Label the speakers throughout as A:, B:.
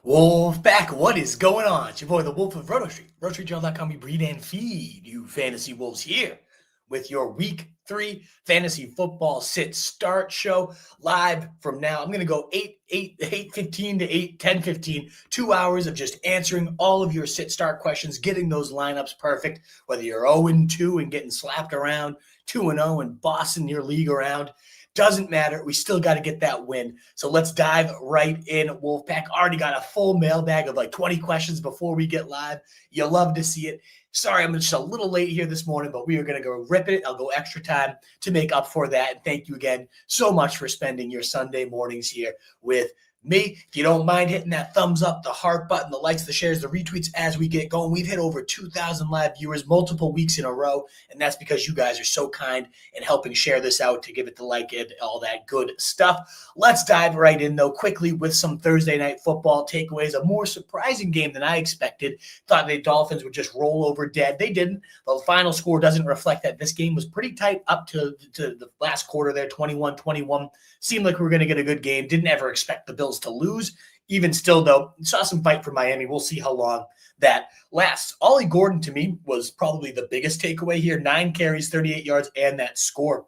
A: Wolfpack, what is going on? It's your boy, the Wolf of Roto Street. RotoStreetJournal.com, we breed and feed you fantasy wolves here with your Week 3 Fantasy Football Sit Start show live from now. I'm going to go 8:15 to 10:15, 2 hours of just answering all of your sit start questions, getting those lineups perfect, whether you're 0-2 and getting slapped around, 2-0 and bossing your league around. Doesn't matter. We still got to get that win. So let's dive right in. Wolfpack already got a full mailbag of like 20 questions before we get live. You'll love to see it. Sorry, I'm just a little late here this morning, but we are going to go rip it. I'll go extra time to make up for that. And thank you again so much for spending your Sunday mornings here with me. If you don't mind hitting that thumbs up, the heart button, the likes, the shares, the retweets as we get going. We've hit over 2,000 live viewers multiple weeks in a row, and that's because you guys are so kind in helping share this out to give it the like and all that good stuff. Let's dive right in, though, quickly with some Thursday night football takeaways. A more surprising game than I expected. Thought the Dolphins would just roll over dead. They didn't. The final score doesn't reflect that. This game was pretty tight up to the last quarter there, 21-21. Seemed like we were going to get a good game. Didn't ever expect the Bills to lose. Even still, though, saw some fight for Miami. We'll see how long that lasts. Ollie Gordon, to me, was probably the biggest takeaway here. 9 carries, 38 yards, and that score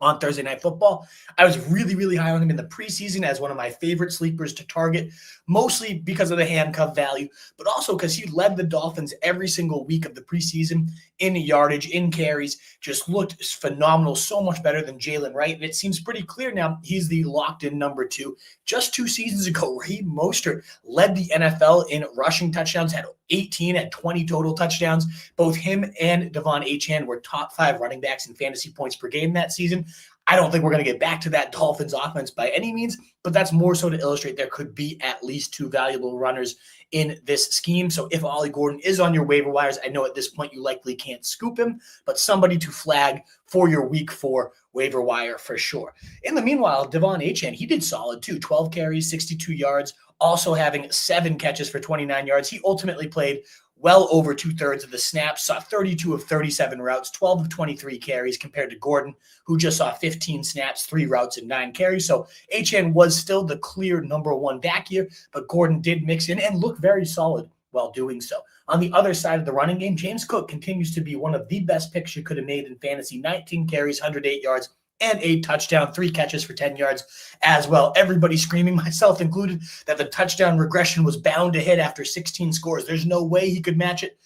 A: on Thursday Night Football. I was really, really high on him in the preseason as one of my favorite sleepers to target, mostly because of the handcuff value, but also because he led the Dolphins every single week of the preseason in yardage, in carries, just looked phenomenal, so much better than Jalen Wright. And it seems pretty clear now he's the locked-in number 2. Just 2 seasons ago, Raheem Mostert led the NFL in rushing touchdowns, had 18 and 20 total touchdowns. Both him and Devon Achane were top 5 running backs in fantasy points per game that season. I don't think we're going to get back to that Dolphins offense by any means, but that's more so to illustrate there could be at least 2 valuable runners in this scheme. So if Ollie Gordon is on your waiver wires, I know at this point you likely can't scoop him, but somebody to flag for your week 4 waiver wire for sure. In the meanwhile, Devon Achane, he did solid too. 12 carries, 62 yards, also having 7 catches for 29 yards. He ultimately played well over 2/3 of the snaps, saw 32 of 37 routes, 12 of 23 carries compared to Gordon, who just saw 15 snaps, 3 routes, and 9 carries. So Achane was still the clear number 1 back here, but Gordon did mix in and look very solid while doing so. On the other side of the running game, James Cook continues to be one of the best picks you could have made in fantasy. 19 carries, 108 yards, and 8 touchdowns, 3 catches for 10 yards as well. Everybody screaming, myself included, that the touchdown regression was bound to hit after 16 scores. There's no way he could match it.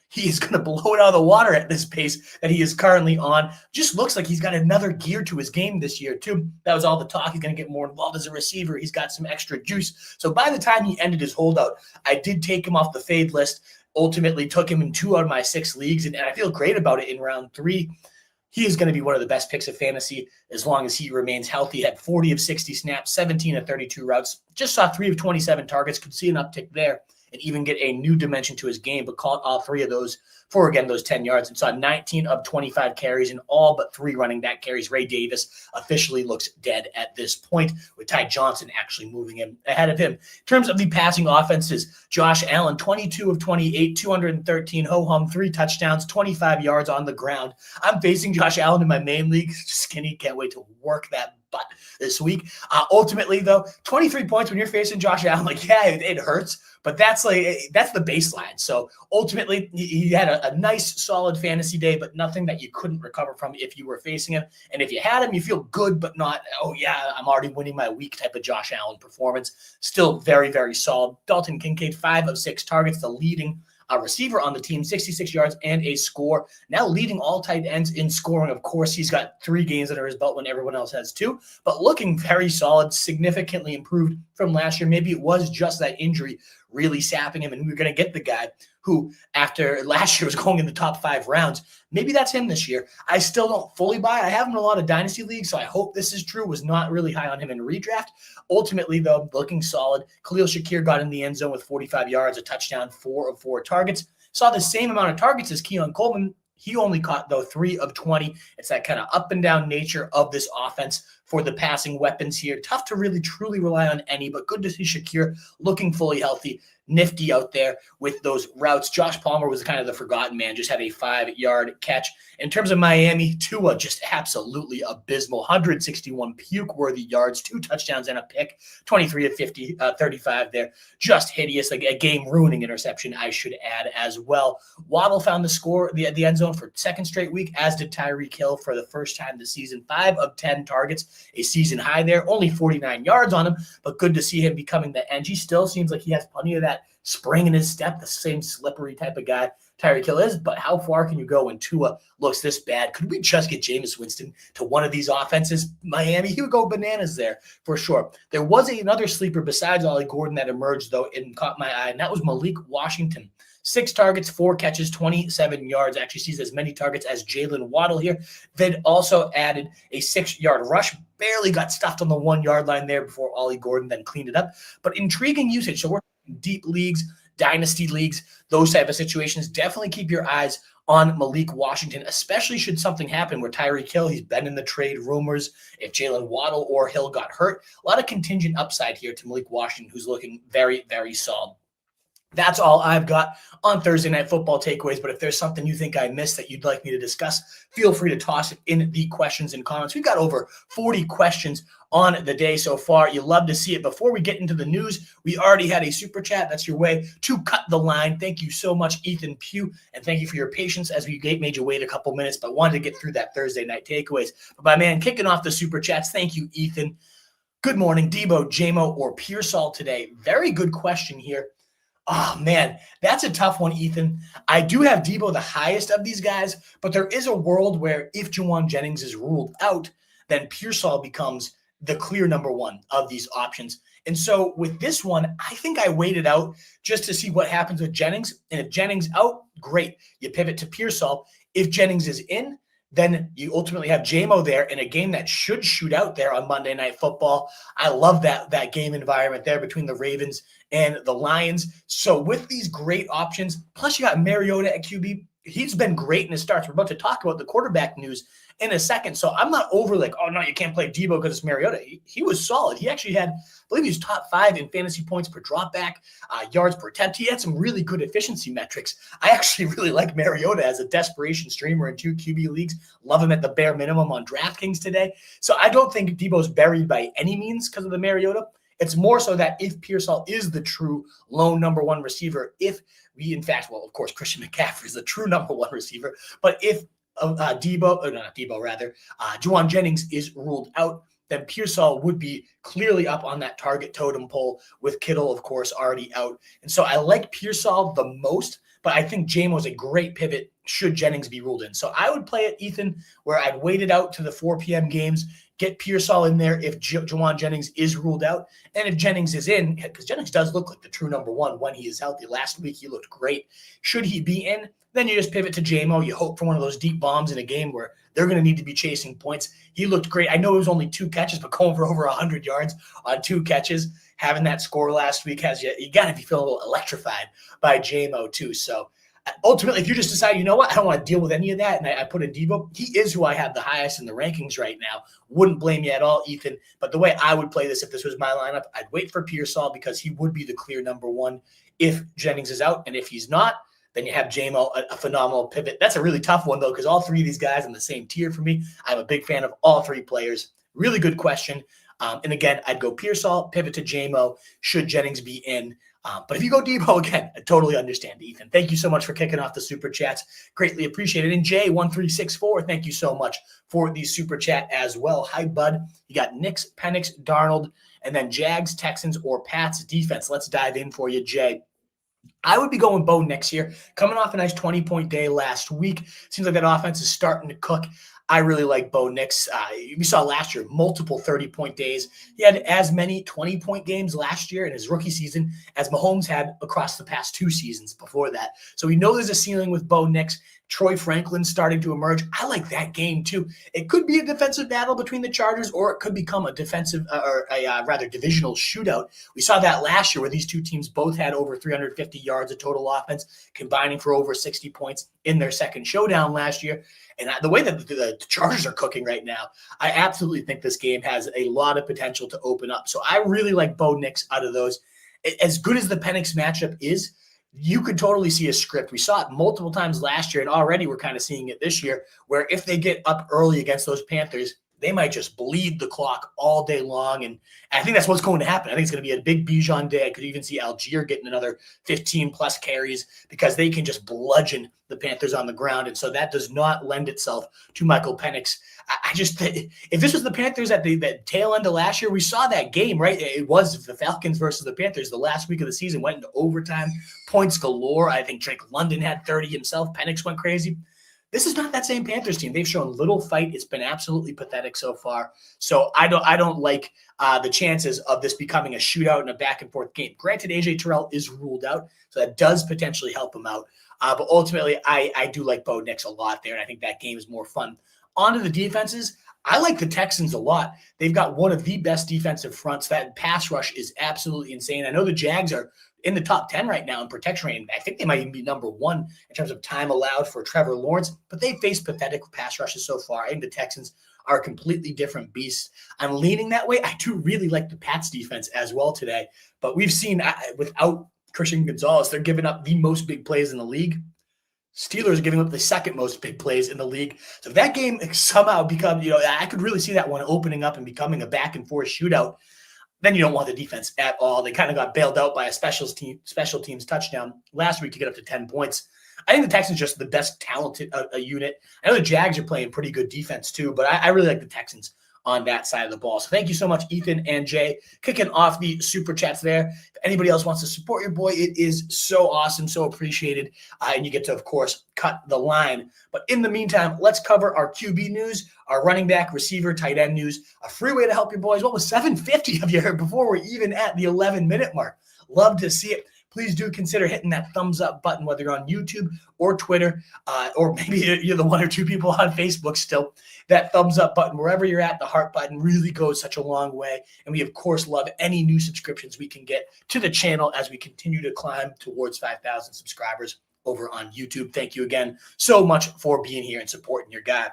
A: He is going to blow it out of the water at this pace that he is currently on. Just looks like he's got another gear to his game this year, too. That was all the talk. He's going to get more involved as a receiver. He's got some extra juice. So by the time he ended his holdout, I did take him off the fade list, ultimately took him in 2 out of my 6 leagues, and I feel great about it in round 3. He is going to be one of the best picks of fantasy as long as he remains healthy. Had 40 of 60 snaps, 17 of 32 routes. Just saw 3 of 27 targets. Could see an uptick there and even get a new dimension to his game, but caught all 3 of those for, again, those 10 yards and saw 19 of 25 carries in all but 3 running back carries. Ray Davis officially looks dead at this point, with Ty Johnson actually moving him ahead of him. In terms of the passing offenses, Josh Allen, 22 of 28, 213 ho-hum, 3 touchdowns, 25 yards on the ground. I'm facing Josh Allen in my main league. Skinny, can't wait to work that butt this week. Ultimately, though, 23 points when you're facing Josh Allen, like, yeah, it hurts, but that's the baseline. So ultimately, he had a nice, solid fantasy day, but nothing that you couldn't recover from if you were facing him. And if you had him, you feel good, but not, oh yeah, I'm already winning my week type of Josh Allen performance. Still very, very solid. Dalton Kincaid, 5 of 6 targets, the leading receiver on the team, 66 yards and a score. Now leading all tight ends in scoring. Of course, he's got 3 games under his belt when everyone else has 2, but looking very solid, significantly improved from last year. Maybe it was just that injury really sapping him, and we were going to get the guy who, after last year, was going in the top 5 rounds. Maybe that's him this year. I still don't fully buy it. I have him in a lot of dynasty leagues, so I hope this is true. Was not really high on him in redraft. Ultimately, though, looking solid. Khalil Shakir got in the end zone with 45 yards, a touchdown, 4 of 4 targets. Saw the same amount of targets as Keon Coleman. He only caught, though, 3 of 20. It's that kind of up and down nature of this offense for the passing weapons here. Tough to really truly rely on any, but good to see Shakir looking fully healthy. Nifty out there with those routes. Josh Palmer was kind of the forgotten man, just had a 5-yard catch. In terms of Miami, Tua just absolutely abysmal. 161 puke-worthy yards, 2 touchdowns and a pick, 23 of 50, 35 there. Just hideous, like a game-ruining interception, I should add as well. Waddle found the end zone for second straight week, as did Tyreek Hill for the first time this season. 5 of 10 targets, a season high there. Only 49 yards on him, but good to see him becoming the edge. He still seems like he has plenty of that spring in his step, the same slippery type of guy Tyreek Hill is, but how far can you go when Tua looks this bad? Could we just get Jameis Winston to one of these offenses? Miami, he would go bananas there for sure. There was another sleeper besides Ollie Gordon that emerged, though, and caught my eye, and that was Malik Washington. 6 targets, 4 catches, 27 yards. Actually sees as many targets as Jalen Waddle here. Then also added a 6-yard rush. Barely got stuffed on the 1-yard line there before Ollie Gordon then cleaned it up. But intriguing usage. So we're in deep leagues, dynasty leagues, those type of situations. Definitely keep your eyes on Malik Washington, especially should something happen where Tyreek Hill, he's been in the trade rumors. If Jalen Waddle or Hill got hurt, a lot of contingent upside here to Malik Washington, who's looking very, very solid. That's all I've got on Thursday Night Football takeaways. But if there's something you think I missed that you'd like me to discuss, feel free to toss it in the questions and comments. We've got over 40 questions on the day so far. You love to see it. Before we get into the news, we already had a super chat. That's your way to cut the line. Thank you so much, Ethan Pugh, and thank you for your patience as we made you wait a couple minutes, but wanted to get through that Thursday Night takeaways. But my man, kicking off the super chats, thank you, Ethan. Good morning, Deebo, Jamo, or Pearsall today. Very good question here. Oh, man, that's a tough one, Ethan. I do have Deebo the highest of these guys, but there is a world where if Jauan Jennings is ruled out, then Pearsall becomes the clear number one of these options. And so with this one, I think I waited out just to see what happens with Jennings. And if Jennings out, great. You pivot to Pearsall. If Jennings is in, then you ultimately have JMO there in a game that should shoot out there on Monday Night Football. I love that game environment there between the Ravens and the Lions. So with these great options, plus you got Mariota at QB. He's been great in his starts. We're about to talk about the quarterback news in a second. So I'm not over like, oh, no, you can't play Deebo because it's Mariota. He was solid. He actually had, I believe he was top 5 in fantasy points per dropback, yards per attempt. He had some really good efficiency metrics. I actually really like Mariota as a desperation streamer in 2 QB leagues. Love him at the bare minimum on DraftKings today. So I don't think Deebo's buried by any means because of the Mariota. It's more so that if Pearsall is the true lone number one receiver, if we, in fact, well, of course, Christian McCaffrey is the true number one receiver, but if Jauan Jennings is ruled out, then Pearsall would be clearly up on that target totem pole with Kittle, of course, already out. And so I like Pearsall the most, but I think Jamo's a great pivot should Jennings be ruled in. So I would play it, Ethan, where I'd wait it out to the 4 p.m. games, get Pearsall in there if Jauan Jennings is ruled out. And if Jennings is in, because Jennings does look like the true number one when he is healthy. Last week, he looked great. Should he be in, then you just pivot to JMO. You hope for one of those deep bombs in a game where they're going to need to be chasing points. He looked great. I know it was only 2 catches, but going for over 100 yards on 2 catches, having that score last week has you got to be feeling a little electrified by JMO too. So ultimately, if you just decide, you know what, I don't want to deal with any of that, and I put in Deebo, he is who I have the highest in the rankings right now. Wouldn't blame you at all, Ethan. But the way I would play this, if this was my lineup, I'd wait for Pearsall because he would be the clear number one if Jennings is out. And if he's not, then you have JMO, a phenomenal pivot. That's a really tough one, though, because all 3 of these guys in the same tier for me. I'm a big fan of all 3 players. Really good question. And again, I'd go Pearsall, pivot to JMO, should Jennings be in. But if you go Deebo again, I totally understand, Ethan. Thank you so much for kicking off the super chats. Greatly appreciated. And Jay1364, thank you so much for the super chat as well. Hi, bud. You got Knicks, Penix, Darnold, and then Jags, Texans, or Pats defense. Let's dive in for you, Jay. I would be going Bo Nix here, coming off a nice 20-point day last week. Seems like that offense is starting to cook. I really like Bo Nix. We saw last year multiple 30-point days. He had as many 20-point games last year in his rookie season as Mahomes had across the past 2 seasons before that. So we know there's a ceiling with Bo Nix. Troy Franklin starting to emerge. I like that game too. It could be a defensive battle between the Chargers, or it could become a defensive or rather divisional shootout. We saw that last year where these 2 teams both had over 350 yards of total offense, combining for over 60 points. in their second showdown last year. And the way that the Chargers are cooking right now, I absolutely think this game has a lot of potential to open up. So I really like Bo Nix out of those. As good as the Penix matchup is, you could totally see a script. We saw it multiple times last year, and already we're kind of seeing it this year, where if they get up early against those Panthers, they might just bleed the clock all day long. And I think that's what's going to happen. I think it's going to be a big Bijan day. I could even see Algier getting another 15-plus carries because they can just bludgeon the Panthers on the ground. And so that does not lend itself to Michael Penix. I just, if this was the Panthers at the tail end of last year, we saw that game, right? It was the Falcons versus the Panthers. The last week of the season went into overtime, points galore. I think Drake London had 30 himself. Penix went crazy. This is not that same Panthers team. They've shown little fight. It's been absolutely pathetic so far. So I don't like the chances of this becoming a shootout and a back and forth game. Granted, AJ Terrell is ruled out, so that does potentially help him out. But ultimately, I do like Bo Nix a lot there, and I think that game is more fun. On to the defenses. I like the Texans a lot. They've got one of the best defensive fronts. That pass rush is absolutely insane. I know the Jags are in the top 10 right now in protection rating. I think they might even be number one in terms of time allowed for Trevor Lawrence, but they faced pathetic pass rushes so far. I think the Texans are a completely different beast. I'm leaning that way. I do really like the Pats defense as well today, but we've seen without Christian Gonzalez, they're giving up the most big plays in the league. Steelers giving up the second most big plays in the league. So if that game somehow becomes, I could really see that one opening up and becoming a back and forth shootout. Then you don't want the defense at all. They kind of got bailed out by a special teams touchdown last week to get up to 10 points. I think the Texans are just the best talented unit. I know the Jags are playing pretty good defense too, but I really like the Texans on that side of the ball. So thank you so much, Ethan and Jay, kicking off the super chats there. If anybody else wants to support your boy, it is so awesome, so appreciated. And you get to, of course, cut the line. But in the meantime, let's cover our QB news, our running back, receiver, tight end news, a free way to help your boys. What was 750 of you heard before we're even at the 11-minute mark? Love to see it. Please do consider hitting that thumbs up button, whether you're on YouTube or Twitter, or maybe you're the one or two people on Facebook still. That thumbs up button, wherever you're at, the heart button really goes such a long way. And we, of course, love any new subscriptions we can get to the channel as we continue to climb towards 5,000 subscribers over on YouTube. Thank you again so much for being here and supporting your guy.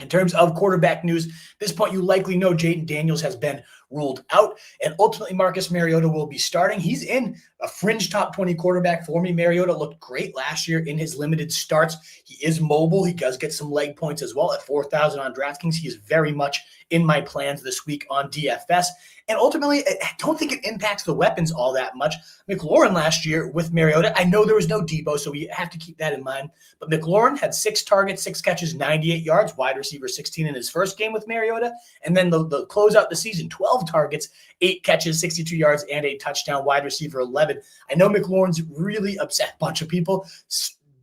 A: In terms of quarterback news, at this point, you likely know Jayden Daniels has been ruled out, and ultimately Marcus Mariota will be starting. He's in a fringe top 20 quarterback for me. Mariota looked great last year in his limited starts. He is mobile. He does get some leg points as well at 4,000 on DraftKings. He is very much in my plans this week on DFS. And ultimately, I don't think it impacts the weapons all that much. McLaurin last year with Mariota, I know there was no Deebo, so we have to keep that in mind. But McLaurin had 6 targets, 6 catches, 98 yards, wide receiver 16 in his first game with Mariota. And then the close out the season, 12 targets, 8 catches, 62 yards, and a touchdown, wide receiver 11. I know McLaurin's really upset a bunch of people.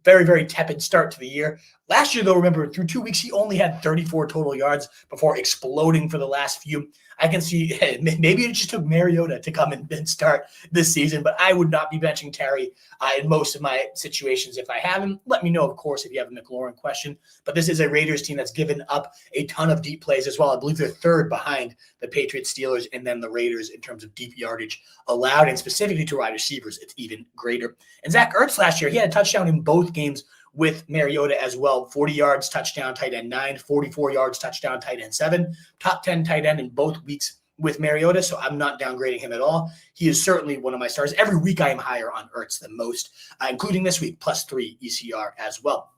A: Very, very tepid start to the year. Last year, though, remember, through 2 weeks, he only had 34 total yards before exploding for the last few. I can see maybe it just took Mariota to come and start this season, but I would not be benching Terry in most of my situations if I have him. Let me know, of course, if you have a McLaurin question. But this is a Raiders team that's given up a ton of deep plays as well. I believe they're third behind the Patriots, Steelers, and then the Raiders in terms of deep yardage allowed, and specifically to wide receivers, it's even greater. And Zach Ertz last year, he had a touchdown in both games with Mariota as well. 40 yards, touchdown, tight end 9, 44 yards, touchdown, tight end 7, top 10 tight end in both weeks with Mariota. So I'm not downgrading him at all. He is certainly one of my stars. Every week I am higher on Ertz than most, including this week, +3 ECR as well.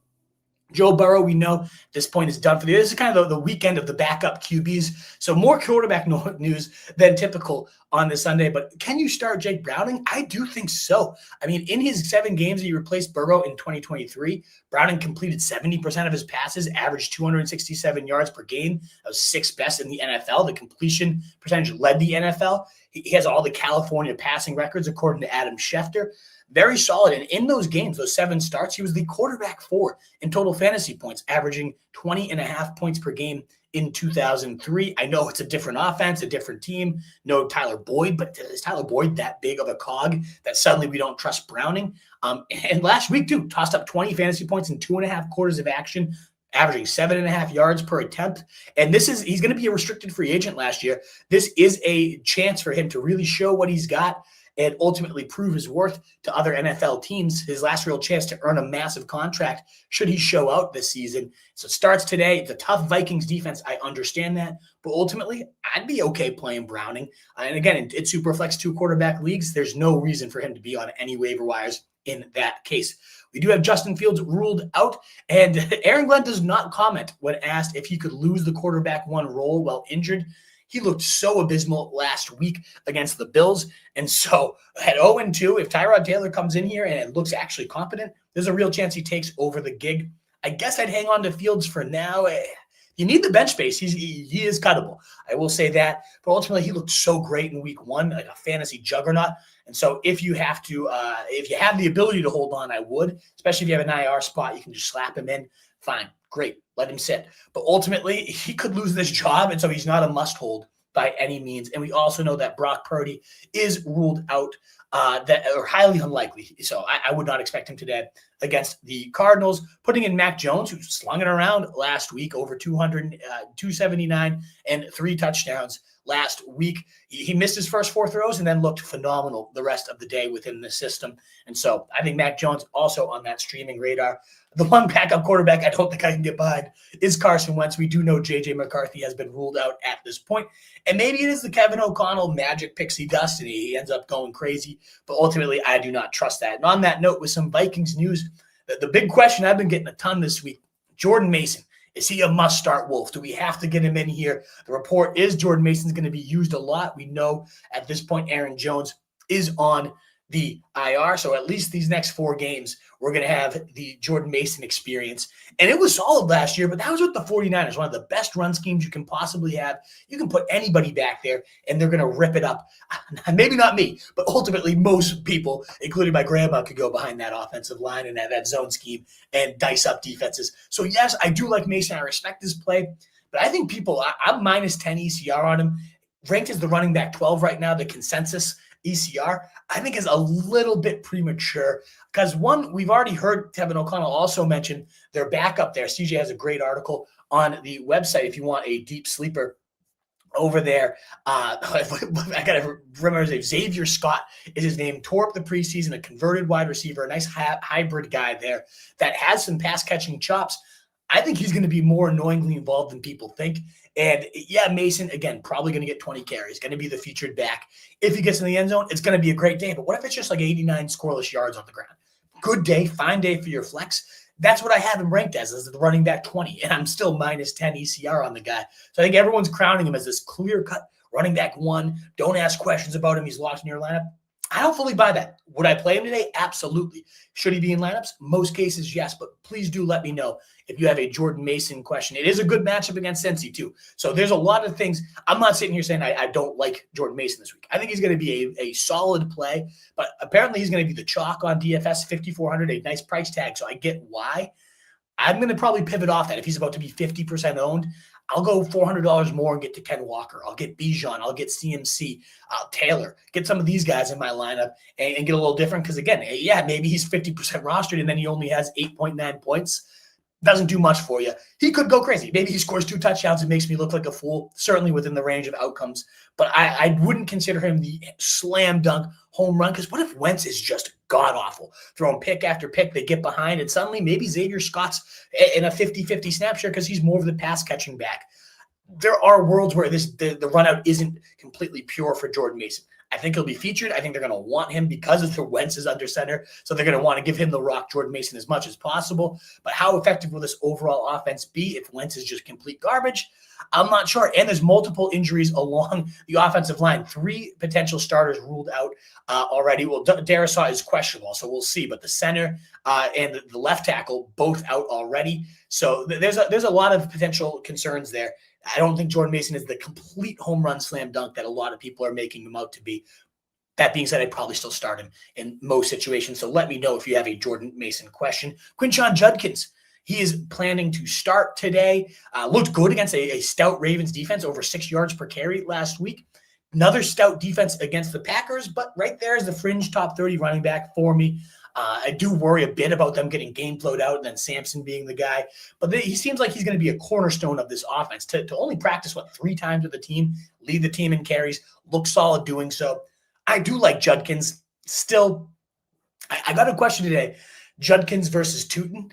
A: Joe Burrow, we know at this point is done for the year. This is kind of the weekend of the backup QBs. So more quarterback news than typical on this Sunday. But can you start Jake Browning? I do think so. I mean, in his 7 games he replaced Burrow in 2023, Browning completed 70% of his passes, averaged 267 yards per game. That was 6th best in the NFL. The completion percentage led the NFL. He has all the California passing records, according to Adam Schefter. Very solid. And in those games, those 7 starts, he was the quarterback 4 in total fantasy points, averaging 20.5 points per game in 2003. I know it's a different offense, a different team. No Tyler Boyd, but is Tyler Boyd that big of a cog that suddenly we don't trust Browning? And last week, too, tossed up 20 fantasy points in 2.5 quarters of action, averaging 7.5 yards per attempt. And he's going to be a restricted free agent last year. This is a chance for him to really show what he's got. and ultimately prove his worth to other NFL teams. His last real chance to earn a massive contract should he show out this season. So it starts today. It's a tough Vikings defense. I understand that. But ultimately, I'd be okay playing Browning. And again, it's Superflex 2-quarterback leagues. There's no reason for him to be on any waiver wires in that case. We do have Justin Fields ruled out, and Aaron Glenn does not comment when asked if he could lose the quarterback one role while injured. He looked so abysmal last week against the Bills. And so at 0-2, if Tyrod Taylor comes in here and looks actually competent, there's a real chance he takes over the gig. I guess I'd hang on to Fields for now. You need the bench space. He is cuttable. I will say that. But ultimately, he looked so great in week 1, like a fantasy juggernaut. And so if you have the ability to hold on, I would, especially if you have an IR spot, you can just slap him in. Fine, great, let him sit. But ultimately, he could lose this job, and so he's not a must-hold by any means. And we also know that Brock Purdy is ruled out, that are highly unlikely. So I would not expect him today against the Cardinals. Putting in Mac Jones, who slung it around last week, over 200, 279 and 3 touchdowns last week. He missed his first 4 throws and then looked phenomenal the rest of the day within the system. And so I think Mac Jones also on that streaming radar. The one backup quarterback I don't think I can get behind is Carson Wentz. We do know J.J. McCarthy has been ruled out at this point. And maybe it is the Kevin O'Connell magic pixie dust and he ends up going crazy. But ultimately, I do not trust that. And on that note, with some Vikings news, the big question I've been getting a ton this week, Jordan Mason. Is he a must-start Wolf? Do we have to get him in here? The report is Jordan Mason's going to be used a lot. We know at this point Aaron Jones is on the IR. So at least these next 4 games, we're going to have the Jordan Mason experience. And it was solid last year, but that was with the 49ers, one of the best run schemes you can possibly have. You can put anybody back there, and they're going to rip it up. Maybe not me, but ultimately most people, including my grandma, could go behind that offensive line and that zone scheme and dice up defenses. So, yes, I do like Mason. I respect his play. But I think I'm minus 10 ECR on him. Ranked as the running back 12 right now, the consensus ECR, I think is a little bit premature because one, we've already heard Kevin O'Connell also mention their backup there. CJ has a great article on the website if you want a deep sleeper over there. I got to remember his name. Xavier Scott is his name. Tore up the preseason, a converted wide receiver, a nice hybrid guy there that has some pass catching chops. I think he's going to be more annoyingly involved than people think. And yeah, Mason, again, probably going to get 20 carries, going to be the featured back. If he gets in the end zone, it's going to be a great day. But what if it's just like 89 scoreless yards on the ground? Good day, fine day for your flex. That's what I have him ranked as the running back 20. And I'm still minus 10 ECR on the guy. So I think everyone's crowning him as this clear-cut running back 1. Don't ask questions about him. He's locked in your lineup. I don't fully buy that. Would I play him today? Absolutely. Should he be in lineups? Most cases, yes. But please do let me know if you have a Jordan Mason question. It is a good matchup against Cincy, too. So there's a lot of things. I'm not sitting here saying I don't like Jordan Mason this week. I think he's going to be a solid play. But apparently he's going to be the chalk on DFS, 5,400, a nice price tag. So I get why. I'm going to probably pivot off that. If he's about to be 50% owned, I'll go $400 more and get to Ken Walker. I'll get Bijan. I'll get CMC, Taylor. Get some of these guys in my lineup and get a little different. Because, again, yeah, maybe he's 50% rostered and then he only has 8.9 points. Doesn't do much for you. He could go crazy. Maybe he scores 2 touchdowns and makes me look like a fool, certainly within the range of outcomes. But I wouldn't consider him the slam dunk home run because what if Wentz is just god-awful? Throwing pick after pick, they get behind, and suddenly maybe Xavier Scott's in a 50-50 snap share because he's more of the pass-catching back. There are worlds where the run-out isn't completely pure for Jordan Mason. I think he'll be featured. I think they're going to want him because of the Wentz is under center. So they're going to want to give him the rock, Jordan Mason, as much as possible. But how effective will this overall offense be if Wentz is just complete garbage? I'm not sure. And there's multiple injuries along the offensive line. 3 potential starters ruled out already. Well, Darisaw is questionable, so we'll see. But the center and the left tackle both out already. So there's a lot of potential concerns there. I don't think Jordan Mason is the complete home run slam dunk that a lot of people are making him out to be. That being said, I'd probably still start him in most situations. So let me know if you have a Jordan Mason question. Quinshon Judkins, he is planning to start today. Looked good against a stout Ravens defense, over 6 yards per carry last week. Another stout defense against the Packers, but right there is the fringe top 30 running back for me. I do worry a bit about them getting game flowed out and then Sampson being the guy. But he seems like he's going to be a cornerstone of this offense. To only practice, 3 times with the team, lead the team in carries, look solid doing so. I do like Judkins. Still, I got a question today. Judkins versus Tootin.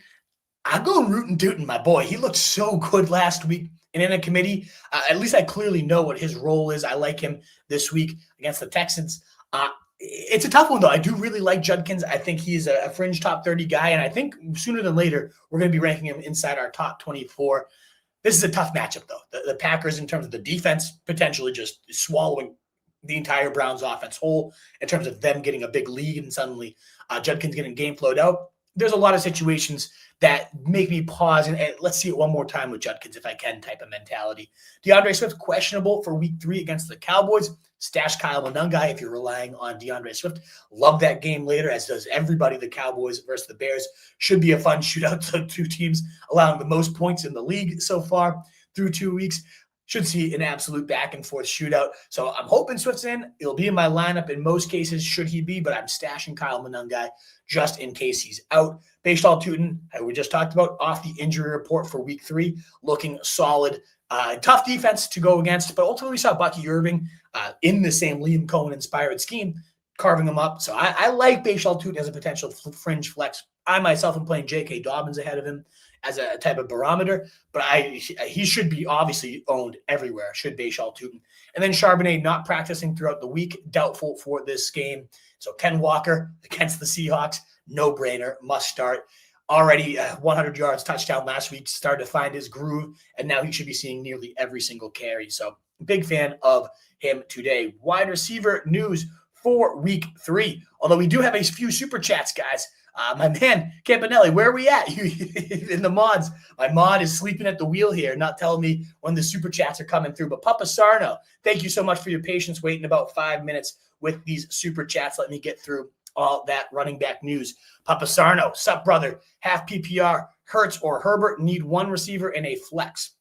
A: I'm going rootin' tootin', my boy. He looked so good last week and in a committee. At least I clearly know what his role is. I like him this week against the Texans. It's a tough one, though. I do really like Judkins. I think he's a fringe top 30 guy, and I think sooner than later we're going to be ranking him inside our top 24. This is a tough matchup, though. The Packers, in terms of the defense, potentially just swallowing the entire Browns offense whole in terms of them getting a big lead and suddenly Judkins getting game flowed out. There's a lot of situations that make me pause and let's see it one more time with Judkins if I can type of mentality. DeAndre Swift questionable for week 3 against the Cowboys. Stash Kyle Monungai if you're relying on DeAndre Swift. Love that game later, as does everybody. The Cowboys versus the Bears should be a fun shootout. So 2 teams allowing the most points in the league so far through 2 weeks. Should see an absolute back and forth shootout. So I'm hoping Swift's in. It'll be in my lineup in most cases, should he be, but I'm stashing Kyle Monungai just in case he's out. Bashal Tootin, we just talked about, off the injury report for week 3, looking solid. Tough defense to go against, but ultimately we saw Bucky Irving in the same Liam Cohen-inspired scheme, carving him up. So I like Bashal Tootin as a potential fringe flex. I myself am playing J.K. Dobbins ahead of him as a type of barometer, but he should be obviously owned everywhere, should Bashal Tootin. And then Charbonnet not practicing throughout the week, doubtful for this game. So Ken Walker against the Seahawks, no-brainer, must start. Already 100 yards, touchdown last week, started to find his groove, and now he should be seeing nearly every single carry. So big fan of him today. Wide receiver news for week 3, although we do have a few super chats, guys. My man, Campanelli, where are we at? In the mods. My mod is sleeping at the wheel here, not telling me when the super chats are coming through. But Papa Sarno, thank you so much for your patience waiting about 5 minutes with these super chats. Let me get through all that running back news. Papa Sarno, sup, brother? Half PPR, Hurts or Herbert, need one receiver and a flex.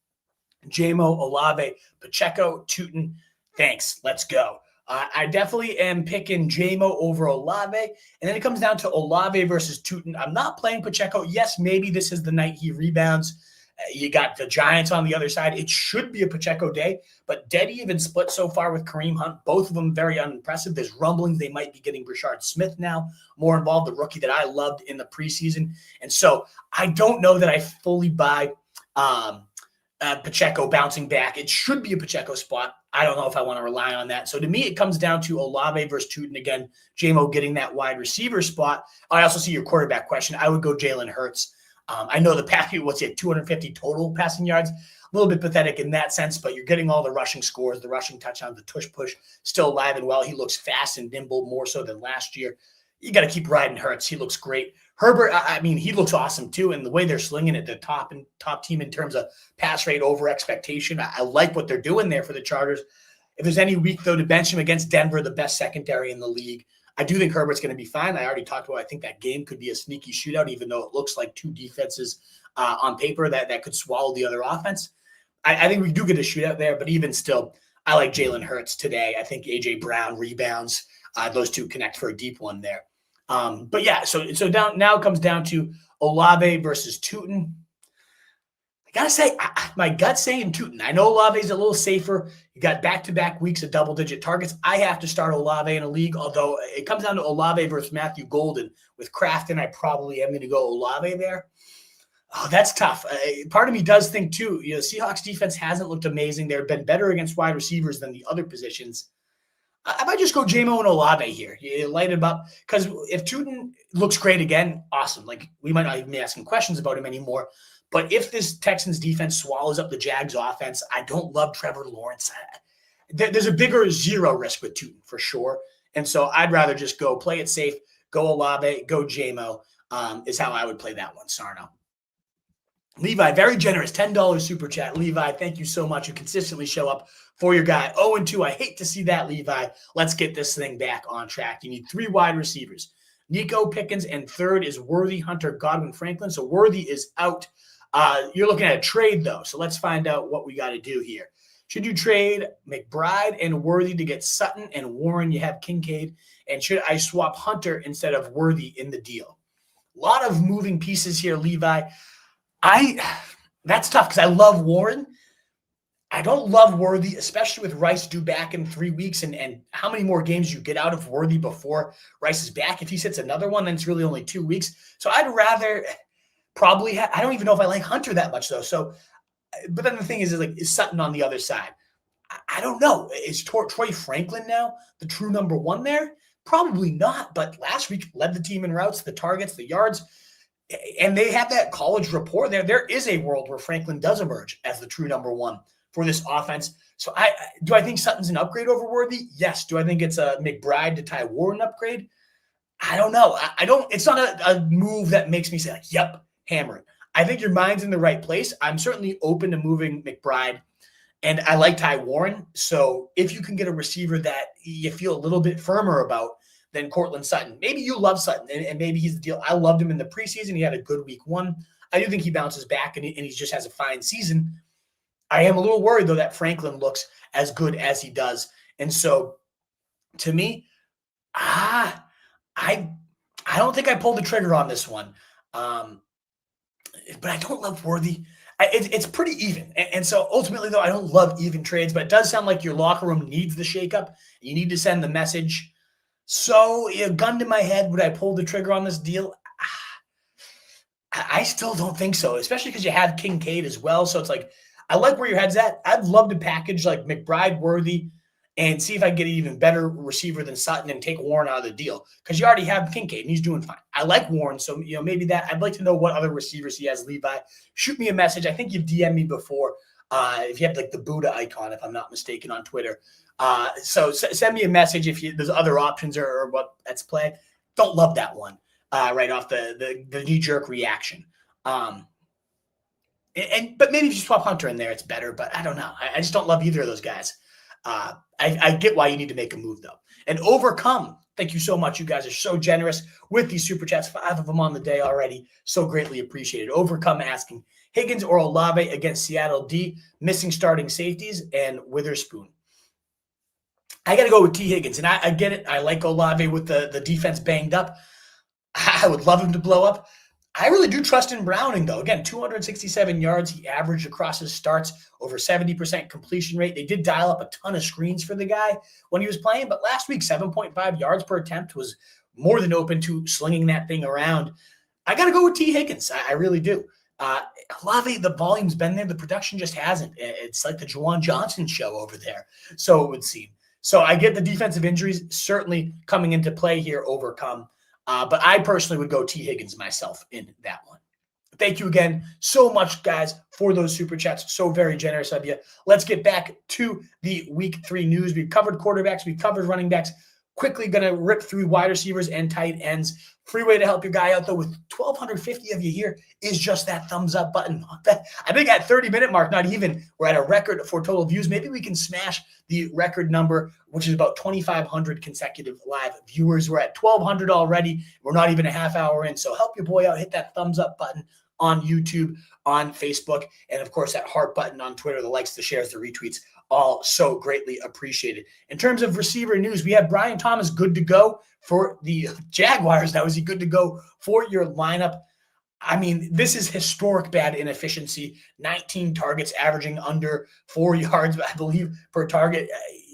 A: Jamo, Olave, Pacheco, Tootin. Thanks. Let's go. I definitely am picking Jamo over Olave. And then it comes down to Olave versus Tootin. I'm not playing Pacheco. Yes, maybe this is the night he rebounds. You got the Giants on the other side. It should be a Pacheco day, but dead even split so far with Kareem Hunt. Both of them very unimpressive. There's rumblings they might be getting Brashard Smith now more involved, the rookie that I loved in the preseason. And so I don't know that I fully buy Pacheco bouncing back. It should be a Pacheco spot. I don't know if I want to rely on that. So to me, it comes down to Olave versus Tootin. Again, Jamo getting that wide receiver spot. I also see your quarterback question. I would go Jalen Hurts. I know the Packers, 250 total passing yards. A little bit pathetic in that sense, but you're getting all the rushing scores, the rushing touchdowns, the tush push, still alive and well. He looks fast and nimble more so than last year. You got to keep riding Hurts. He looks great. Herbert, he looks awesome too. And the way they're slinging it, the top team in terms of pass rate over expectation. I like what they're doing there for the Chargers. If there's any week, though, to bench him against Denver, the best secondary in the league, I do think Herbert's going to be fine. I already talked about, I think that game could be a sneaky shootout, even though it looks like 2 defenses on paper that could swallow the other offense. I think we do get a shootout there, but even still, I like Jalen Hurts today. I think A.J. Brown rebounds. Those 2 connect for a deep one there. But yeah, so now it comes down to Olave versus Tootin. I got to say, my gut's saying Tootin. I know Olave's a little safer. You got back-to-back weeks of double-digit targets. I have to start Olave in a league, although it comes down to Olave versus Matthew Golden. With Kraft, and I probably am going to go Olave there. Oh, that's tough. Part of me does think, too, Seahawks defense hasn't looked amazing. They've been better against wide receivers than the other positions. I might just go Jamo and Olave here. You light him up. Because if Tootin looks great again, awesome. Like, we might not even be asking questions about him anymore. But if this Texans defense swallows up the Jags offense, I don't love Trevor Lawrence. There's a bigger zero risk with Tootin for sure. And so I'd rather just go play it safe, go Olave, go Jamo is how I would play that one, Sarno. Levi, very generous, $10 super chat. Levi, thank you so much. You consistently show up for your guy. 0-2, I hate to see that, Levi. Let's get this thing back on track. You need 3 wide receivers. Nico Pickens, and third is Worthy, Hunter, Godwin, Franklin. So Worthy is out. You're looking at a trade, though. So let's find out what we got to do here. Should you trade McBride and Worthy to get Sutton and Warren? You have Kincaid. And should I swap Hunter instead of Worthy in the deal? A lot of moving pieces here, Levi. That's tough because I love Warren. I don't love Worthy, especially with Rice due back in 3 weeks and how many more games you get out of Worthy before Rice is back. If he sits another one, then it's really only 2 weeks. So I'd rather probably I don't even know if I like Hunter that much, though. So, but then the thing is like, is Sutton on the other side? I don't know. Is Troy Franklin now the true number one there? Probably not. But last week led the team in routes, the targets, the yards, and they have that college rapport there. There is a world where Franklin does emerge as the true number one for this offense. So do I think Sutton's an upgrade over Worthy? Yes. Do I think it's a McBride to Ty Warren upgrade? I don't know. I don't. It's not a move that makes me say like, yep, hammer it. I think your mind's in the right place. I'm certainly open to moving McBride. And I like Ty Warren. So if you can get a receiver that you feel a little bit firmer about than Cortland Sutton, maybe you love Sutton and maybe he's the deal. I loved him in the preseason. He had a good week 1. I do think he bounces back and he just has a fine season. I am a little worried, though, that Franklin looks as good as he does. And so to me, I don't think I pulled the trigger on this one. But I don't love Worthy. It's pretty even. And so ultimately, though, I don't love even trades, but it does sound like your locker room needs the shakeup. You need to send the message. So, gun to my head, would I pull the trigger on this deal? I still don't think so, especially because you have Kincaid as well. So it's like, I like where your head's at. I'd love to package like McBride, Worthy, and see if I can get an even better receiver than Sutton and take Warren out of the deal because you already have Kincaid and he's doing fine. I like Warren, so maybe that. I'd like to know what other receivers he has. Levi, shoot me a message. I think you've DM'd me before. If you have like the Buddha icon, if I'm not mistaken, on Twitter. So send me a message if there's other options or what that's played. Don't love that one right off the knee jerk reaction. But maybe if you swap Hunter in there, it's better. But I don't know. I just don't love either of those guys. I get why you need to make a move, though. And Overcome, thank you so much. You guys are so generous with these super chats. 5 of them on the day already. So greatly appreciated. Overcome asking Higgins or Olave against Seattle D, missing starting safeties, and Witherspoon. I got to go with T. Higgins. And I get it. I like Olave with the defense banged up. I would love him to blow up. I really do trust in Browning, though. Again, 267 yards he averaged across his starts, over 70% completion rate. They did dial up a ton of screens for the guy when he was playing, but last week, 7.5 yards per attempt was more than open to slinging that thing around. I got to go with T. Higgins. I really do. Olave, the volume's been there. The production just hasn't. It's like the Jauan Johnson show over there, so it would seem. So I get the defensive injuries certainly coming into play here, Overcome. But I personally would go T. Higgins myself in that one. Thank you again so much, guys, for those super chats. So very generous of you. Let's get back to the week 3 news. We've covered quarterbacks. We've covered running backs. Quickly going to rip through wide receivers and tight ends. Free way to help your guy out, though, with 1,250 of you here is just that thumbs up button. I think at 30-minute mark, not even, we're at a record for total views. Maybe we can smash the record number, which is about 2,500 consecutive live viewers. We're at 1,200 already. We're not even a half hour in. So help your boy out. Hit that thumbs up button on YouTube, on Facebook, and, of course, that heart button on Twitter, the likes, the shares, the retweets. All so greatly appreciated. In terms of receiver news, we have Brian Thomas good to go for the Jaguars. Now, is he good to go for your lineup? I mean, this is historic bad inefficiency. 19 targets, averaging under 4 yards, I believe, per target.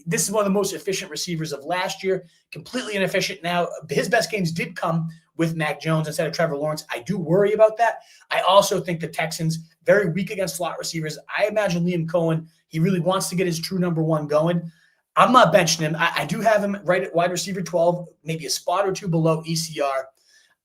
A: This is one of the most efficient receivers of last year. Completely inefficient now. His best games did come with Mac Jones instead of Trevor Lawrence. I do worry about that. I also think the Texans, very weak against slot receivers. I imagine Liam Cohen, he really wants to get his true number 1 going. I'm not benching him. I do have him right at wide receiver 12, maybe a spot or 2 below ECR.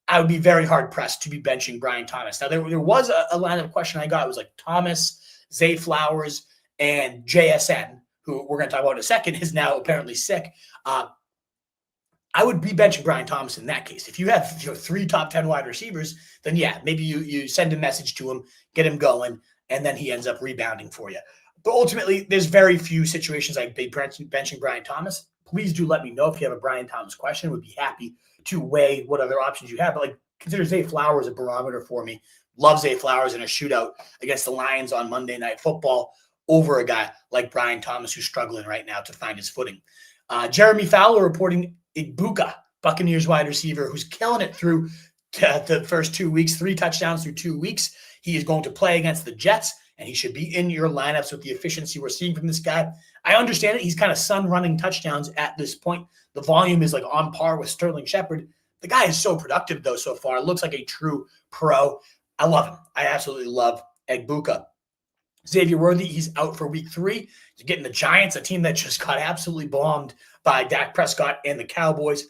A: I would be very hard-pressed to be benching Brian Thomas. Now, there was a line of question I got. It was like Thomas, Zay Flowers, and JSN, who we're going to talk about in a second, is now apparently sick. I would be benching Brian Thomas in that case. If you have 3 top 10 wide receivers, then yeah, maybe you send a message to him, get him going, and then he ends up rebounding for you. But ultimately, there's very few situations I'd be benching Brian Thomas. Please do let me know if you have a Brian Thomas question. Would be happy to weigh what other options you have. But like, consider Zay Flowers a barometer for me. Love Zay Flowers in a shootout against the Lions on Monday Night Football over a guy like Brian Thomas, who's struggling right now to find his footing. Jeremy Fowler reporting Ibuka, Buccaneers wide receiver, who's killing it through the first 2 weeks, 3 touchdowns through 2 weeks. He is going to play against the Jets. and he should be in your lineups with the efficiency we're seeing from this guy. I understand it. He's kind of sun-running touchdowns at this point. The volume is like on par with Sterling Shepard. The guy is so productive, though, so far. It looks like a true pro. I love him. I absolutely love Egbuka. Xavier Worthy, he's out for week 3. You're getting the Giants, a team that just got absolutely bombed by Dak Prescott and the Cowboys,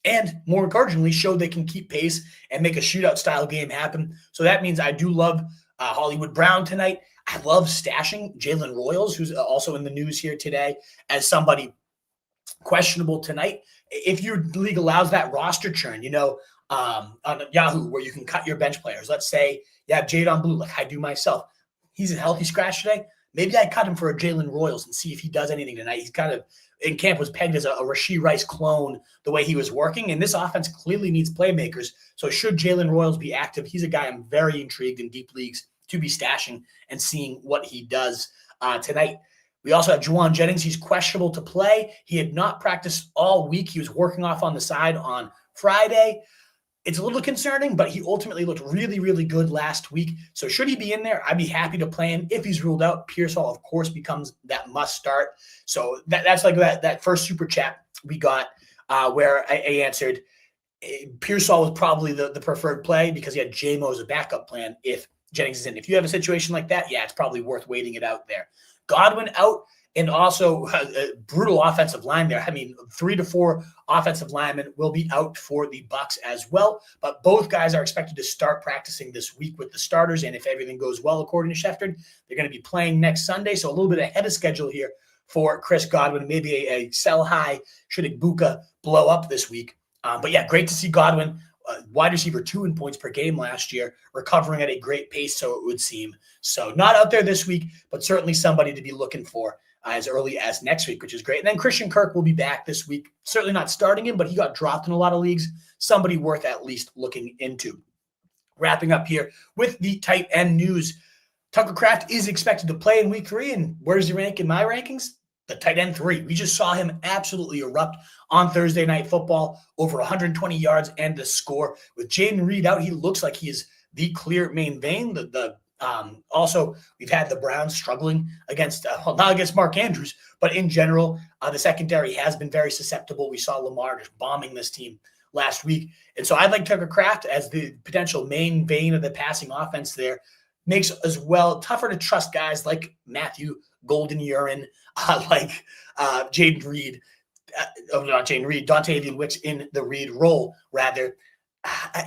A: and more encouragingly, showed they can keep pace and make a shootout-style game happen. So that means I do love Hollywood Brown tonight. I love stashing Jalen Royals, who's also in the news here today, as questionable tonight. If your league allows that roster churn, on Yahoo, where you can cut your bench players. Let's say you have Jade on blue, like I do myself. He's a healthy scratch today. Maybe I cut him for a Jalen Royals and see if he does anything tonight. He's kind of in camp was pegged as a Rashee Rice clone the way he was working, and this offense clearly needs playmakers. So should Jalen Royals be active, he's a guy I'm very intrigued in deep leagues to be stashing and seeing what he does tonight. We also have Jauan Jennings. He's questionable to play. He had not practiced all week. He was working off on the side on Friday. It's a little concerning, but he ultimately looked really, really good last week. So should he be in there, I'd be happy to play him. If he's ruled out, Pearsall, of course, becomes that must start. So that's like that first super chat we got where I answered Pearsall was probably the preferred play because he had J-Mo as a backup plan if Jennings is in. If you have a situation like that, yeah, it's probably worth waiting it out there. Godwin out, and also a brutal offensive line there. I mean, 3 to 4 offensive linemen will be out for the Bucs as well. But both guys are expected to start practicing this week with the starters. And if everything goes well, according to Schefter, they're going to be playing next Sunday. So a little bit ahead of schedule here for Chris Godwin. Maybe a sell high should Egbuka blow up this week. But yeah, great to see Godwin. Wide receiver 2 in points per game last year, recovering at a great pace, so it would seem. So not out there this week, but certainly somebody to be looking for as early as next week, which is great. And then Christian Kirk will be back this week. Certainly not starting him, but he got dropped in a lot of leagues. Somebody worth at least looking into. Wrapping up here with the tight end news. Tucker Kraft is expected to play in week 3, and where does he rank in my rankings? The tight end 3. We just saw him absolutely erupt on Thursday Night Football, over 120 yards and a score. With Jayden Reed out, he looks like he is the clear main vein. Also, we've had the Browns struggling against, not against Mark Andrews, but in general, the secondary has been very susceptible. We saw Lamar just bombing this team last week. And so I'd like Tucker Kraft as the potential main vein of the passing offense there. Makes as well tougher to trust guys like Matthew Golden Urine, like Jayden Reed, not Jayden Reed, Dontavian Wicks in the Reed role, rather.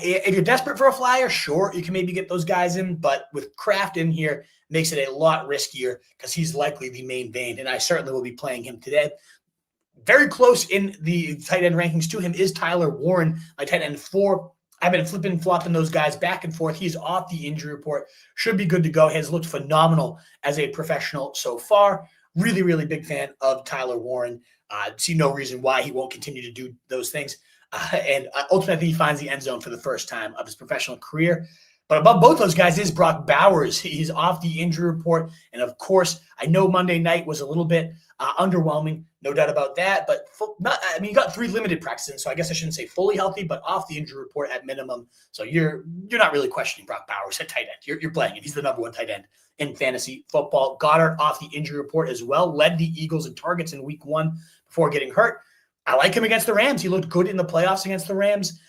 A: If you're desperate for a flyer, sure, you can maybe get those guys in, but with Kraft in here, makes it a lot riskier because he's likely the main vein, and I certainly will be playing him today. Very close in the tight end rankings to him is Tyler Warren, my tight end 4. I've been flipping, flopping those guys back and forth. He's off the injury report. Should be good to go. He has looked phenomenal as a professional so far. Really, really big fan of Tyler Warren. See no reason why he won't continue to do those things. And ultimately, he finds the end zone for the first time of his professional career. But above both those guys is Brock Bowers. He's off the injury report. And of course, I know Monday night was a little bit underwhelming, no doubt about that. But you got 3 limited practices, so I guess I shouldn't say fully healthy, but off the injury report at minimum. So you're not really questioning Brock Bowers at tight end. You're playing him. He's the number 1 tight end in fantasy football. Goddard off the injury report as well. Led the Eagles in targets in week 1 before getting hurt. I like him against the Rams. He looked good in the playoffs against the Rams.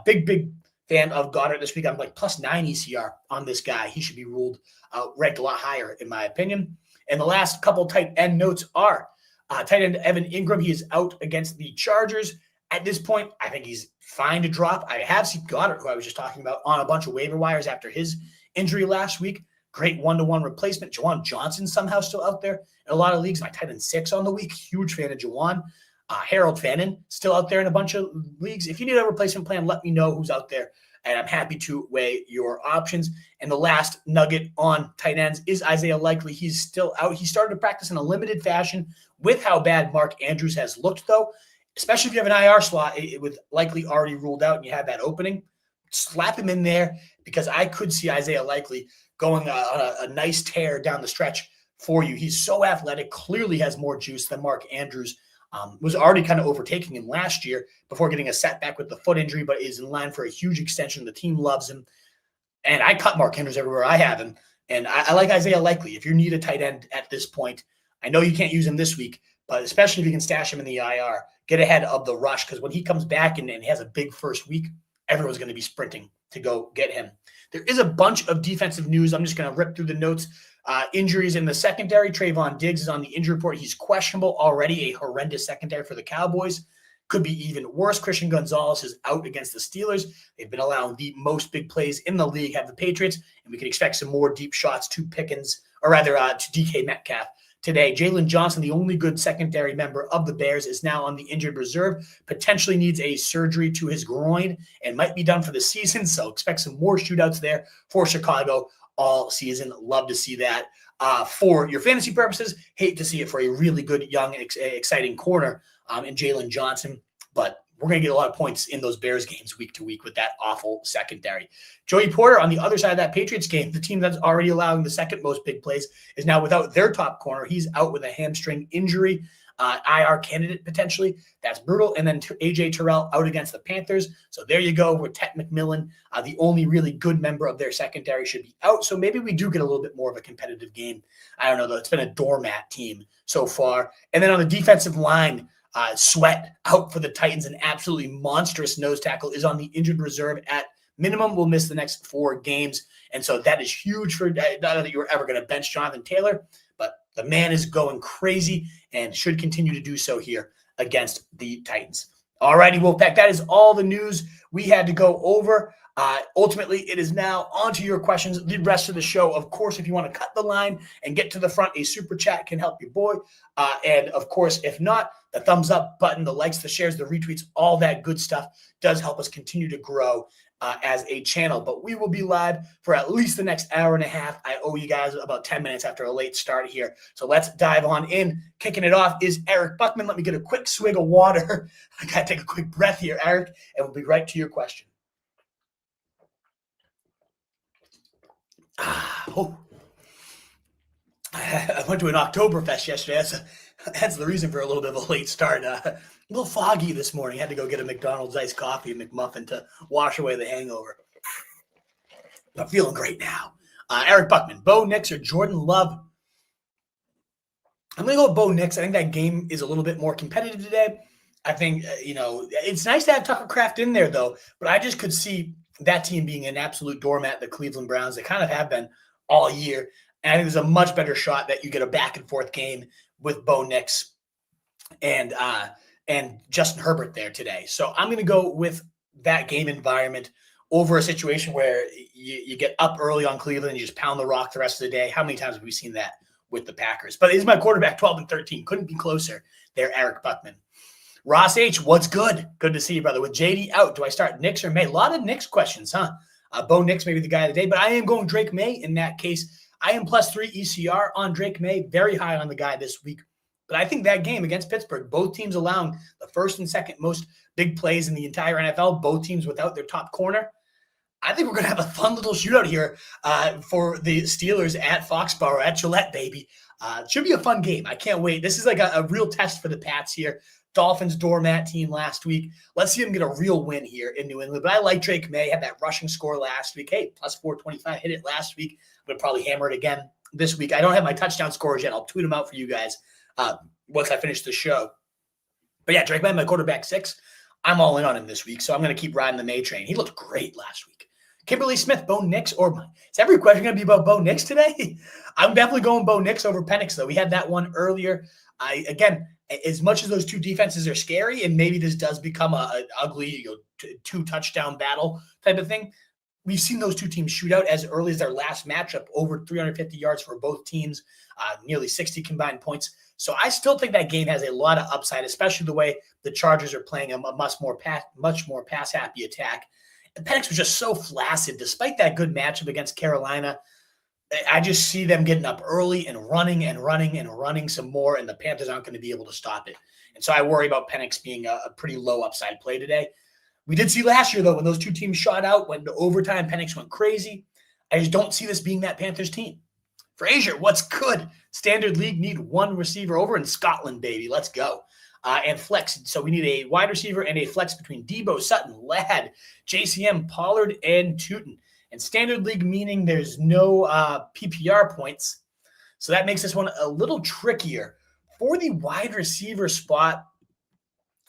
A: Big fan of Goddard this week. I'm like +9 ECR on this guy. He should be ranked a lot higher, in my opinion. And the last couple tight end notes are tight end Evan Ingram. He is out against the Chargers. At this point, I think he's fine to drop. I have seen Goddard, who I was just talking about, on a bunch of waiver wires after his injury last week. Great 1-to-1 replacement. Juwan Johnson somehow still out there in a lot of leagues. My tight end 6 on the week. Huge fan of Juwan. Harold Fannin still out there in a bunch of leagues. If you need a replacement plan, let me know who's out there, and I'm happy to weigh your options. And the last nugget on tight ends is Isaiah Likely. He's still out. He started to practice in a limited fashion with how bad Mark Andrews has looked, though, especially if you have an IR slot with Likely already ruled out and you have that opening. Slap him in there because I could see Isaiah Likely going on a nice tear down the stretch for you. He's so athletic, clearly has more juice than Mark Andrews. Was already kind of overtaking him last year before getting a setback with the foot injury, but is in line for a huge extension. The team loves him. And I cut Mark Andrews everywhere I have him. And I like Isaiah Likely. If you need a tight end at this point, I know you can't use him this week, but especially if you can stash him in the IR, get ahead of the rush, because when he comes back and has a big first week, everyone's going to be sprinting to go get him. There is a bunch of defensive news. I'm just going to rip through the notes. Injuries in the secondary. Trayvon Diggs is on the injury report. He's questionable already, a horrendous secondary for the Cowboys. Could be even worse. Christian Gonzalez is out against the Steelers. They've been allowing the most big plays in the league, have the Patriots, and we can expect some more deep shots to Pickens, or rather to DK Metcalf today. Jalen Johnson, the only good secondary member of the Bears, is now on the injured reserve, potentially needs a surgery to his groin and might be done for the season, so expect some more shootouts there for Chicago all season. Love to see that. For your fantasy purposes, hate to see it for a really good, young, exciting corner in Jalen Johnson, but we're going to get a lot of points in those Bears games week to week with that awful secondary. Joey Porter on the other side of that Patriots game, the team that's already allowing the second most big plays, is now without their top corner. He's out with a hamstring injury, IR candidate potentially. That's brutal. And then A.J. Terrell out against the Panthers. So there you go with Ted McMillan. The only really good member of their secondary should be out. So maybe we do get a little bit more of a competitive game. I don't know, though. It's been a doormat team so far. And then on the defensive line, Sweat out for the Titans, an absolutely monstrous nose tackle, is on the injured reserve at minimum. Will miss the next 4 games. And so that is huge for not that you were ever going to bench Jonathan Taylor, but the man is going crazy and should continue to do so here against the Titans. All righty, Wolfpack, that is all the news we had to go over. Ultimately, it is now on to your questions. The rest of the show, of course, if you want to cut the line and get to the front, a super chat can help your boy. And, of course, if not, the thumbs up button, the likes, the shares, the retweets, all that good stuff does help us continue to grow as a channel. But we will be live for at least the next hour and a half. I owe you guys about 10 minutes after a late start here. So let's dive on in. Kicking it off is Eric Buckman. Let me get a quick swig of water. I got to take a quick breath here, Eric, and we'll be right to your question. I went to an Oktoberfest yesterday. That's the reason for a little bit of a late start. A little foggy this morning. Had to go get a McDonald's iced coffee and McMuffin to wash away the hangover. I'm feeling great now. Eric Buckman, Bo Nix or Jordan Love? I'm going to go with Bo Nix. I think that game is a little bit more competitive today. I think, it's nice to have Tucker Kraft in there, though, but I just could see that team being an absolute doormat, the Cleveland Browns. They kind of have been all year. And I think there's a much better shot that you get a back-and-forth game with Bo Nix and Justin Herbert there today. So I'm going to go with that game environment over a situation where you get up early on Cleveland and you just pound the rock the rest of the day. How many times have we seen that with the Packers? But he's my quarterback, 12-13. Couldn't be closer there, Eric Buckman. Ross H., what's good? Good to see you, brother. With JD out, do I start Nix or May? A lot of Nix questions, huh? Bo Nix may be the guy of the day, but I am going Drake May in that case. I am +3 ECR on Drake May, very high on the guy this week. But I think that game against Pittsburgh, both teams allowing the first and second most big plays in the entire NFL, both teams without their top corner. I think we're going to have a fun little shootout here for the Steelers at Foxborough, at Gillette, baby. It should be a fun game. I can't wait. This is like a real test for the Pats here. Dolphins doormat team last week. Let's see them get a real win here in New England. But I like Drake May. Had that rushing score last week. Hey, +425. Hit it last week. I'm going to probably hammer it again this week. I don't have my touchdown scores yet. I'll tweet them out for you guys once I finish the show. But yeah, Drake May, my quarterback 6. I'm all in on him this week, so I'm going to keep riding the May train. He looked great last week. Kimberly Smith, Bo Nix, or is every question going to be about Bo Nix today? I'm definitely going Bo Nix over Penix, though. We had that one earlier. Again, as much as those two defenses are scary, and maybe this does become an ugly 2-touchdown battle type of thing, we've seen those two teams shoot out as early as their last matchup, over 350 yards for both teams, nearly 60 combined points. So I still think that game has a lot of upside, especially the way the Chargers are playing a much more pass-happy attack. And Penix was just so flaccid, despite that good matchup against Carolina. I just see them getting up early and running some more, and the Panthers aren't going to be able to stop it. And so I worry about Penix being a pretty low upside play today. We did see last year, though, when those two teams shot out, went to overtime, Penix went crazy. I just don't see this being that Panthers team. Frazier, what's good? Standard league need one receiver over in Scotland, baby. Let's go. And flex. So we need a wide receiver and a flex between Deebo, Sutton, Ladd, JCM, Pollard, and Tootin. And standard league meaning there's no PPR points. So that makes this one a little trickier. For the wide receiver spot,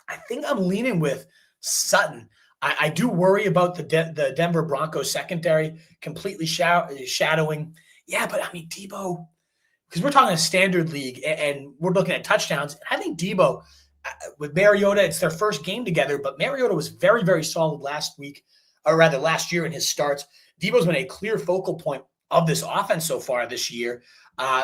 A: I think I'm leaning with Sutton. I do worry about the Denver Broncos secondary completely shadowing. Yeah, but I mean, Deebo, because we're talking a standard league and we're looking at touchdowns. I think Deebo, with Mariota, it's their first game together, but Mariota was very, very solid last week, or rather last year in his starts. Deebo's been a clear focal point of this offense so far this year,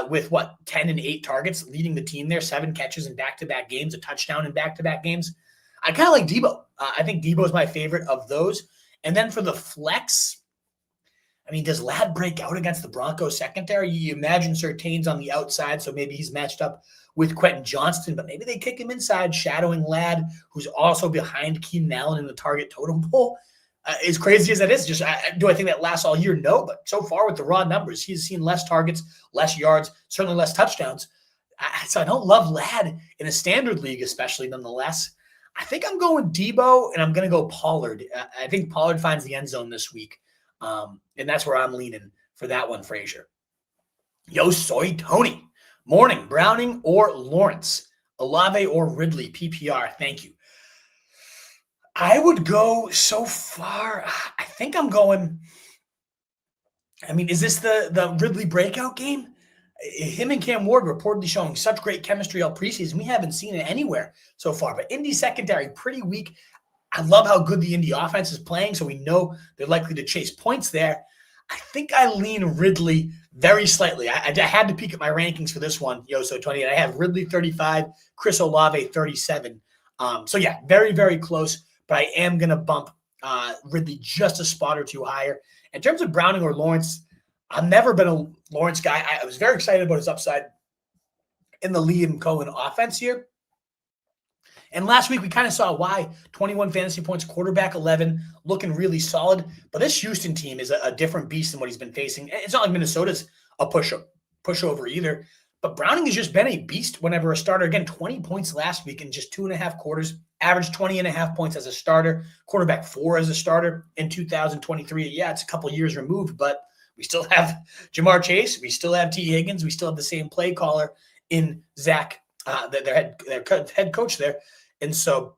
A: with 10 and 8 targets, leading the team there, 7 catches in back-to-back games, a touchdown in back-to-back games. I kind of like Deebo. I think Deebo is my favorite of those. And then for the flex, I mean, does Ladd break out against the Broncos secondary? You imagine Surtain's on the outside, so maybe he's matched up with Quentin Johnston, but maybe they kick him inside, shadowing Ladd, who's also behind Keenan Allen in the target totem pole. As crazy as that is, do I think that lasts all year? No, but so far with the raw numbers, he's seen less targets, less yards, certainly less touchdowns. So I don't love Ladd in a standard league, especially nonetheless. I think I'm going Deebo, and I'm going to go Pollard. I think Pollard finds the end zone this week, and that's where I'm leaning for that one, Frazier. Yo soy Tony. Morning, Browning or Lawrence? Olave or Ridley? PPR, thank you. I would go so far. I think I'm going. I mean, is this the Ridley breakout game? Him and Cam Ward reportedly showing such great chemistry all preseason. We haven't seen it anywhere so far. But Indy secondary, pretty weak. I love how good the Indy offense is playing, so we know they're likely to chase points there. I think I lean Ridley very slightly. I had to peek at my rankings for this one, so 20, and I have Ridley 35, Chris Olave 37. So yeah, very, very close, but I am going to bump Ridley just a spot or two higher. In terms of Browning or Lawrence, I've never been a Lawrence guy. I was very excited about his upside in the Liam Cohen offense here. And last week, we kind of saw why. 21 fantasy points, quarterback 11, looking really solid. But this Houston team is a different beast than what he's been facing. It's not like Minnesota's a pushover either. But Browning has just been a beast whenever a starter. Again, 20 points last week in just 2.5 quarters. Averaged 20.5 points as a starter. Quarterback 4 as a starter in 2023. Yeah, it's a couple years removed, but we still have Jamar Chase. We still have T. Higgins. We still have the same play caller in Zach, their head coach there. And so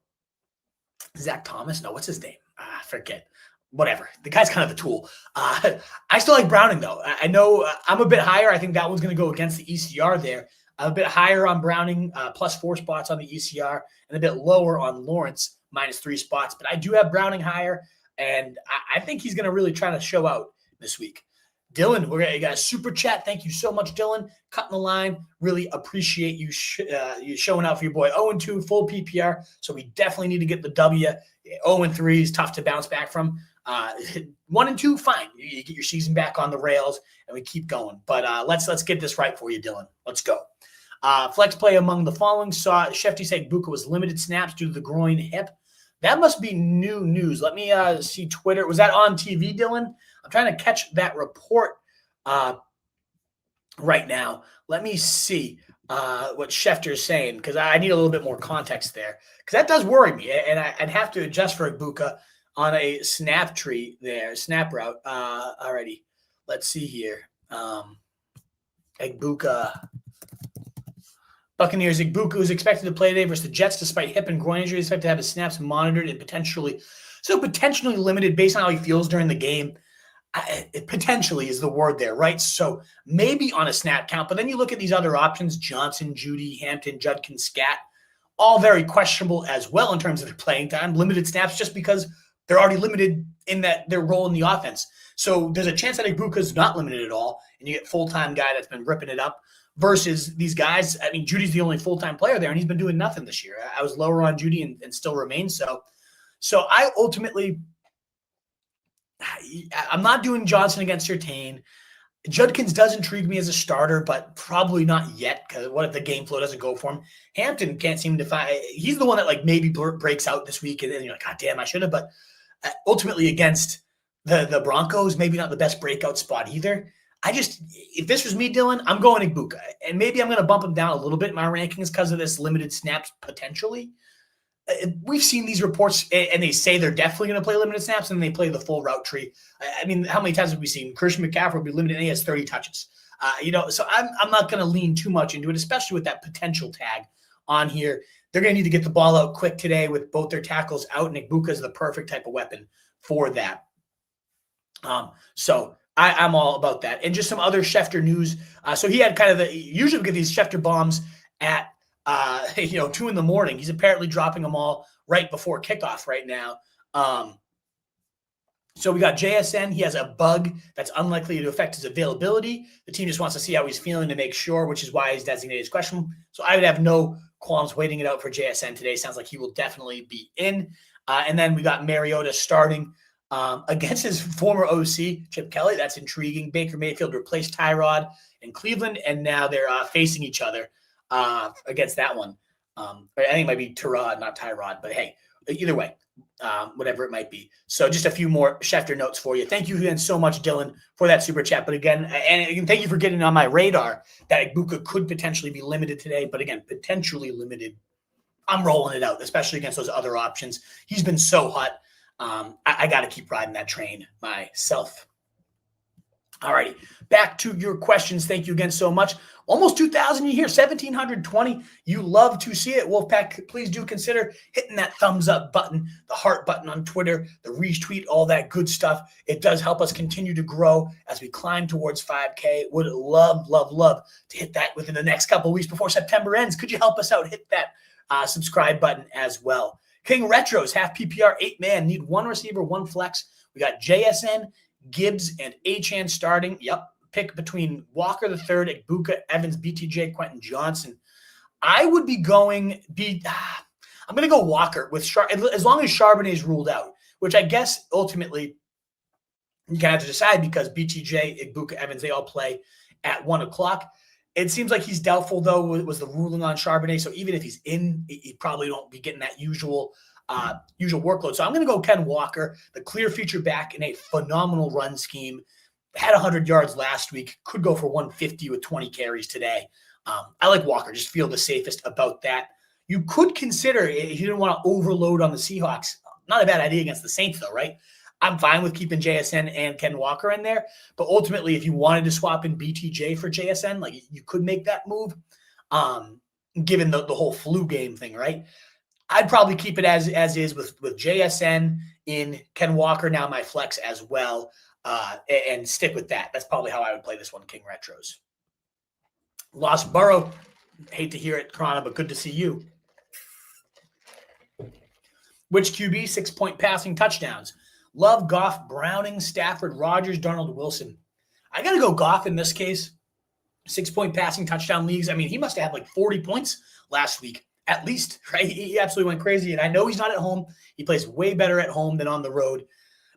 A: Zach Thomas, no, what's his name? I forget. Whatever. The guy's kind of a tool. I still like Browning, though. I know I'm a bit higher. I think that one's going to go against the ECR there. I'm a bit higher on Browning, plus 4 spots on the ECR, and a bit lower on Lawrence, minus 3 spots. But I do have Browning higher, and I think he's going to really try to show out this week. Dylan, you got a super chat. Thank you so much, Dylan. Cutting the line. Really appreciate you showing out for your boy. 0-2, full PPR. So we definitely need to get the W. 0-3 is tough to bounce back from. 1-2, fine. You get your season back on the rails, and we keep going. But let's get this right for you, Dylan. Let's go. Flex play among the following. Saw Shefty say Buka was limited snaps due to the groin hip. That must be new news. Let me see Twitter. Was that on TV, Dylan? I'm trying to catch that report right now. Let me see what Schefter is saying, because I need a little bit more context there. Because that does worry me, and I'd have to adjust for Ibuka on a snap tree there, snap route already. Let's see here. Ibuka. Buccaneers, Ibuka is expected to play today versus the Jets despite hip and groin injury. He's expected to have his snaps monitored and potentially limited based on how he feels during the game. It potentially is the word there, right? So maybe on a snap count, but then you look at these other options, Johnson, Judy, Hampton, Judkins, Scat, all very questionable as well in terms of their playing time, limited snaps just because they're already limited in that their role in the offense. So there's a chance that Ibuka is not limited at all, and you get full-time guy that's been ripping it up versus these guys. I mean, Judy's the only full-time player there, and he's been doing nothing this year. I was lower on Judy and still remains so. So I ultimately – I'm not doing Johnson against Surtain. Judkins does intrigue me as a starter, but probably not yet, because what if the game flow doesn't go for him? Hampton can't seem to find – he's the one that maybe breaks out this week, and then you're like, God damn, I should have. But ultimately against the Broncos, maybe not the best breakout spot either. If this was me, Dylan, I'm going Ibuka. And maybe I'm going to bump him down a little bit in my rankings because of this limited snaps potentially. we've seen these reports, and they say they're definitely going to play limited snaps, and they play the full route tree. I mean, how many times have we seen Christian McCaffrey will be limited, and he has 30 touches? So I'm not going to lean too much into it, especially with that potential tag on here. They're going to need to get the ball out quick today with both their tackles out. Nick Buka is the perfect type of weapon for that. So I'm all about that. And just some other Schefter news. So he had kind of usually we get these Schefter bombs at 2 in the morning. He's apparently dropping them all right before kickoff right now. So we got JSN. He has a bug that's unlikely to affect his availability. The team just wants to see how he's feeling to make sure, which is why he's designated as questionable. So I would have no qualms waiting it out for JSN today. Sounds like he will definitely be in. And then we got Mariota starting against his former OC, Chip Kelly. That's intriguing. Baker Mayfield replaced Tyrod in Cleveland, and now they're facing each other against that one. I think it might be Tyrod, not Tyrod, but hey, either way, whatever it might be. So just a few more Schefter notes for you. Thank you again so much, Dylan, for that super chat. But again, and thank you for getting on my radar that Ibuka could potentially be limited today. But again, potentially limited. I'm rolling it out, especially against those other options. He's been so hot. I got to keep riding that train myself. All righty, back to your questions. Thank you again so much. Almost 2,000 you hear, 1,720. You love to see it. Wolfpack, please do consider hitting that thumbs up button, the heart button on Twitter, the retweet, all that good stuff. It does help us continue to grow as we climb towards 5K. Would love to hit that within the next couple of weeks before September ends. Could you help us out? Hit that subscribe button as well. King Retros, half PPR, 8-man, need one receiver, one flex. We got JSN, Gibbs, and Achane starting. Yep. Pick between Walker III, Ibuka, Evans, BTJ, Quentin Johnson. I would be going I'm going to go Walker with as long as Charbonnet is ruled out, which I guess ultimately you kind of have to decide because BTJ, Ibuka, Evans, they all play at 1 o'clock. It seems like he's doubtful, though, was the ruling on Charbonnet. So even if he's in, he probably don't be getting that usual workload. So I'm going to go Ken Walker, the clear feature back in a phenomenal run scheme. Had 100 yards last week. Could go for 150 with 20 carries today. I like Walker. Just feel the safest about that. You could consider, if you didn't want to overload on the Seahawks, not a bad idea against the Saints, though, right? I'm fine with keeping JSN and Ken Walker in there. But ultimately, if you wanted to swap in BTJ for JSN, like you could make that move, given the whole flu game thing, right? I'd probably keep it as is with JSN in Ken Walker, now my flex as well, and stick with that. That's probably how I would play this one, King Retros. Lost Burrow. Hate to hear it, Corona, but good to see you. Which QB, 6-point passing touchdowns? Love, Goff, Browning, Stafford, Rodgers, Darnold, Wilson. I got to go Goff in this case. 6-point passing touchdown leagues. I mean, he must have had like 40 points last week, at least, right? He absolutely went crazy. And I know he's not at home. He plays way better at home than on the road.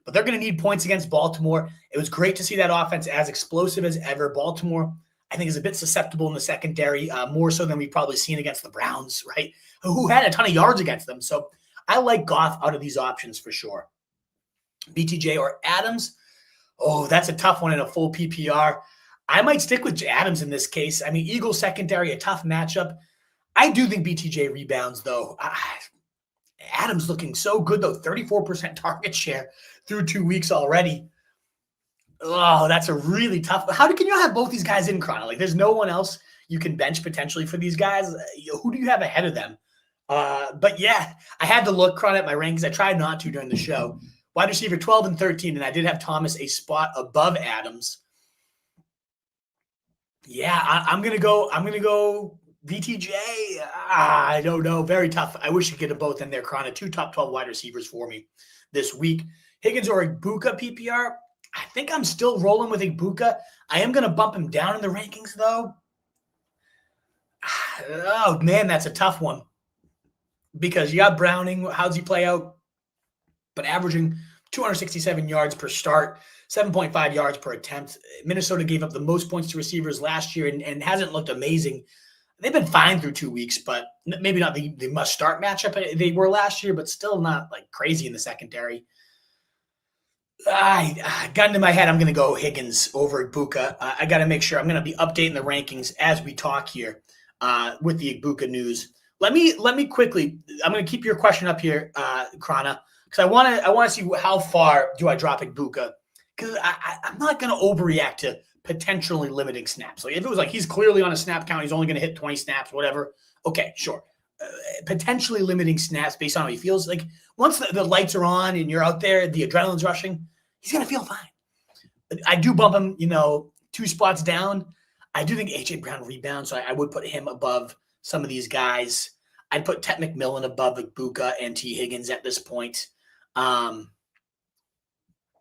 A: But they're going to need points against Baltimore. It was great to see that offense as explosive as ever. Baltimore, I think, is a bit susceptible in the secondary, more so than we've probably seen against the Browns, right? Who had a ton of yards against them. So I like Goff out of these options for sure. BTJ or Adams. Oh, that's a tough one in a full PPR. I might stick with Adams in this case. I mean, Eagles secondary, a tough matchup. I do think BTJ rebounds, though. Adams looking so good, though. 34% target share through 2 weeks already. Oh, that's a really tough. How can you have both these guys in, Chrono? Like, there's no one else you can bench potentially for these guys. Who do you have ahead of them? But yeah, I had to look, Chrono, at my rankings. I tried not to during the show. Wide receiver 12 and 13, and I did have Thomas a spot above Adams. Yeah, I'm gonna go BTJ. I don't know. Very tough. I wish you could get them both in there, Chrono. 2 top 12 wide receivers for me this week. Higgins or Ibuka PPR. I think I'm still rolling with Ibuka. I am gonna bump him down in the rankings, though. Oh man, that's a tough one. Because you got Browning. How's he play out? But averaging 267 yards per start, 7.5 yards per attempt. Minnesota gave up the most points to receivers last year and hasn't looked amazing. They've been fine through 2 weeks, but maybe not the must-start matchup they were last year, but still not like crazy in the secondary. Got into my head, I'm going to go Higgins over Ibuka. I got to make sure I'm going to be updating the rankings as we talk here with the Ibuka news. Let me quickly. I'm going to keep your question up here, Krana, because I want to see how far do I drop Ibuka, because I'm not going to overreact to potentially limiting snaps. Like if it was like he's clearly on a snap count, he's only going to hit 20 snaps, whatever. Okay, sure. Potentially limiting snaps based on how he feels. Like once the lights are on and you're out there, the adrenaline's rushing, he's going to feel fine. I do bump him, 2 spots down. I do think A.J. Brown rebounds, so I would put him above some of these guys. I'd put Ted McMillan above Ibuka and T. Higgins at this point.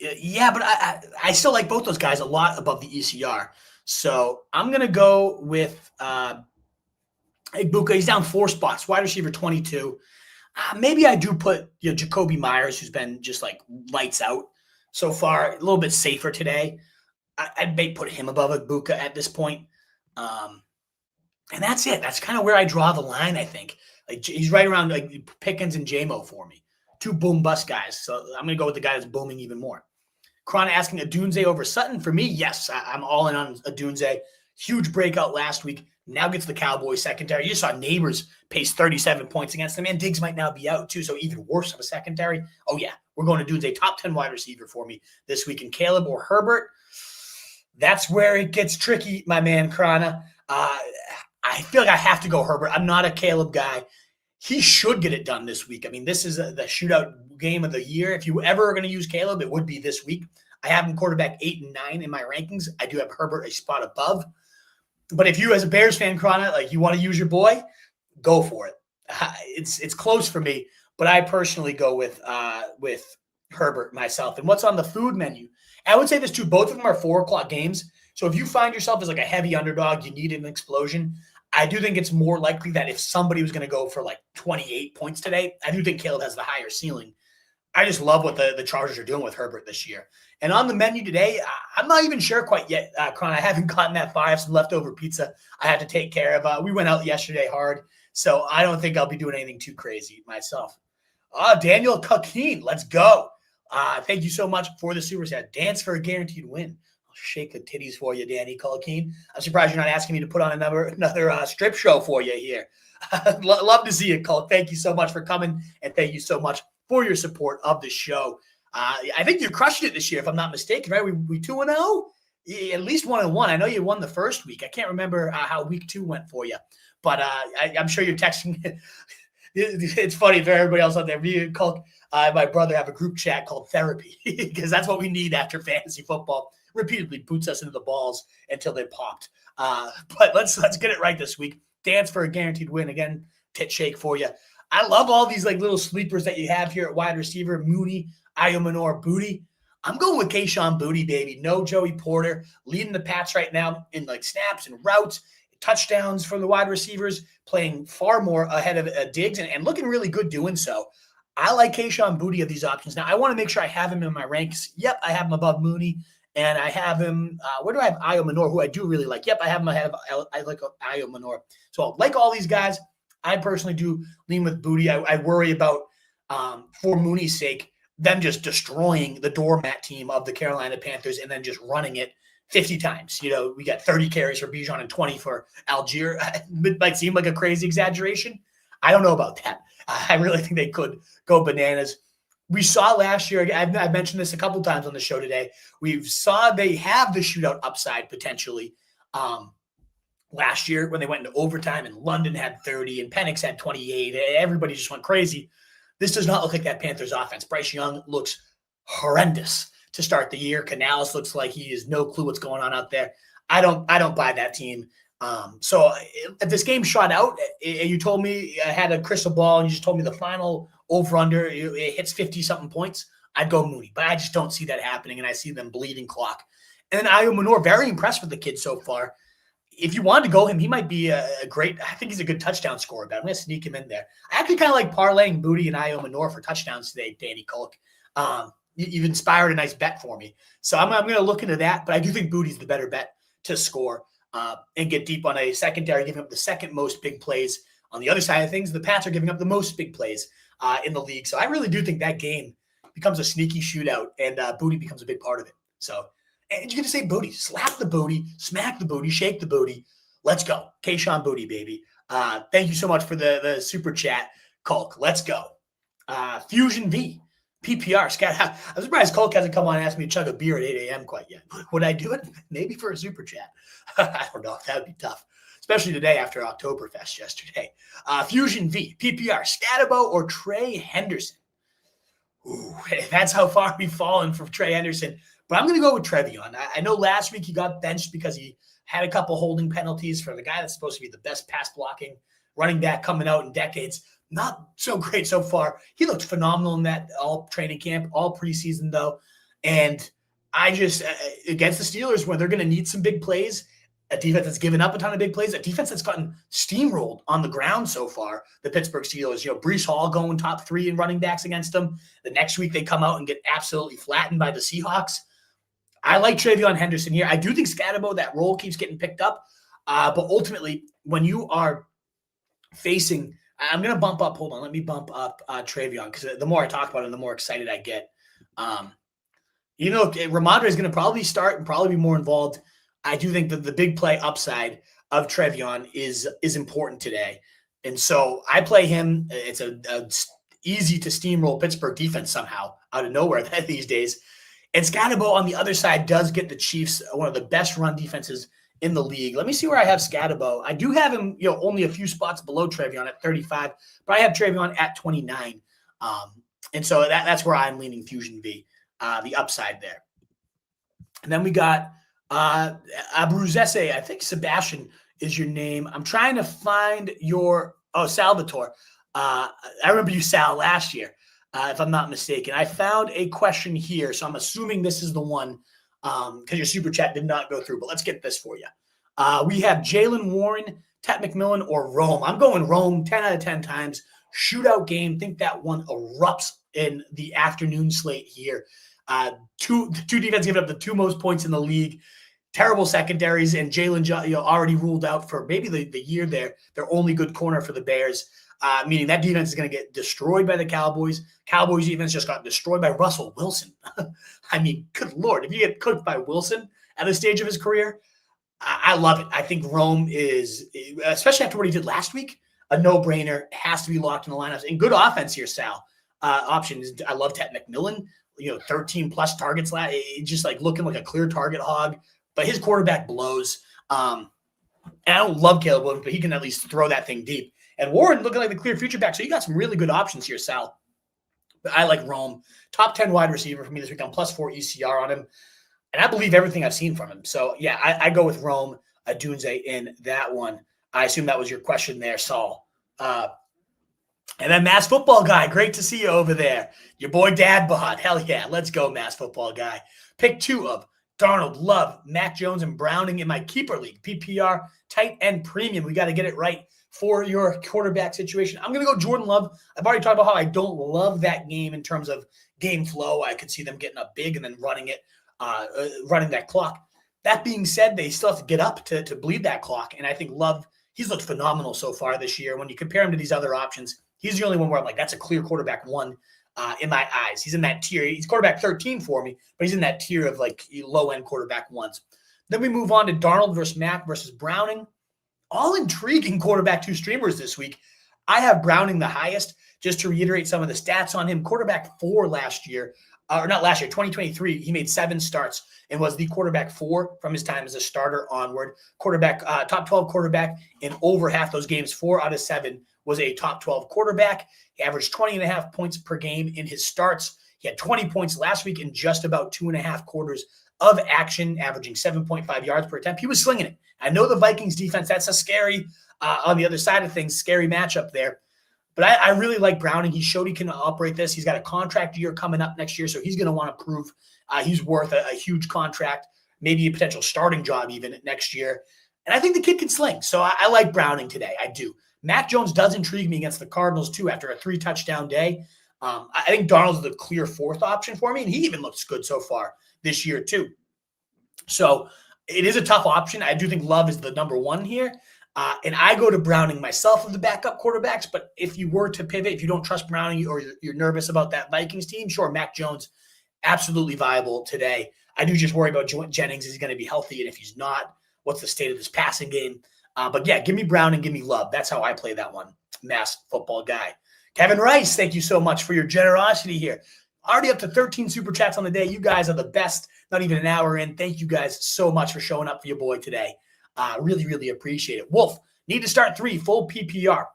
A: Yeah, but I still like both those guys a lot above the ECR. So I'm going to go with Ibuka. He's down 4 spots, wide receiver 22. Maybe I do put Jacoby Myers, who's been just like lights out so far, a little bit safer today. I'd may put him above Ibuka at this point. And that's it. That's kind of where I draw the line, I think. Like he's right around like Pickens and J-Mo for me. 2 boom bust guys. So I'm going to go with the guy that's booming even more. Krana asking Adunze over Sutton. For me, yes, I'm all in on Adunze. Huge breakout last week. Now gets the Cowboys secondary. You just saw Neighbors pace 37 points against them. And Diggs might now be out too, so even worse of a secondary. Oh, yeah, we're going to Adunze, top 10 wide receiver for me this week. And Caleb or Herbert, that's where it gets tricky, my man Krana. I feel like I have to go Herbert. I'm not a Caleb guy. He should get it done this week. I mean, this is the shootout game of the year. If you ever are going to use Caleb, it would be this week. I have him quarterback 8 and 9 in my rankings. I do have Herbert a spot above. But if you, as a Bears fan, Krana, like you want to use your boy, go for it. It's close for me, but I personally go with Herbert myself. And what's on the food menu? I would say this too. Both of them are 4:00 games. So if you find yourself as like a heavy underdog, you need an explosion. I do think it's more likely that if somebody was going to go for like 28 points today, I do think Caleb has the higher ceiling. I just love what the Chargers are doing with Herbert this year. And on the menu today, I'm not even sure quite yet, Kron. I haven't gotten that far. I have some leftover pizza I had to take care of. We went out yesterday hard, so I don't think I'll be doing anything too crazy myself. Daniel Coquine, let's go. Thank you so much for the super chat. Dance for a guaranteed win. I'll shake the titties for you, Danny Coquine. I'm surprised you're not asking me to put on another strip show for you here. Love to see you, Colt. Thank you so much for coming, and thank you so much for your support of the show. I think you crushed it this year, if I'm not mistaken, right? We 2-0? At least 1-1. I know you won the first week. I can't remember how week 2 went for you, but I'm sure you're texting. It's funny for everybody else out there. Me and Colt, my brother, have a group chat called Therapy because that's what we need after fantasy football. Repeatedly boots us into the balls until they popped. But let's get it right this week. Dance for a guaranteed win. Again, tit shake for you. I love all these like little sleepers that you have here at wide receiver. Mooney, Iomanor, Booty. I'm going with Kayshon Booty, baby. No Joey Porter. Leading the Pats right now in like snaps and routes, touchdowns from the wide receivers, playing far more ahead of Diggs and looking really good doing so. I like Kayshon Booty of these options. Now, I want to make sure I have him in my ranks. Yep, I have him above Mooney. And I have him, where do I have Iomanor, who I do really like? Yep, I have him ahead of I like Iomanor. So like all these guys, I personally do lean with Booty. I worry about, for Mooney's sake, them just destroying the doormat team of the Carolina Panthers and then just running it 50 times. We got 30 carries for Bijan and 20 for Algier. It might seem like a crazy exaggeration. I don't know about that. I really think they could go bananas. We saw last year, I've mentioned this a couple times on the show today, we saw they have the shootout upside potentially. Last year when they went into overtime and London had 30 and Penix had 28, everybody just went crazy. This does not look like that Panthers offense. Bryce Young looks horrendous to start the year. Canales looks like he has no clue what's going on out there. I don't buy that team. So if this game shot out, you told me I had a crystal ball and you just told me the final over-under, it hits 50-something points, I'd go Mooney. But I just don't see that happening, and I see them bleeding clock. And then Iomanor, very impressed with the kid so far. If you wanted to go him, he might be a great – I think he's a good touchdown scorer, but I'm going to sneak him in there. I actually kind of like parlaying Booty and Iomanor for touchdowns today, Danny Kolk. You've inspired a nice bet for me. So I'm going to look into that, but I do think Booty's the better bet to score and get deep on a secondary, giving up the second most big plays. On the other side of things, the Pats are giving up the most big plays in the league. So I really do think that game becomes a sneaky shootout, and Booty becomes a big part of it. So – and you're going to say Booty. Slap the Booty, smack the Booty, shake the Booty. Let's go. Kayshon Booty, baby. Thank you so much for the super chat, Culk. Let's go. Fusion V, PPR. Scott, I'm surprised Culk hasn't come on and asked me to chug a beer at 8 a.m. quite yet. Would I do it? Maybe for a super chat. I don't know. That would be tough, especially today after Oktoberfest yesterday. Fusion V, PPR, Scatabo or Trey Henderson? Ooh, that's how far we've fallen from Trey Henderson. But I'm going to go with Trevion. I know last week he got benched because he had a couple holding penalties for the guy that's supposed to be the best pass blocking running back coming out in decades. Not so great so far. He looked phenomenal in that all training camp, all preseason though. And I just, against the Steelers, where they're going to need some big plays, a defense that's given up a ton of big plays, a defense that's gotten steamrolled on the ground so far, the Pittsburgh Steelers, Breece Hall going top 3 in running backs against them. The next week they come out and get absolutely flattened by the Seahawks. I like Trevion Henderson here. I do think Scatabo, that role keeps getting picked up. But ultimately, when you are facing, I'm going to bump up. Hold on. Let me bump up Trevion, because the more I talk about him, the more excited I get. Ramondre is going to probably start and probably be more involved. I do think that the big play upside of Trevion is important today. And so I play him. It's a easy to steamroll Pittsburgh defense somehow out of nowhere these days. And Scatabo on the other side does get the Chiefs one of the best run defenses in the league. Let me see where I have Scatabo. I do have him, only a few spots below Trevion at 35, but I have Trevion at 29. And so that's where I'm leaning Fusion V, the upside there. And then we got Abruzese. I think Sebastian is your name. I'm trying to find Salvatore. I remember you, Sal, last year. If I'm not mistaken. I found a question here, so I'm assuming this is the one because your super chat did not go through, but let's get this for you. We have Jalen Warren, Ted McMillan, or Rome. I'm going Rome 10 out of 10 times. Shootout game. Think that one erupts in the afternoon slate here. Two defenses giving up the 2 most points in the league. Terrible secondaries, and Jalen already ruled out for maybe the year there. Their only good corner for the Bears. Meaning that defense is going to get destroyed by the Cowboys. Cowboys defense just got destroyed by Russell Wilson. I mean, good Lord, if you get cooked by Wilson at this stage of his career, I love it. I think Rome is, especially after what he did last week, a no-brainer. Has to be locked in the lineups. And good offense here, Sal. Options. I love Ted McMillan. 13-plus targets. Just like looking like a clear target hog. But his quarterback blows. And I don't love Caleb Williams, but he can at least throw that thing deep. And Warren looking like the clear future back. So you got some really good options here, Sal. But I like Rome. Top 10 wide receiver for me this week. I'm +4 ECR on him. And I believe everything I've seen from him. So, yeah, I go with Rome, Adunze in that one. I assume that was your question there, Saul. And then Mass Football Guy. Great to see you over there. Your boy Dad Bod. Hell yeah. Let's go, Mass Football Guy. Pick 2 of Darnold, Love, Mac Jones, and Browning in my keeper league. PPR, tight end premium. We got to get it right for your quarterback situation. I'm going to go Jordan Love. I've already talked about how I don't love that game in terms of game flow. I could see them getting up big and then running that clock. That being said, they still have to get up to bleed that clock. And I think Love, he's looked phenomenal so far this year. When you compare him to these other options, he's the only one where I'm like, that's a clear quarterback 1 in my eyes. He's in that tier. He's quarterback 13 for me, but he's in that tier of like low-end quarterback 1s. Then we move on to Darnold versus Mac versus Browning. All intriguing quarterback 2 streamers this week. I have Browning the highest. Just to reiterate some of the stats on him, quarterback 4 last year, or not last year, 2023, he made 7 starts and was the quarterback 4 from his time as a starter onward. Quarterback, top 12 quarterback in over half those games. 4 out of 7 was a top 12 quarterback. He averaged 20.5 points per game in his starts. He had 20 points last week in just about 2.5 quarters of action, averaging 7.5 yards per attempt. He was slinging it. I know the Vikings defense, that's a scary, on the other side of things, scary matchup there. But I really like Browning. He showed he can operate this. He's got a contract year coming up next year, so he's going to want to prove he's worth a huge contract, maybe a potential starting job even next year. And I think the kid can sling. So I like Browning today. I do. Mac Jones does intrigue me against the Cardinals, too, after a 3-touchdown day. I think Darnold's the clear 4th option for me, and he even looks good so far this year, too. So it is a tough option. I do think Love is the number 1 here. And I go to Browning myself of the backup quarterbacks. But if you were to pivot, if you don't trust Browning or you're nervous about that Vikings team, sure, Mac Jones, absolutely viable today. I do just worry about Jauan Jennings. Is he going to be healthy? And if he's not, what's the state of this passing game? But yeah, give me Brown and give me Love. That's how I play that one. Masked football guy. Kevin Rice, thank you so much for your generosity here. Already up to 13 super chats on the day. You guys are the best. Not even an hour in. Thank you guys so much for showing up for your boy today. Really, really appreciate it. Wolf, need to start 3, full PPR.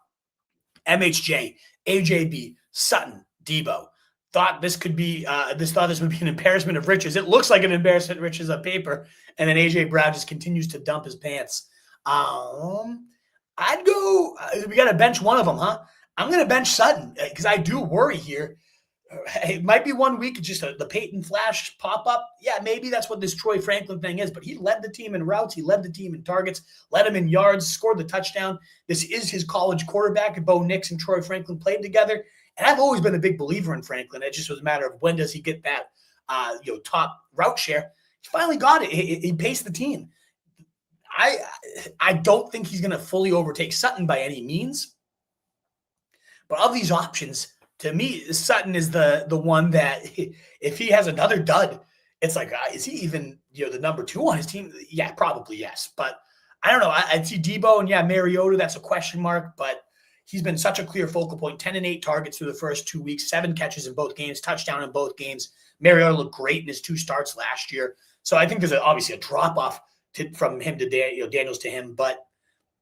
A: MHJ, AJB, Sutton, Deebo. Thought this would be an embarrassment of riches. It looks like an embarrassment of riches on paper. And then AJ Brown just continues to dump his pants. I'd go, we got to bench one of them, huh? I'm going to bench Sutton because I do worry here. It might be 1 week, just the Peyton Flash pop-up. Yeah, maybe that's what this Troy Franklin thing is, but he led the team in routes. He led the team in targets, led him in yards, scored the touchdown. This is his college quarterback. Bo Nix and Troy Franklin played together, and I've always been a big believer in Franklin. It just was a matter of when does he get that top route share. He finally got it. He paced the team. I don't think he's going to fully overtake Sutton by any means, but of these options, to me, Sutton is the one that if he has another dud, it's like, is he even the number 2 on his team? Yeah, probably yes. But I don't know. I'd see Deebo and Mariota. That's a question mark. But he's been such a clear focal point. 10 and 8 targets through the first 2 weeks. 7 catches in both games. Touchdown in both games. Mariota looked great in his 2 starts last year. So I think there's obviously a drop off from him to Daniels to him, but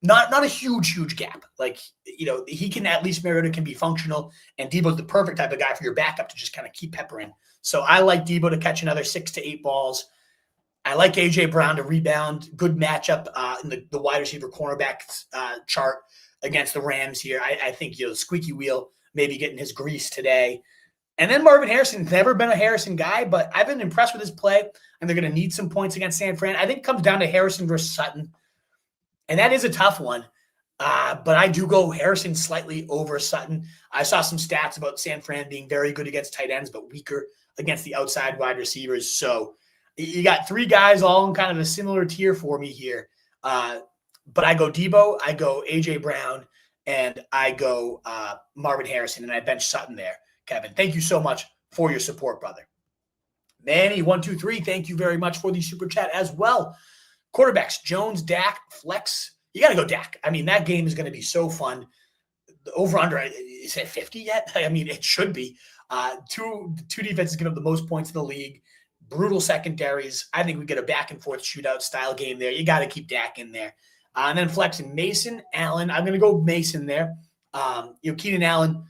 A: not a huge gap. Like, he can at least Mariota can be functional, and Deebo's the perfect type of guy for your backup to just kind of keep peppering. So I like Deebo to catch another 6 to 8 balls. I like AJ Brown to rebound. Good matchup in the wide receiver cornerback chart against the Rams here. I think squeaky wheel maybe getting his grease today. And then Marvin Harrison, never been a Harrison guy, but I've been impressed with his play, and they're going to need some points against San Fran. I think it comes down to Harrison versus Sutton. And that is a tough one, but I do go Harrison slightly over Sutton. I saw some stats about San Fran being very good against tight ends, but weaker against the outside wide receivers. So you got 3 guys all in kind of a similar tier for me here. But I go Deebo, I go AJ Brown, and I go Marvin Harrison, and I bench Sutton there. Kevin, thank you so much for your support, brother. Manny123, thank you very much for the super chat as well. Quarterbacks, Jones, Dak, flex. You got to go Dak. I mean, that game is going to be so fun. The over-under, is it 50 yet? I mean, it should be. Two defenses give up the most points in the league. Brutal secondaries. I think we get a back-and-forth shootout style game there. You got to keep Dak in there. And then flexing Mason, Allen. I'm going to go Mason there. Keenan Allen,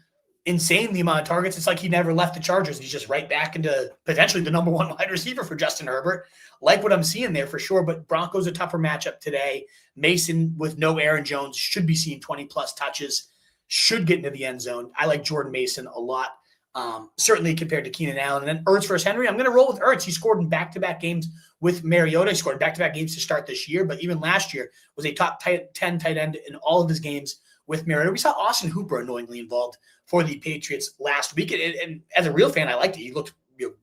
A: insane the amount of targets. It's like he never left the Chargers. He's just right back into potentially the number 1 wide receiver for Justin Herbert. Like what I'm seeing there for sure, but Broncos a tougher matchup today. Mason with no Aaron Jones should be seeing 20-plus touches, should get into the end zone. I like Jordan Mason a lot, certainly compared to Keenan Allen. And then Ertz versus Henry. I'm going to roll with Ertz. He scored in back-to-back games with Mariota. He scored in back-to-back games to start this year, but even last year was a top 10 tight end in all of his games with Mariota. We saw Austin Hooper annoyingly involved for the Patriots last week. And as a real fan, I liked it. He looked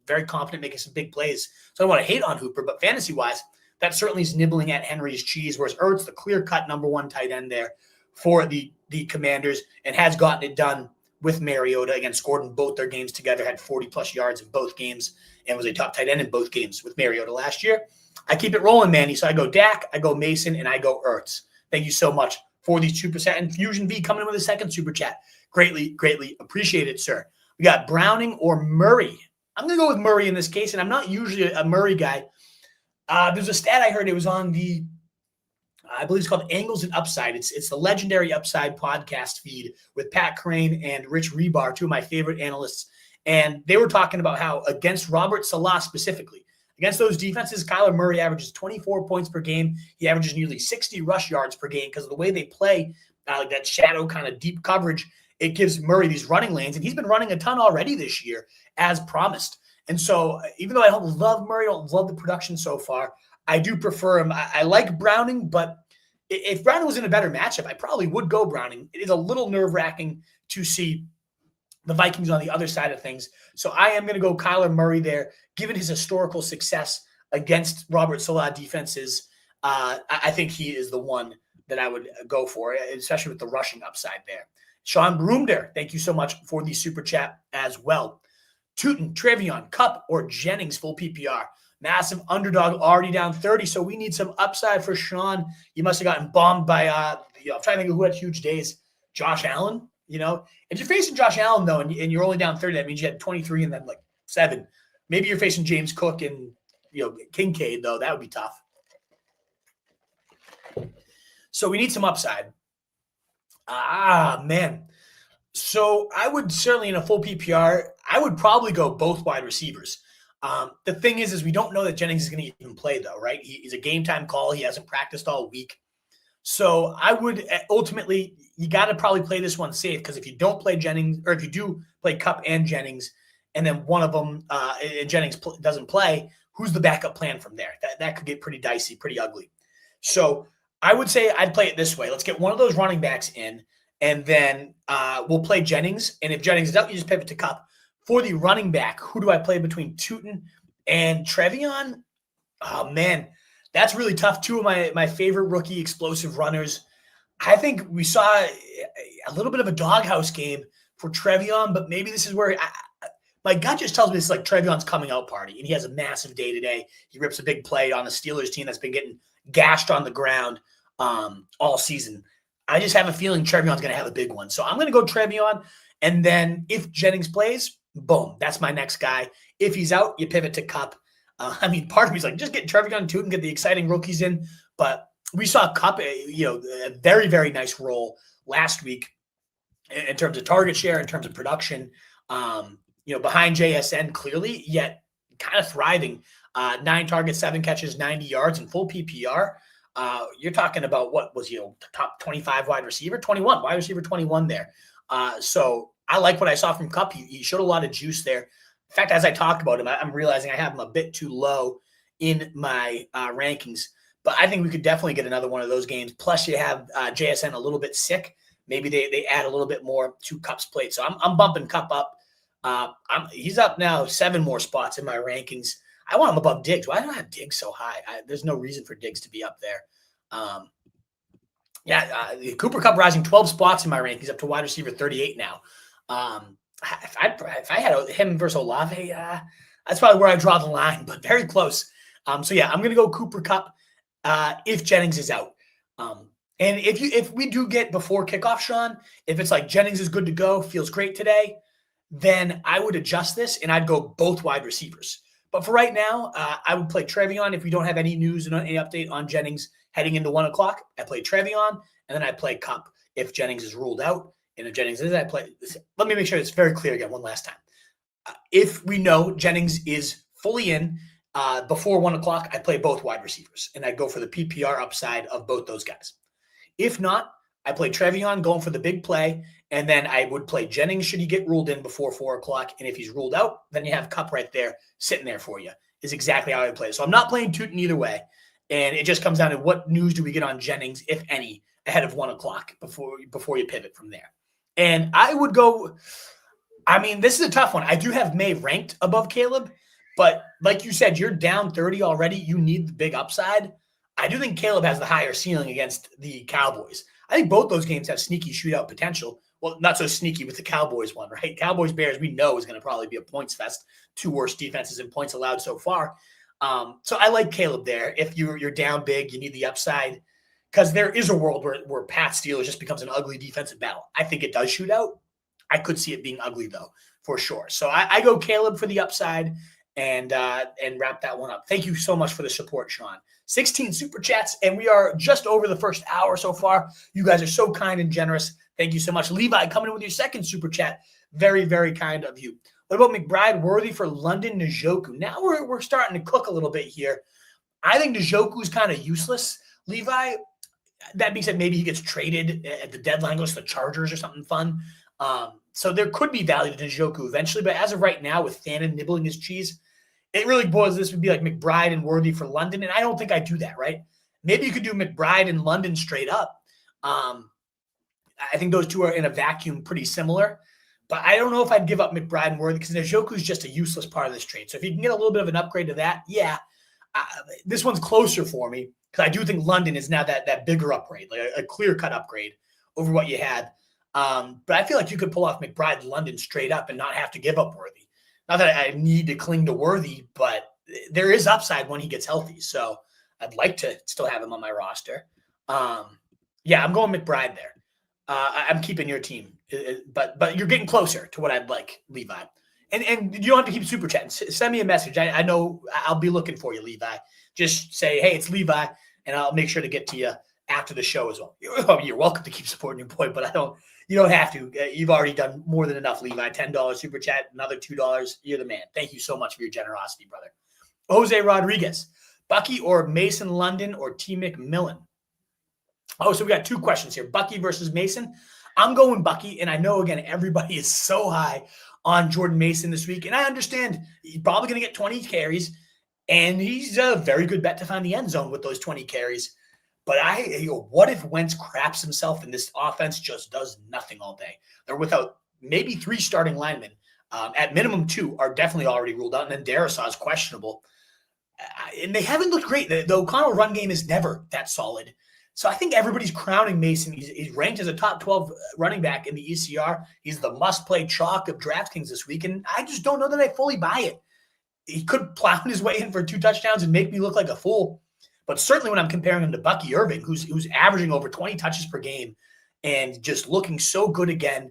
A: very confident, making some big plays. So I don't want to hate on Hooper, but fantasy-wise, that certainly is nibbling at Henry's cheese, whereas Ertz, the clear-cut number 1 tight end there for the Commanders, and has gotten it done with Mariota. Again, scored in both their games together, had 40-plus yards in both games, and was a top tight end in both games with Mariota last year. I keep it rolling, Manny. So I go Dak, I go Mason, and I go Ertz. Thank you so much for these 2%. And Fusion V coming in with a second super chat. Greatly appreciate it, sir. We got Browning or Murray. I'm going to go with Murray in this case, and I'm not usually a Murray guy. There's a stat I heard. It was on I believe it's called Angles and Upside. It's the legendary Upside podcast feed with Pat Crane and Rich Rebar, 2 of my favorite analysts. And they were talking about how against Robert Salah specifically, against those defenses, Kyler Murray averages 24 points per game. He averages nearly 60 rush yards per game because of the way they play, like that shadow kind of deep coverage. It gives Murray these running lanes, and he's been running a ton already this year, as promised. And so even though I don't love Murray, I don't love the production so far, I do prefer him. I like Browning, but if Browning was in a better matchup, I probably would go Browning. It is a little nerve-wracking to see the Vikings on the other side of things. So I am going to go Kyler Murray there, given his historical success against Robert Salah defenses. I think he is the one that I would go for, especially with the rushing upside there. Sean Broomder, thank you so much for the super chat as well. Tootin, Trevion, Cup, or Jennings full PPR. Massive underdog, already down 30. So we need some upside for Sean. You must have gotten bombed by, I'm trying to think of who had huge days. Josh Allen, If you're facing Josh Allen, though, and you're only down 30, that means you had 23 and then like 7. Maybe you're facing James Cook and, Kincaid, though. That would be tough. So we need some upside. Man. So I would certainly, in a full PPR, I would probably go both wide receivers. The thing is we don't know that Jennings is going to even play, though, right? He's a game time call. He hasn't practiced all week. So I would ultimately, you got to probably play this one safe, because if you don't play Jennings, or if you do play Kupp and Jennings, and then one of them, Jennings doesn't play, who's the backup plan from there? That could get pretty dicey, pretty ugly. So I would say I'd play it this way. Let's get one of those running backs in, and then we'll play Jennings. And if Jennings is out, you just pivot to Kupp. For the running back, who do I play between Tootin and Trevion? Oh, man, that's really tough. Two of my favorite rookie explosive runners. I think we saw a little bit of a doghouse game for Trevion, but maybe this is where my gut just tells me it's like Trevion's coming out party, and he has a massive day today. He rips a big play on the Steelers team that's been getting gashed on the ground all season. I just have a feeling Trevion's going to have a big one. So I'm going to go Trevion, and then if Jennings plays, boom, that's my next guy. If he's out, you pivot to Kupp. Part of me's like, just get Trevion too and get the exciting rookies in. But we saw Kupp, a very, very nice role last week in terms of target share, in terms of production. Behind JSN clearly, yet kind of thriving. 9 targets, 7 catches, 90 yards in full PPR. You're talking about what was, top 25 wide receiver, 21, wide receiver 21 there. So I like what I saw from Kupp. He showed a lot of juice there. In fact, as I talk about him, I'm realizing I have him a bit too low in my rankings. But I think we could definitely get another one of those games. Plus, you have JSN a little bit sick. Maybe they add a little bit more to Kupp's plate. So I'm bumping Kupp up. He's up now 7 more spots in my rankings. I want him above Diggs. Why do I have Diggs so high? There's no reason for Diggs to be up there. Cooper Kupp rising 12 spots in my rankings, up to wide receiver 38 now. If I had him versus Olave, that's probably where I draw the line, but very close. I'm going to go Cooper Kupp if Jennings is out. And if we do get before kickoff, Sean, if it's like Jennings is good to go, feels great today, then I would adjust this and I'd go both wide receivers. But for right now, I would play Trevion. If we don't have any news and any update on Jennings heading into 1 o'clock, I play Trevion, and then I play Kupp if Jennings is ruled out. And if Jennings is, I play. Let me make sure it's very clear again one last time. If we know Jennings is fully in before 1 o'clock, I play both wide receivers, and I go for the PPR upside of both those guys. If not, I play Trevion going for the big play, and then I would play Jennings should he get ruled in before 4 o'clock. And if he's ruled out, then you have Kupp right there sitting there for you, is exactly how I play. So I'm not playing Tootin either way. And it just comes down to what news do we get on Jennings, if any, ahead of 1 o'clock before you pivot from there. And I would go, this is a tough one. I do have May ranked above Caleb, but like you said, you're down 30 already. You need the big upside. I do think Caleb has the higher ceiling against the Cowboys. I think both those games have sneaky shootout potential. Well, not so sneaky with the Cowboys one, right? Cowboys-Bears, we know, is going to probably be a points fest. 2 worst defenses in points allowed so far. So I like Caleb there. If you're down big, you need the upside, because there is a world where Pat Steelers just becomes an ugly defensive battle. I think it does shoot out. I could see it being ugly, though, for sure. So I go Caleb for the upside and wrap that one up. Thank you so much for the support, Sean. 16 super chats, and we are just over the first hour so far. You guys are so kind and generous. Thank you so much. Levi, coming in with your second super chat. Very, very kind of you. What about McBride worthy for London Njoku? Now we're starting to cook a little bit here. I think Njoku is kind of useless. Levi, that being said, maybe he gets traded at the deadline, goes to the Chargers or something fun. So there could be value to Njoku eventually, but as of right now, with Thanon nibbling his cheese, it really boils. This would be like McBride and worthy for London, and I don't think I do that, right? Maybe you could do McBride and London straight up. I think those two are in a vacuum pretty similar, but I don't know if I'd give up McBride and Worthy, because Njoku is just a useless part of this trade. So if you can get a little bit of an upgrade to that, this one's closer for me, because I do think London is now that bigger upgrade, like a clear-cut upgrade over what you had. But I feel like you could pull off McBride and London straight up and not have to give up Worthy. Not that I need to cling to Worthy, but there is upside when he gets healthy. So I'd like to still have him on my roster. Yeah, I'm going McBride there. I'm keeping your team, but you're getting closer to what I'd like, Levi. And you don't have to keep super chatting. Send me a message. I know I'll be looking for you, Levi. Just say, hey, it's Levi, and I'll make sure to get to you after the show as well. You're welcome to keep supporting your boy, but you don't have to. You've already done more than enough, Levi. $10 super chat, another $2. You're the man. Thank you so much for your generosity, brother. Jose Rodriguez, Bucky or Mason London or T. McMillan? Oh, so we got two questions here. Bucky versus Mason. I'm going Bucky, and I know, again, everybody is so high on Jordan Mason this week, and I understand he's probably going to get 20 carries, and he's a very good bet to find the end zone with those 20 carries. But what if Wentz craps himself and this offense just does nothing all day? They're without maybe 3 starting linemen. At minimum 2 are definitely already ruled out, and then Darrisaw is questionable. And they haven't looked great. The O'Connell run game is never that solid. So I think everybody's crowning Mason. He's ranked as a top 12 running back in the ECR. He's the must-play chalk of DraftKings this week, and I just don't know that I fully buy it. He could plow his way in for 2 touchdowns and make me look like a fool. But certainly when I'm comparing him to Bucky Irving, who's averaging over 20 touches per game and just looking so good again,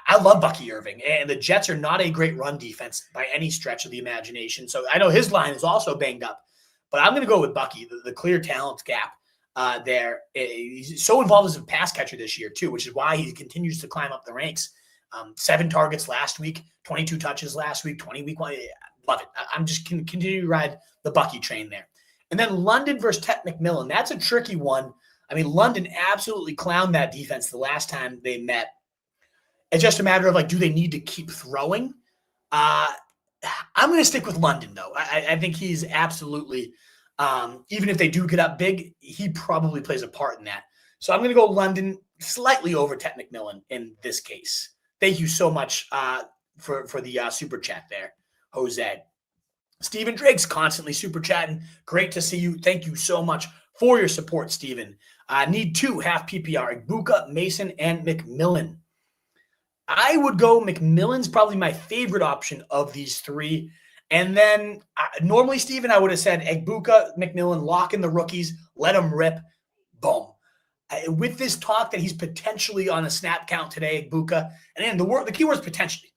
A: I love Bucky Irving. And the Jets are not a great run defense by any stretch of the imagination. So I know his line is also banged up. But I'm going to go with Bucky, the clear talent gap. There. He's so involved as a pass catcher this year, too, which is why he continues to climb up the ranks. 7 targets last week, 22 touches last week, 20 week one. Love it. I'm just going to continue to ride the Bucky train there. And then London versus Tet McMillan. That's a tricky one. I mean, London absolutely clowned that defense the last time they met. It's just a matter of, do they need to keep throwing? I'm going to stick with London, though. I think he's absolutely even if they do get up big, he probably plays a part in that. So I'm going to go London slightly over Tet McMillan in this case. Thank you so much for the super chat there, Jose. Stephen Drake's constantly super chatting. Great to see you. Thank you so much for your support, Stephen. Need 2 half PPR, Ibuka, Mason, and McMillan. I would go McMillan's probably my favorite option of these 3. And then normally, Steven, I would have said Egbuka, McMillan, lock in the rookies, let them rip, boom. With this talk that he's potentially on a snap count today, Egbuka, and then the key word is potentially.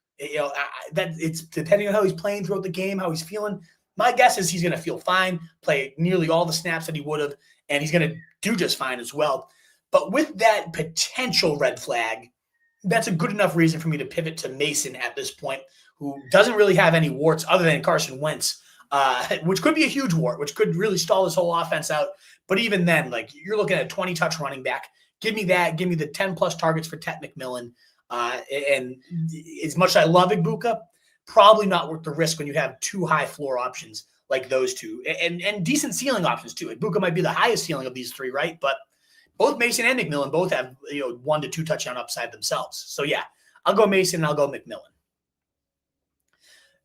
A: That it's depending on how he's playing throughout the game, how he's feeling. My guess is he's going to feel fine, play nearly all the snaps that he would have, and he's going to do just fine as well. But with that potential red flag, that's a good enough reason for me to pivot to Mason at this point, who doesn't really have any warts other than Carson Wentz, which could be a huge wart, which could really stall his whole offense out. But even then, you're looking at a 20-touch running back. Give me that. Give me the 10-plus targets for Tet McMillan. And as much as I love Ibuka, probably not worth the risk when you have 2 high floor options like those 2. And decent ceiling options, too. Ibuka might be the highest ceiling of these 3, right? But both Mason and McMillan both have 1 to 2 touchdown upside themselves. So, yeah, I'll go Mason and I'll go McMillan.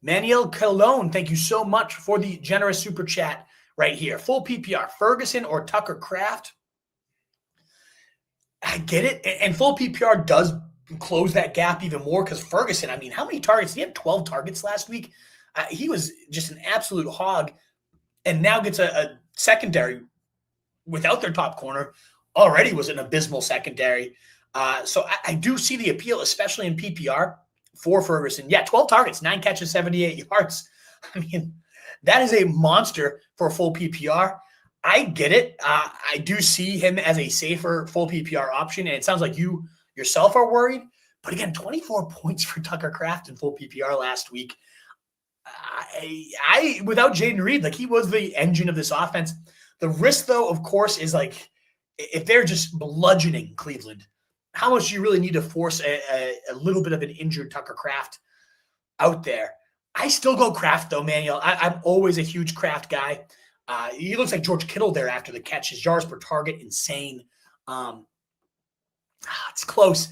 A: Manuel Colon, thank you so much for the generous super chat right here. Full PPR, Ferguson or Tucker Kraft? I get it. And full PPR does close that gap even more because Ferguson, I mean, how many targets? He had 12 targets last week. He was just an absolute hog and now gets a secondary without their top corner. Already was an abysmal secondary. So I do see the appeal, especially in PPR. For Ferguson. Yeah, 12 targets, 9 catches, 78 yards. I mean, that is a monster for a full PPR. I get it. I do see him as a safer full PPR option, and it sounds like you yourself are worried. But again, 24 points for Tucker Kraft in full PPR last week. I without Jayden Reed, he was the engine of this offense. The risk, though, of course, is if they're just bludgeoning Cleveland, how much do you really need to force a little bit of an injured Tucker Kraft out there? I still go Kraft, though, Manuel. I'm always a huge Kraft guy. He looks like George Kittle there after the catch. His yards per target, insane. It's close.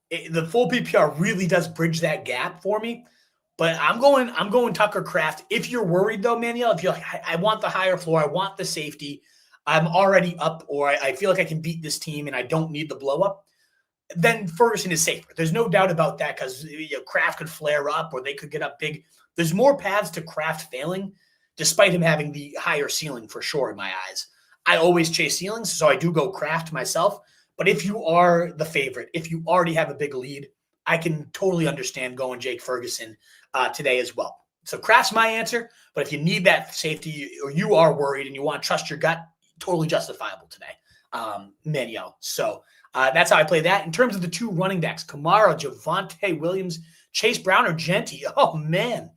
A: The full PPR really does bridge that gap for me. But I'm going Tucker Kraft. If you're worried, though, Manuel, if you're like, I want the higher floor, I want the safety, I'm already up, or I feel like I can beat this team and I don't need the blow up, then Ferguson is safer. There's no doubt about that because Kraft could flare up or they could get up big. There's more paths to Kraft failing despite him having the higher ceiling for sure in my eyes. I always chase ceilings, so I do go Kraft myself. But if you are the favorite, if you already have a big lead, I can totally understand going Jake Ferguson today as well. So Kraft's my answer, but if you need that safety or you are worried and you want to trust your gut, totally justifiable today, Manuel. So that's how I play that. In terms of the two running backs, Kamara, Javonte Williams, Chase Brown, or Genty. Oh, man.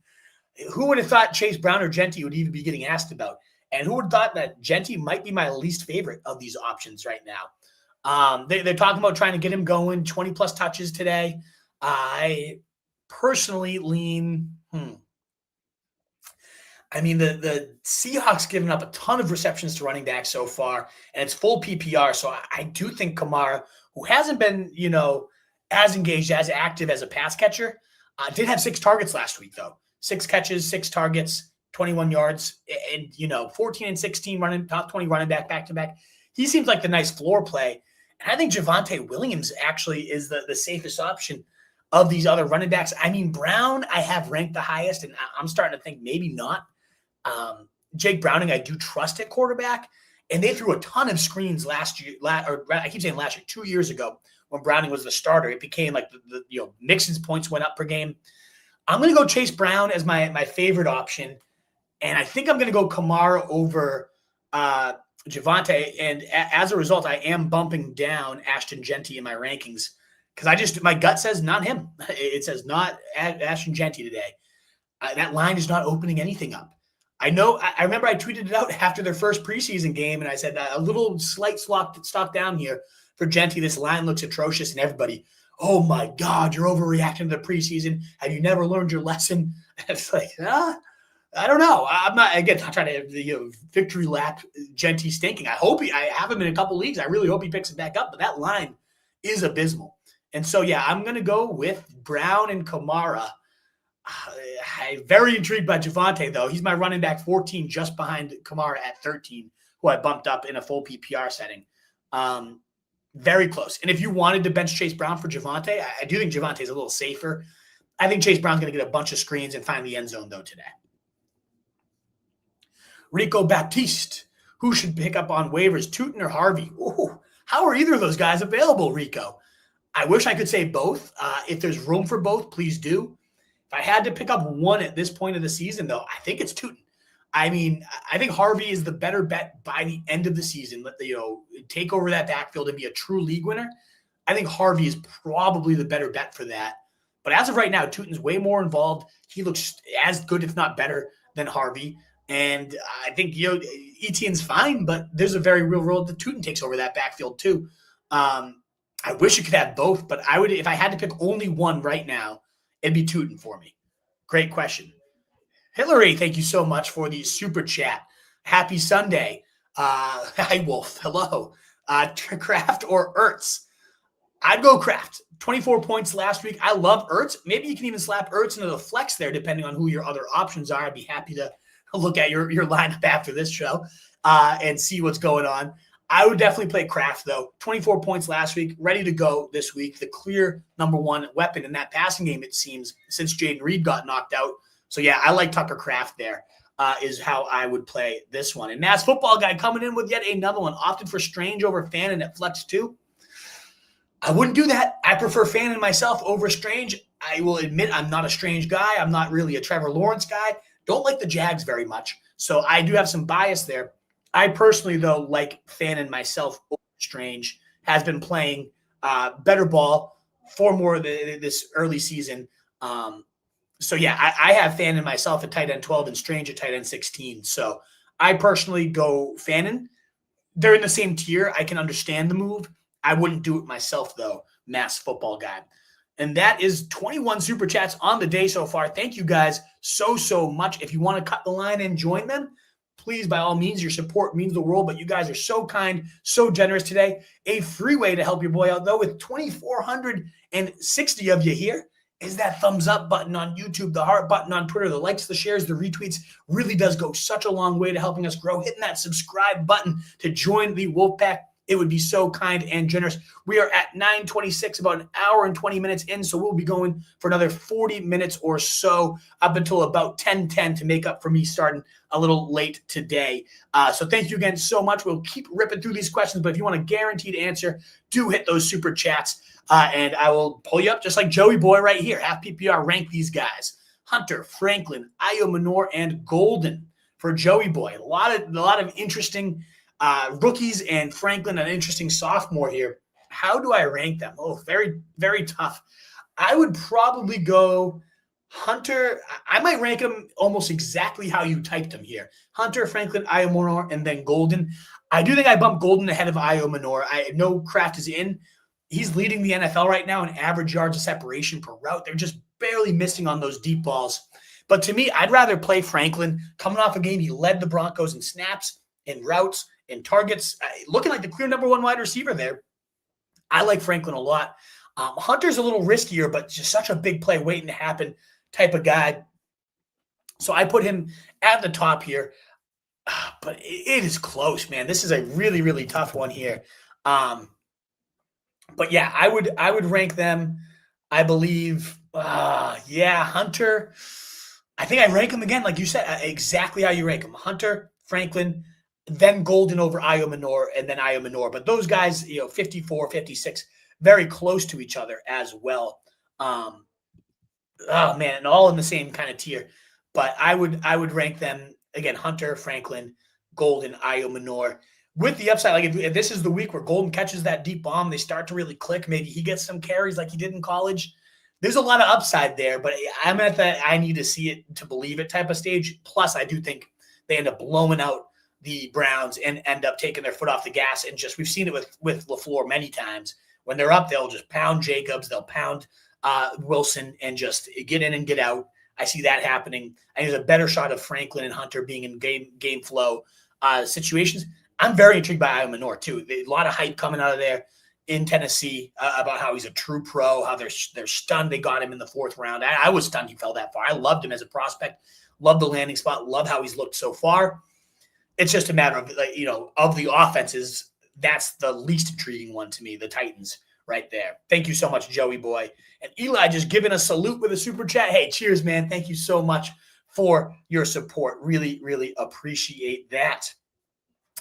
A: Who would have thought Chase Brown or Genty would even be getting asked about? And who would have thought that Genty might be my least favorite of these options right now? They're talking about trying to get him going, 20-plus touches today. I personally lean I mean, the Seahawks giving up a ton of receptions to running backs so far, and it's full PPR. So I do think Kamara, who hasn't been, as engaged, as active as a pass catcher, did have 6 targets last week, though. 6 catches, 6 targets, 21 yards, and, 14 and 16 top 20 running back-to-back. He seems like the nice floor play. And I think Javonte Williams actually is the safest option of these other running backs. I mean, Brown, I have ranked the highest, and I'm starting to think maybe not. Jake Browning, I do trust at quarterback, and they threw a ton of screens last year, I keep saying last year, 2 years ago when Browning was the starter. It became like Mixon's points went up per game. I'm going to go Chase Brown as my favorite option, and I think I'm going to go Kamara over Javonte, and as a result, I am bumping down Ashton Genty in my rankings because my gut says not him. It says not Ashton Genty today. That line is not opening anything up. I know. I remember I tweeted it out after their first preseason game, and I said a little slight stock down here for Genty. This line looks atrocious, and everybody, oh my God, you're overreacting to the preseason. Have you never learned your lesson? It's like, I don't know. I'm not trying to victory lap Genty stinking. I have him in a couple leagues. I really hope he picks it back up, but that line is abysmal. And so, yeah, I'm going to go with Brown and Kamara. I'm very intrigued by Javonte, though. He's my running back 14, just behind Kamara at 13, who I bumped up in a full PPR setting. Very close. And if you wanted to bench Chase Brown for Javonte, I do think Javonte is a little safer. I think Chase Brown's going to get a bunch of screens and find the end zone, though, today. Rico Baptiste, who should pick up on waivers, Tootin or Harvey? Ooh, how are either of those guys available, Rico? I wish I could say both. If there's room for both, please do. If I had to pick up one at this point of the season, though, I think it's Tootin. I mean, I think Harvey is the better bet by the end of the season. Take over that backfield and be a true league winner. I think Harvey is probably the better bet for that. But as of right now, Tootin's way more involved. He looks as good, if not better, than Harvey. And I think Etienne's fine, but there's a very real world that Tootin takes over that backfield too. I wish you could have both, but I would, if I had to pick only one right now, it'd be Tootin for me. Great question. Hillary, thank you so much for the super chat. Happy Sunday. Hi, Wolf. Hello. Kraft or Ertz? I'd go Kraft. 24 points last week. I love Ertz. Maybe you can even slap Ertz into the flex there, depending on who your other options are. I'd be happy to look at your lineup after this show and see what's going on. I would definitely play Kraft, though. 24 points last week, ready to go this week. The clear number one weapon in that passing game, it seems, since Jayden Reed got knocked out. So, yeah, I like Tucker Kraft there is how I would play this one. And Mass Football Guy coming in with yet another one. Opted for Strange over Fannin at Flex 2. I wouldn't do that. I prefer Fannin myself over Strange. I will admit I'm not a Strange guy. I'm not really a Trevor Lawrence guy. Don't like the Jags very much. So I do have some bias there. I personally, though, like Fannin myself over Strange. Has been playing better ball for more of this early season. So, yeah, I have Fannin myself at tight end 12 and Strange at tight end 16. So I personally go Fannin. They're in the same tier. I can understand the move. I wouldn't do it myself, though, Mass Football Guy. And that is 21 Super Chats on the day so far. Thank you guys so much. If you want to cut the line and join them, please, by all means, your support means the world. But you guys are so kind, so generous today. A free way to help your boy out, though, with 2,460 of you here, is that thumbs up button on YouTube, the heart button on Twitter, the likes, the shares, the retweets. Really does go such a long way to helping us grow. Hitting that subscribe button to join the Wolfpack. it would be so kind and generous. We are at 9:26, about an hour and 20 minutes in, so we'll be going for another 40 minutes or so up until about 10:10 to make up for me starting a little late today. So thank you again so much. We'll keep ripping through these questions, but if you want a guaranteed answer, do hit those super chats, and I will pull you up just like Joey Boy right here. Half PPR, rank these guys: Hunter, Franklin, Io Manor, and Golden for Joey Boy. A lot of interesting rookies, and Franklin, an interesting sophomore here. How do I rank them? Oh, very, very tough. I would probably go Hunter. I might rank them almost exactly how you typed them here. Hunter, Franklin, Io Manor, and then Golden. I do think I bumped Golden ahead of Io Manor. I know Kraft is in. He's leading the NFL right now in average yards of separation per route. They're just barely missing on those deep balls. But to me, I'd rather play Franklin. Coming off a game, he led the Broncos in snaps, in routes, in targets, looking like the clear number one wide receiver there. I like Franklin a lot. Hunter's a little riskier, but just such a big play waiting to happen type of guy. So I put him at the top here. But it is close, man. This is a really, really tough one here. But yeah, I would rank them, I believe, Hunter. I think I rank them again, like you said, exactly how you rank them. Hunter, Franklin, then Golden over Io Manor, and then Io Manor. But those guys, 54, 56, very close to each other as well. Oh man, and all in the same kind of tier. But I would rank them again: Hunter, Franklin, Golden, Io Manor. With the upside, like if this is the week where Golden catches that deep bomb, they start to really click. Maybe he gets some carries like he did in college. There's a lot of upside there, but I'm at that I need to see it to believe it type of stage. Plus, I do think they end up blowing out the Browns and end up taking their foot off the gas. And just we've seen it with LaFleur many times. When they're up, they'll just pound Jacobs, they'll pound Wilson, and just get in and get out. I see that happening. I think there's a better shot of Franklin and Hunter being in game flow situations. I'm very intrigued by Io Manor too. A lot of hype coming out of there in Tennessee about how he's a true pro, how they're stunned they got him in the fourth round. I was stunned he fell that far. I loved him as a prospect, loved the landing spot, love how he's looked so far. It's just a matter of, of the offenses, that's the least intriguing one to me, the Titans right there. Thank you so much, Joey Boy. And Eli just giving a salute with a super chat. Hey, cheers, man. Thank you so much for your support. Really, really appreciate that.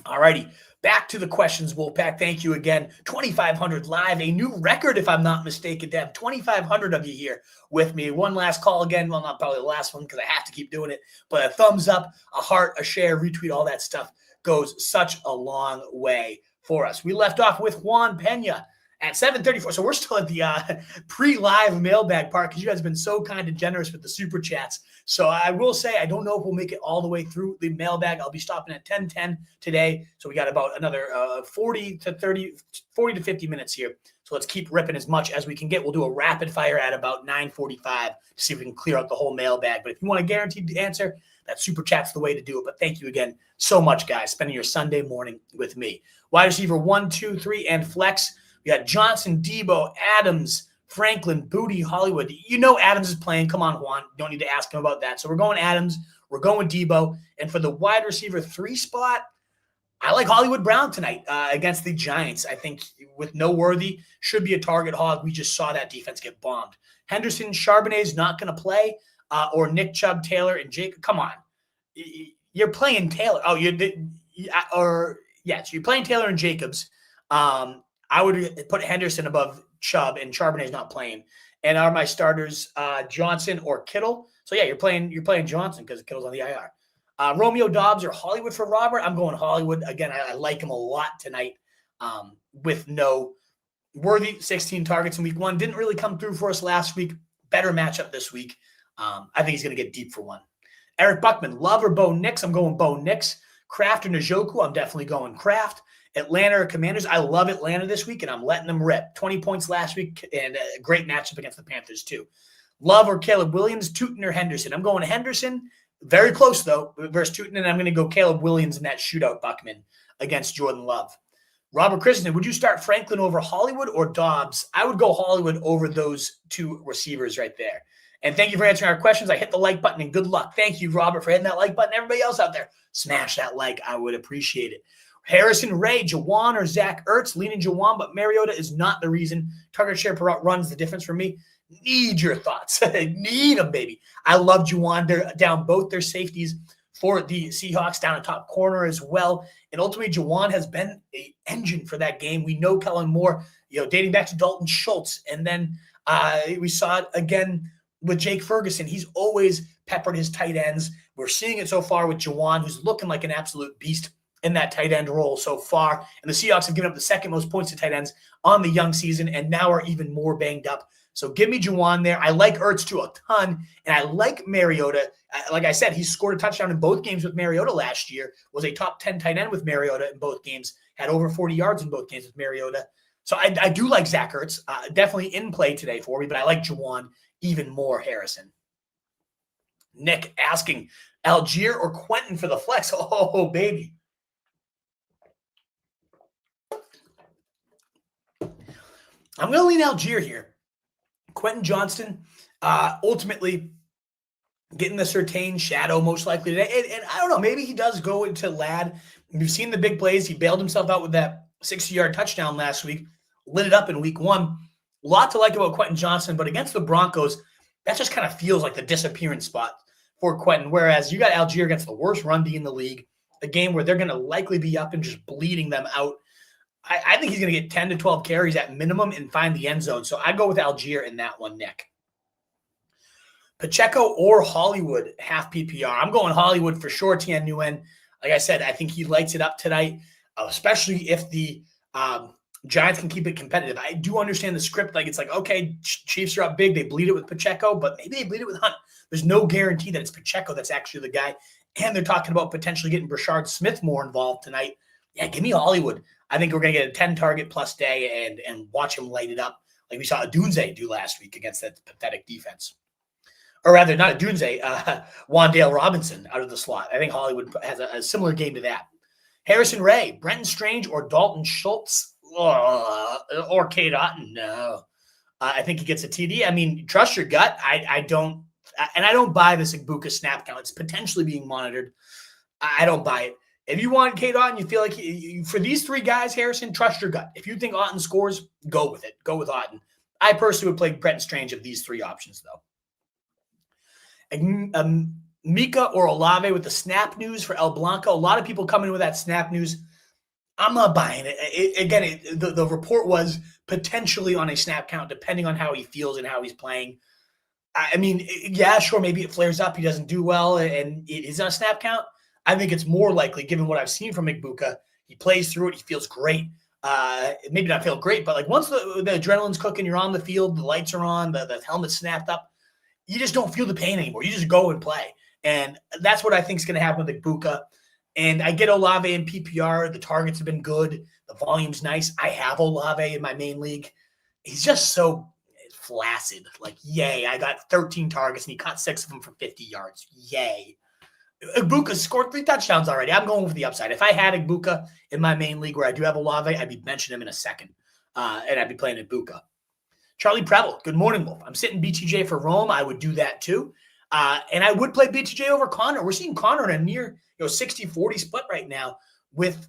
A: All righty, back to the questions, Wolfpack. Thank you again. 2,500 live, a new record if I'm not mistaken, to have 2,500 of you here with me. One last call again. Well, not probably the last one because I have to keep doing it. But a thumbs up, a heart, a share, retweet, all that stuff goes such a long way for us. We left off with Juan Pena at 7:34. So we're still at the pre-live mailbag part because you guys have been so kind and generous with the super chats. So I will say I don't know if we'll make it all the way through the mailbag. I'll be stopping at 10:10 today. So we got about another 40 to 50 minutes here. So let's keep ripping as much as we can get. We'll do a rapid fire at about 9:45 to see if we can clear out the whole mailbag. But if you want a guaranteed answer, that super chat's the way to do it. But thank you again so much, guys, spending your Sunday morning with me. Wide receiver 1, 2, 3, and flex. We got Johnson, Deebo, Adams, Franklin, Booty, Hollywood. You know Adams is playing. Come on, Juan. Don't need to ask him about that. So we're going Adams. We're going Deebo. And for the wide receiver 3 spot, I like Hollywood Brown tonight against the Giants. I think with no Worthy, should be a target hog. We just saw that defense get bombed. Henderson, Charbonnet is not going to play, or Nick Chubb, Taylor, and Jake. Come on. You're playing Taylor. Oh, so you're playing Taylor and Jacobs. I would put Henderson above Chubb, and Charbonnet's not playing. And are my starters Johnson or Kittle? So yeah, you're playing Johnson because Kittle's on the IR. Romeo Dobbs or Hollywood for Robert? I'm going Hollywood. Again, I like him a lot tonight with no Worthy. 16 targets in week 1. Didn't really come through for us last week. Better matchup this week. I think he's going to get deep for 1. Eric Buckman, Love or Bo Nix? I'm going Bo Nix. Kraft or Njoku? I'm definitely going Kraft. Atlanta or Commanders? I love Atlanta this week, and I'm letting them rip. 20 points last week, and a great matchup against the Panthers, too. Love or Caleb Williams? Tootin or Henderson? I'm going Henderson. Very close, though, versus Tootin, and I'm going to go Caleb Williams in that shootout, Buckman, against Jordan Love. Robert Christensen, would you start Franklin over Hollywood or Dobbs? I would go Hollywood over those 2 receivers right there. And thank you for answering our questions. I hit the like button, and good luck. Thank you, Robert, for hitting that like button. Everybody else out there, smash that like. I would appreciate it. Harrison Ray, Jauan or Zach Ertz, leaning Jauan, but Mariota is not the reason. Target share per route runs the difference for me. Need your thoughts. Need them, baby. I love Jauan. They're down both their safeties for the Seahawks, down a top corner as well. And ultimately, Jauan has been an engine for that game. We know Kellen Moore, dating back to Dalton Schultz. And then we saw it again with Jake Ferguson. He's always peppered his tight ends. We're seeing it so far with Jauan, who's looking like an absolute beast in that tight end role so far. And the Seahawks have given up the second most points to tight ends on the young season and now are even more banged up. So give me Jauan there. I like Ertz too a ton, and I like Mariota. Like I said, he scored a touchdown in both games with Mariota last year, was a top 10 tight end with Mariota in both games, had over 40 yards in both games with Mariota. So I do like Zach Ertz, definitely in play today for me, but I like Jauan even more, Harrison. Nick asking, Algier or Quentin for the flex? Oh, baby. I'm going to lean Algier here. Quentin Johnston, ultimately getting the Surtain shadow most likely today. And I don't know, maybe he does go into Ladd. We've seen the big plays. He bailed himself out with that 60-yard touchdown last week, lit it up in week 1. A lot to like about Quentin Johnston, but against the Broncos, that just kind of feels like the disappearance spot for Quentin, whereas you got Algier against the worst run D in the league, a game where they're going to likely be up and just bleeding them out. I think he's going to get 10 to 12 carries at minimum and find the end zone. So I go with Algier in that one, Nick. Pacheco or Hollywood, half PPR. I'm going Hollywood for sure, Tien Nguyen. Like I said, I think he lights it up tonight, especially if the Giants can keep it competitive. I do understand the script. It's like, okay, Chiefs are up big. They bleed it with Pacheco, but maybe they bleed it with Hunt. There's no guarantee that it's Pacheco that's actually the guy. And they're talking about potentially getting Brashard Smith more involved tonight. Yeah, give me Hollywood. I think we're going to get a 10-target plus day and watch him light it up like we saw Adunze do last week against that pathetic defense. Or rather, not Adunze, Wan'Dale Robinson out of the slot. I think Hollywood has a similar game to that. Harrison Ray, Brenton Strange, or Dalton Schultz, or Cade Otton. No. I think he gets a TD. I mean, trust your gut. I don't buy this Igbuka snap count. It's potentially being monitored. I don't buy it. If you want Cade Otton, you feel like for these three guys, Harrison, trust your gut. If you think Otton scores, go with it. Go with Otton. I personally would play Brenton Strange of these three options, though. Mika or Olave with the snap news for El Blanco. A lot of people coming with that snap news. I'm not buying it. The report was potentially on a snap count, depending on how he feels and how he's playing. I mean, yeah, sure, maybe it flares up. He doesn't do well, and it is on a snap count. I think it's more likely, given what I've seen from Igbuka, he plays through it. He feels great. Maybe not feel great, but once the adrenaline's cooking, you're on the field, the lights are on, the helmet's snapped up, you just don't feel the pain anymore. You just go and play. And that's what I think is going to happen with Igbuka. And I get Olave in PPR. The targets have been good. The volume's nice. I have Olave in my main league. He's just so flaccid. Yay, I got 13 targets, and he caught 6 of them for 50 yards. Yay. Igbuka scored 3 touchdowns already. I'm going for the upside. If I had Igbuka in my main league where I do have Olave, I'd be benching him in a second, and I'd be playing Igbuka. Charlie Preble, good morning, Wolf. I'm sitting BTJ for Rome. I would do that too. And I would play BTJ over Connor. We're seeing Connor in a near 60-40 split right now with,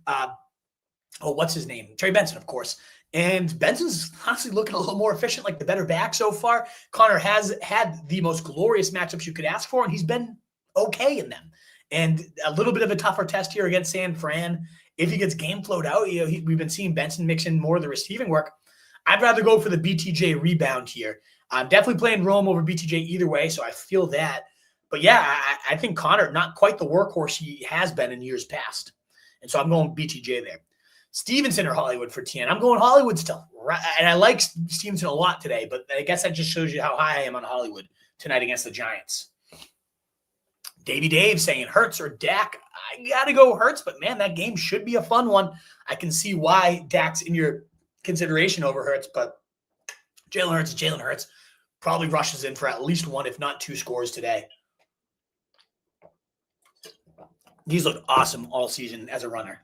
A: what's his name? Trey Benson, of course. And Benson's honestly looking a little more efficient, like the better back so far. Connor has had the most glorious matchups you could ask for, and he's been okay in them. And a little bit of a tougher test here against San Fran. If he gets game flowed out, we've been seeing Benson mix in more of the receiving work. I'd rather go for the BTJ rebound here. I'm definitely playing Rome over BTJ either way, so I feel that. But yeah, I think Connor, not quite the workhorse he has been in years past. And so I'm going BTJ there. Stevenson or Hollywood for TN. I'm going Hollywood still. And I like Stevenson a lot today, but I guess that just shows you how high I am on Hollywood tonight against the Giants. Davey Dave saying Hurts or Dak. I got to go Hurts, but man, that game should be a fun one. I can see why Dak's in your consideration over Hurts, but Jalen Hurts probably rushes in for at least 1, if not 2 scores today. He's looked awesome all season as a runner.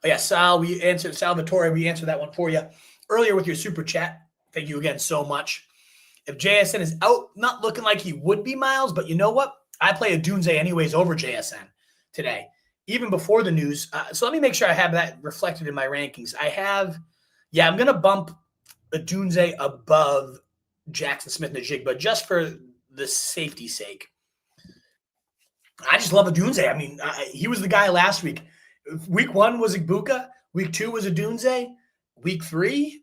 A: Oh yeah, Salvatore, we answered that one for you earlier with your super chat. Thank you again so much. If JSN is out, not looking like he would be, Miles, but you know what? I play Adunze anyways over JSN today. even before the news. So let me make sure I have that reflected in my rankings. I'm going to bump Odunze above Jackson Smith-Njigba just for the safety's sake. I just love Odunze. I mean, he was the guy last week. Week 1 was Ibuka. Week 2 was Odunze. Week 3,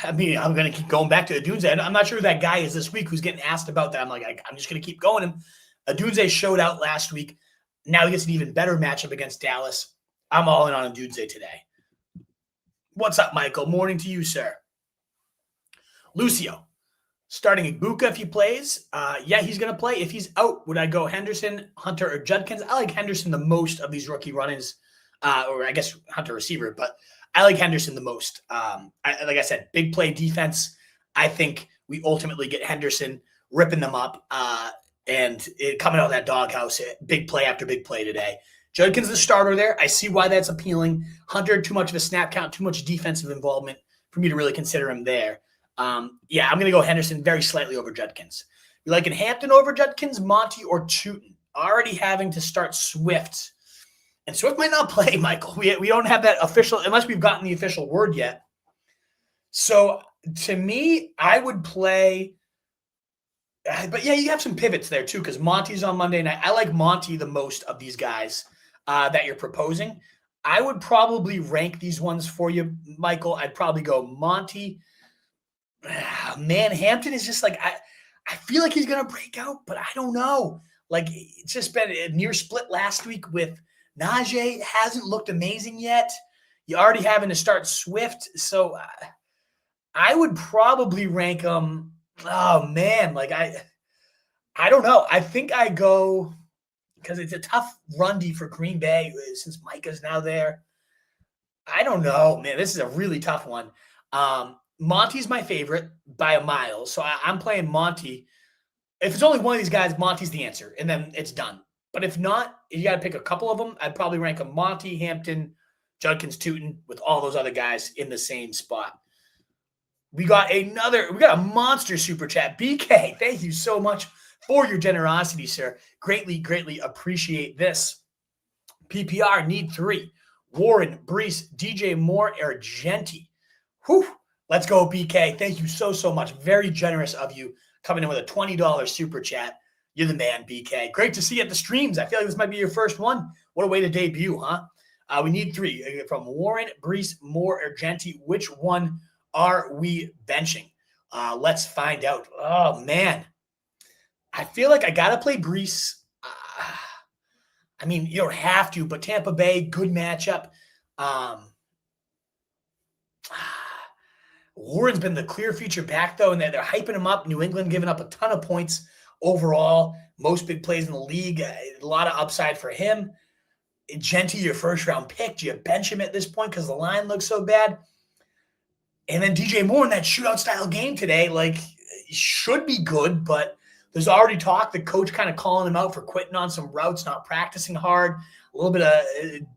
A: I'm going to keep going back to Odunze. I'm not sure who that guy is this week who's getting asked about that. I'm just going to keep going him. Odunze showed out last week. Now he gets an even better matchup against Dallas. I'm all in on Odunze today. What's up, Michael? Morning to you, sir. Lucio, starting Ibuka if he plays. He's going to play. If he's out, would I go Henderson, Hunter, or Judkins? I like Henderson the most of these rookie run-ins, or I guess Hunter receiver, but I like Henderson the most. Like I said, big play defense. I think we ultimately get Henderson ripping them up and coming out of that doghouse. Big play after big play today. Judkins the starter there. I see why that's appealing. Hunter, too much of a snap count, too much defensive involvement for me to really consider him there. I'm going to go Henderson very slightly over Judkins. You liking Hampton over Judkins, Monty, or Tootin? Already having to start Swift. And Swift might not play, Michael. We don't have that official, unless we've gotten the official word yet. So to me, I would play, but you have some pivots there too, because Monty's on Monday night. I like Monty the most of these guys that you're proposing. I would probably rank these ones for you, Michael. I'd probably go Monty. Man, Hampton is just like, I feel like he's going to break out, but I don't know. Like, it's just been a near split last week with Najee. Hasn't looked amazing yet. You're already having to start Swift. So I would probably rank him. Oh, man. Like, I don't know. I think I go, because it's a tough run-D for Green Bay since Micah's now there. I don't know, man. This is a really tough one. Monty's my favorite by a mile. So I'm playing Monty. If it's only one of these guys, Monty's the answer, and then it's done. But if not, if you got to pick a couple of them, I'd probably rank them Monty, Hampton, Judkins, Tootin, with all those other guys in the same spot. We got a monster super chat. BK, thank you so much for your generosity, sir. Greatly, greatly appreciate this. PPR need 3. Warren, Brees, DJ Moore, Argenti. Whew. Let's go, BK. Thank you so much. Very generous of you coming in with a $20 super chat. You're the man, BK. Great to see you at the streams. I feel like this might be your first one. What a way to debut, huh? We need 3 from Warren, Brees, Moore, Argenti. Which one are we benching? Let's find out. Oh, man. I feel like I got to play Brees. You don't have to, but Tampa Bay, good matchup. Warren's been the clear feature back, though, and they're hyping him up. New England giving up a ton of points overall. Most big plays in the league. A lot of upside for him. Genti, your first-round pick. Do you bench him at this point because the line looks so bad? And then DJ Moore in that shootout-style game today, should be good, but there's already talk, the coach kind of calling him out for quitting on some routes, not practicing hard, a little bit of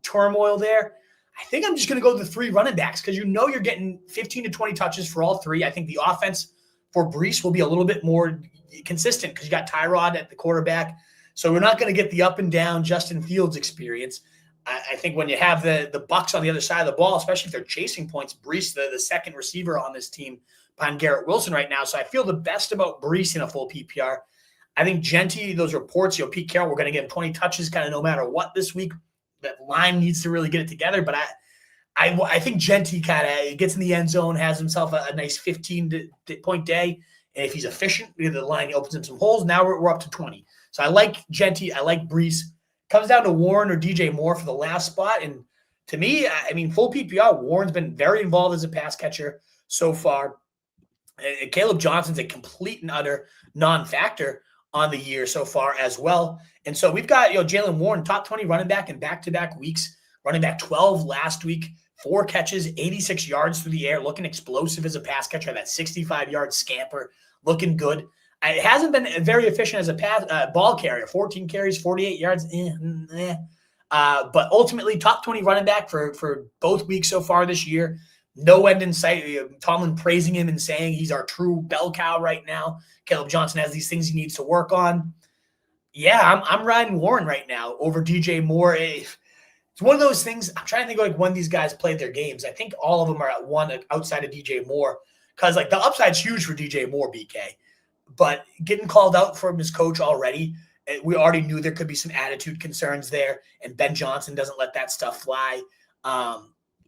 A: turmoil there. I think I'm just going to go with the 3 running backs because you're getting 15 to 20 touches for all 3. I think the offense for Brees will be a little bit more consistent because you got Tyrod at the quarterback. So we're not going to get the up and down Justin Fields experience. I think when you have the Bucs on the other side of the ball, especially if they're chasing points, Brees, the second receiver on this team behind Garrett Wilson right now. So I feel the best about Brees in a full PPR. I think Genti, those reports, Pete Carroll, we're going to give him 20 touches kind of no matter what this week. That line needs to really get it together, but I think Genti kind of gets in the end zone, has himself a nice 15-point day, and if he's efficient, the line opens up some holes. Now we're up to 20. So I like Genti. I like Brees. Comes down to Warren or DJ Moore for the last spot, and to me, full PPR, Warren's been very involved as a pass catcher so far. Caleb Johnson's a complete and utter non-factor on the year so far as well. And so we've got, Jaylen Warren, top 20 running back in back-to-back weeks, running back 12 last week, 4 catches, 86 yards through the air, looking explosive as a pass catcher, that 65-yard scamper, looking good. It hasn't been very efficient as a ball carrier, 14 carries, 48 yards, but ultimately top 20 running back for both weeks so far this year. No end in sight. Tomlin praising him and saying he's our true bell cow right now. Caleb Johnson has these things he needs to work on. Yeah, I'm riding Warren right now over DJ Moore. it's one of those things. I'm trying to think of like when these guys played their games. I think all of them are at one outside of DJ Moore, because like the upside's huge for DJ Moore, BK. But getting called out from his coach already, we already knew there could be some attitude concerns there, and Ben Johnson doesn't let that stuff fly.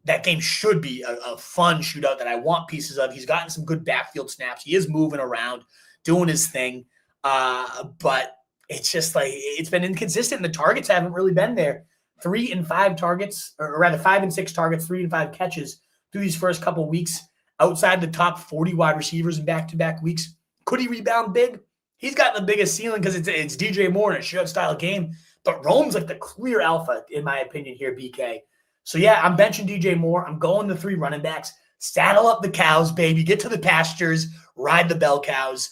A: That game should be a fun shootout that I want pieces of. He's gotten some good backfield snaps. He is moving around, doing his thing. But it's just like it's been inconsistent. The targets haven't really been there. 3 and 5 targets, or rather 5 and 6 targets, 3 and 5 catches through these first couple weeks outside the top 40 wide receivers in back-to-back weeks. Could he rebound big? He's got the biggest ceiling because it's DJ Moore in a shootout-style game. But Rome's like the clear alpha, in my opinion, here, BK. So, yeah, I'm benching DJ Moore. I'm going the 3 running backs. Saddle up the cows, baby. Get to the pastures. Ride the bell cows.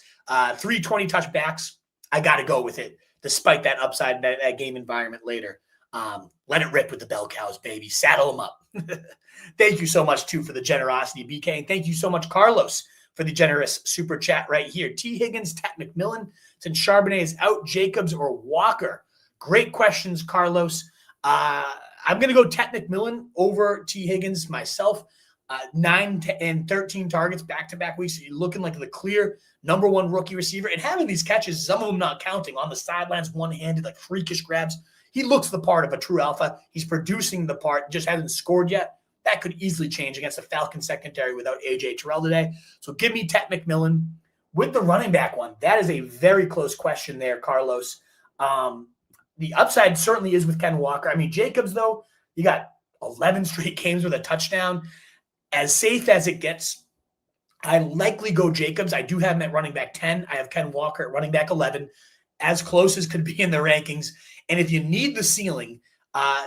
A: 3 20 touchbacks. I got to go with it, despite that upside, that game environment later. Let it rip with the bell cows, baby. Saddle them up. Thank you so much, too, for the generosity, BK. And thank you so much, Carlos, for the generous super chat right here. T. Higgins, Tat McMillan, since Charbonnet is out, Jacobs or Walker? Great questions, Carlos. I'm going to go Tat McMillan over T. Higgins myself. 9 and 13 targets back-to-back weeks. So you're looking like the clear number 1 rookie receiver. And having these catches, some of them not counting, on the sidelines, one-handed, like freakish grabs. He looks the part of a true alpha. He's producing the part, just hasn't scored yet. That could easily change against the Falcons secondary without A.J. Terrell today. So give me Tat McMillan. With the running back one, that is a very close question there, Carlos. The upside certainly is with Ken Walker. I mean, Jacobs, though, you got 11 straight games with a touchdown. As safe as it gets, I likely go Jacobs. I do have him at running back 10. I have Ken Walker at running back 11, as close as could be in the rankings. And if you need the ceiling,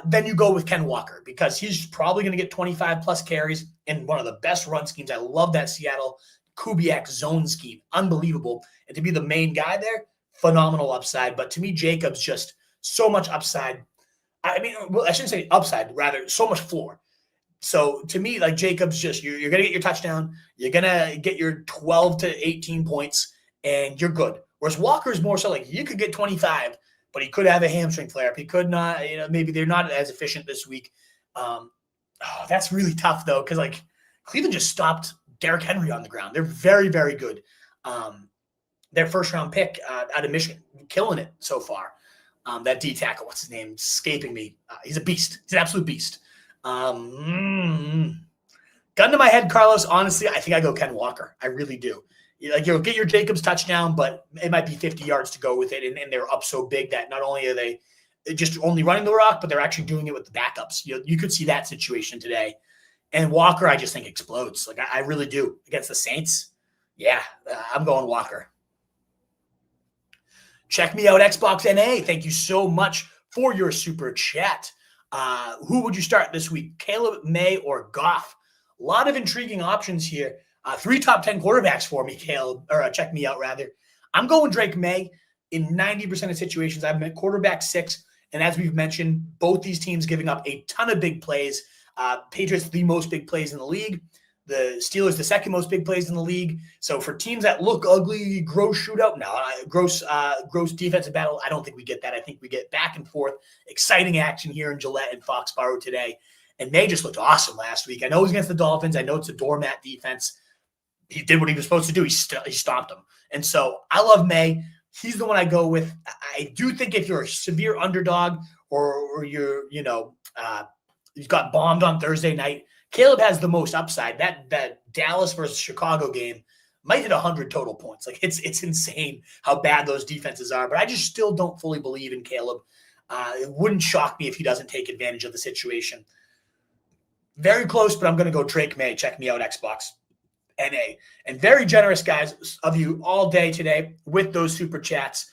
A: then you go with Ken Walker, because he's probably going to get 25-plus carries in one of the best run schemes. I love that Seattle Kubiak zone scheme. Unbelievable. And to be the main guy there, phenomenal upside. But to me, Jacobs just so much upside. I mean, well, I shouldn't say upside, rather so much floor. So to me, like Jacobs, just you're going to get your touchdown. You're going to get your 12 to 18 points, and you're good. Whereas Walker is more so like you could get 25, but he could have a hamstring flare-up. He could not, maybe they're not as efficient this week. That's really tough, though, because, like, Cleveland just stopped Derrick Henry on the ground. They're very, very good. Their first-round pick out of Michigan, killing it so far. That D tackle, what's his name? Escaping me. He's a beast. He's an absolute beast. Gun to my head, Carlos, honestly, I think I go Ken Walker. I really do. Like, you'll get your Jacobs touchdown, but it might be 50 yards to go with it. And they're up so big that not only are they just only running the rock, but they're actually doing it with the backups. You could see that situation today. And Walker, I just think explodes. Like, I really do. Against the Saints, yeah, I'm going Walker. Check me out, Xbox NA. Thank you so much for your super chat. Who would you start this week, Caleb, May, or Goff? A lot of intriguing options here. 3 top 10 quarterbacks for me, Caleb, or check me out, rather. I'm going Drake May. In 90% of situations, I've met quarterback 6. And as we've mentioned, both these teams giving up a ton of big plays. Patriots, the most big plays in the league. The Steelers, the second most big plays in the league. So for teams that look ugly, gross shootout, gross defensive battle, I don't think we get that. I think we get back and forth, exciting action here in Gillette and Foxborough today. And May just looked awesome last week. I know it was against the Dolphins. I know it's a doormat defense. He did what he was supposed to do. He stomped them. And so I love May. He's the one I go with. I do think if you're a severe underdog or you're, you got bombed on Thursday night, Caleb has the most upside. That Dallas versus Chicago game might hit 100 total points. Like, it's insane how bad those defenses are. But I just still don't fully believe in Caleb. It wouldn't shock me if he doesn't take advantage of the situation. Very close, but I'm going to go Drake May. Check me out, Xbox NA. And very generous, guys, of you all day today with those super chats.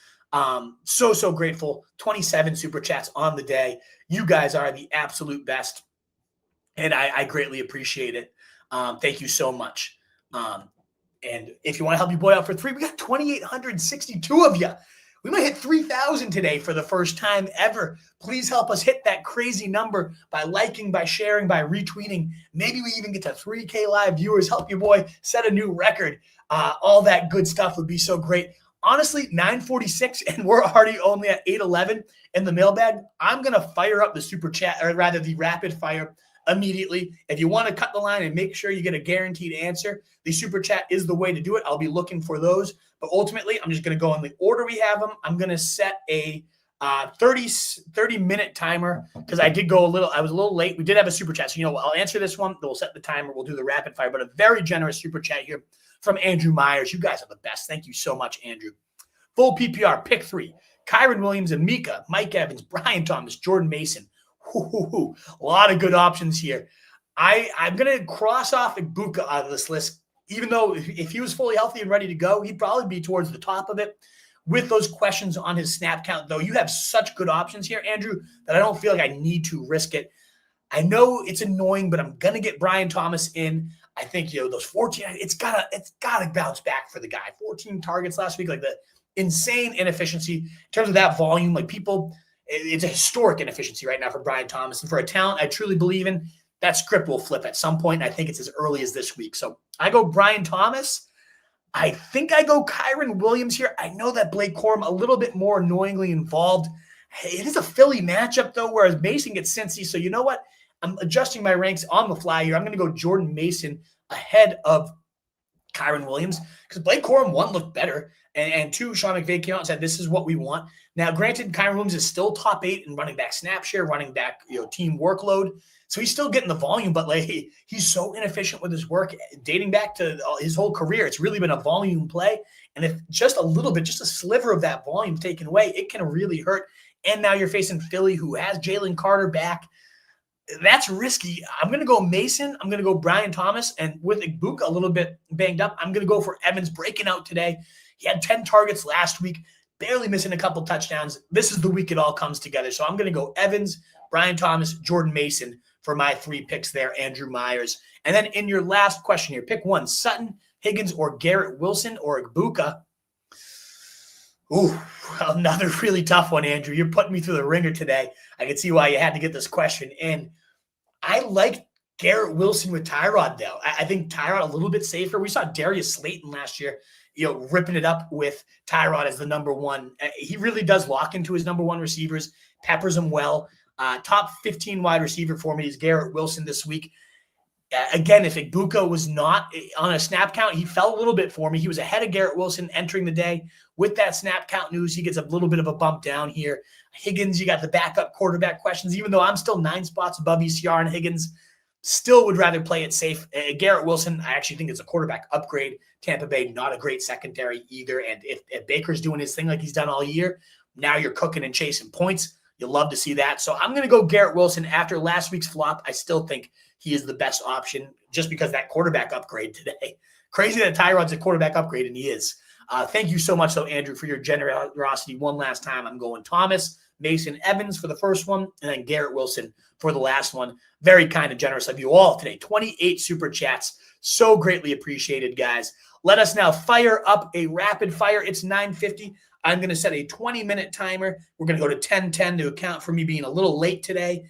A: So grateful. 27 super chats on the day. You guys are the absolute best. And I greatly appreciate it. Thank you so much. And if you want to help your boy out for 3, we got 2,862 of you. We might hit 3,000 today for the first time ever. Please help us hit that crazy number by liking, by sharing, by retweeting. Maybe we even get to 3K live viewers. Help your boy set a new record. All that good stuff would be so great. honestly, 9:46, and we're already only at 8:11 in the mailbag. I'm going to fire up the super chat, or rather the rapid fire immediately. If you want to cut the line and make sure you get a guaranteed answer, the super chat is the way to do it. I'll be looking for those. But ultimately, I'm just going to go in the order we have them. I'm going to set a 30-minute timer because I was a little late. We did have a super chat. So, I'll answer this one. We'll set the timer. We'll do the rapid fire. But a very generous super chat here from Andrew Myers. You guys are the best. Thank you so much, Andrew. Full PPR, pick 3. Kyren Williams and Mika, Mike Evans, Brian Thomas, Jordan Mason. A lot of good options here. I'm going to cross off Ibuka out of this list, even though if he was fully healthy and ready to go, he'd probably be towards the top of it. With those questions on his snap count, though, you have such good options here, Andrew, that I don't feel like I need to risk it. I know it's annoying, but I'm going to get Brian Thomas in. I think, those 14, it's gotta bounce back for the guy. 14 targets last week, like the insane inefficiency in terms of that volume. Like it's a historic inefficiency right now for Brian Thomas. And for a talent I truly believe in, that script will flip at some point. And I think it's as early as this week. So I go Brian Thomas. I think I go Kyren Williams here. I know that Blake Corum a little bit more annoyingly involved. It is a Philly matchup, though, whereas Mason gets Cincy. So you know what? I'm adjusting my ranks on the fly here. I'm going to go Jordan Mason ahead of Kyren Williams because Blake Corum, 1, looked better, and 2, Sean McVay came out and said, this is what we want. Now, granted, Kyren Williams is still top 8 in running back snap share, running back team workload. So he's still getting the volume, but he's so inefficient with his work dating back to his whole career. It's really been a volume play. And if just a little bit, just a sliver of that volume taken away, it can really hurt. And now you're facing Philly, who has Jalen Carter back. That's risky. I'm going to go Mason. I'm going to go Brian Thomas. And with Ibuka a little bit banged up, I'm going to go for Evans breaking out today. He had 10 targets last week, barely missing a couple touchdowns. This is the week it all comes together. So I'm going to go Evans, Brian Thomas, Jordan Mason for my 3 picks there, Andrew Myers. And then in your last question here, pick 1, Sutton, Higgins, or Garrett Wilson, or Ibuka. Ooh, another really tough one, Andrew. You're putting me through the ringer today. I can see why you had to get this question in. I like Garrett Wilson with Tyrod, though. I think Tyrod a little bit safer. We saw Darius Slayton last year, ripping it up with Tyrod as the number 1. He really does lock into his number 1 receivers, peppers them well. Top 15 wide receiver for me is Garrett Wilson this week. Again, if Ibuka was not on a snap count, he fell a little bit for me. He was ahead of Garrett Wilson entering the day. With that snap count news, he gets a little bit of a bump down here. Higgins, you got the backup quarterback questions. Even though I'm still 9 spots above ECR and Higgins, still would rather play it safe. Garrett Wilson, I actually think it's a quarterback upgrade. Tampa Bay, not a great secondary either. And if Baker's doing his thing like he's done all year, now you're cooking and chasing points. You'll love to see that. So I'm going to go Garrett Wilson. After last week's flop, I still think he is the best option just because that quarterback upgrade today. Crazy that Tyrod's a quarterback upgrade, and he is. Thank you so much, though, Andrew, for your generosity. One last time, I'm going Thomas, Mason, Evans for the first one, and then Garrett Wilson for the last one. Very kind and generous of you all today. 28 super chats. So greatly appreciated, guys. Let us now fire up a rapid fire. It's 9:50. I'm going to set a 20-minute timer. We're going to go to 10:10 to account for me being a little late today.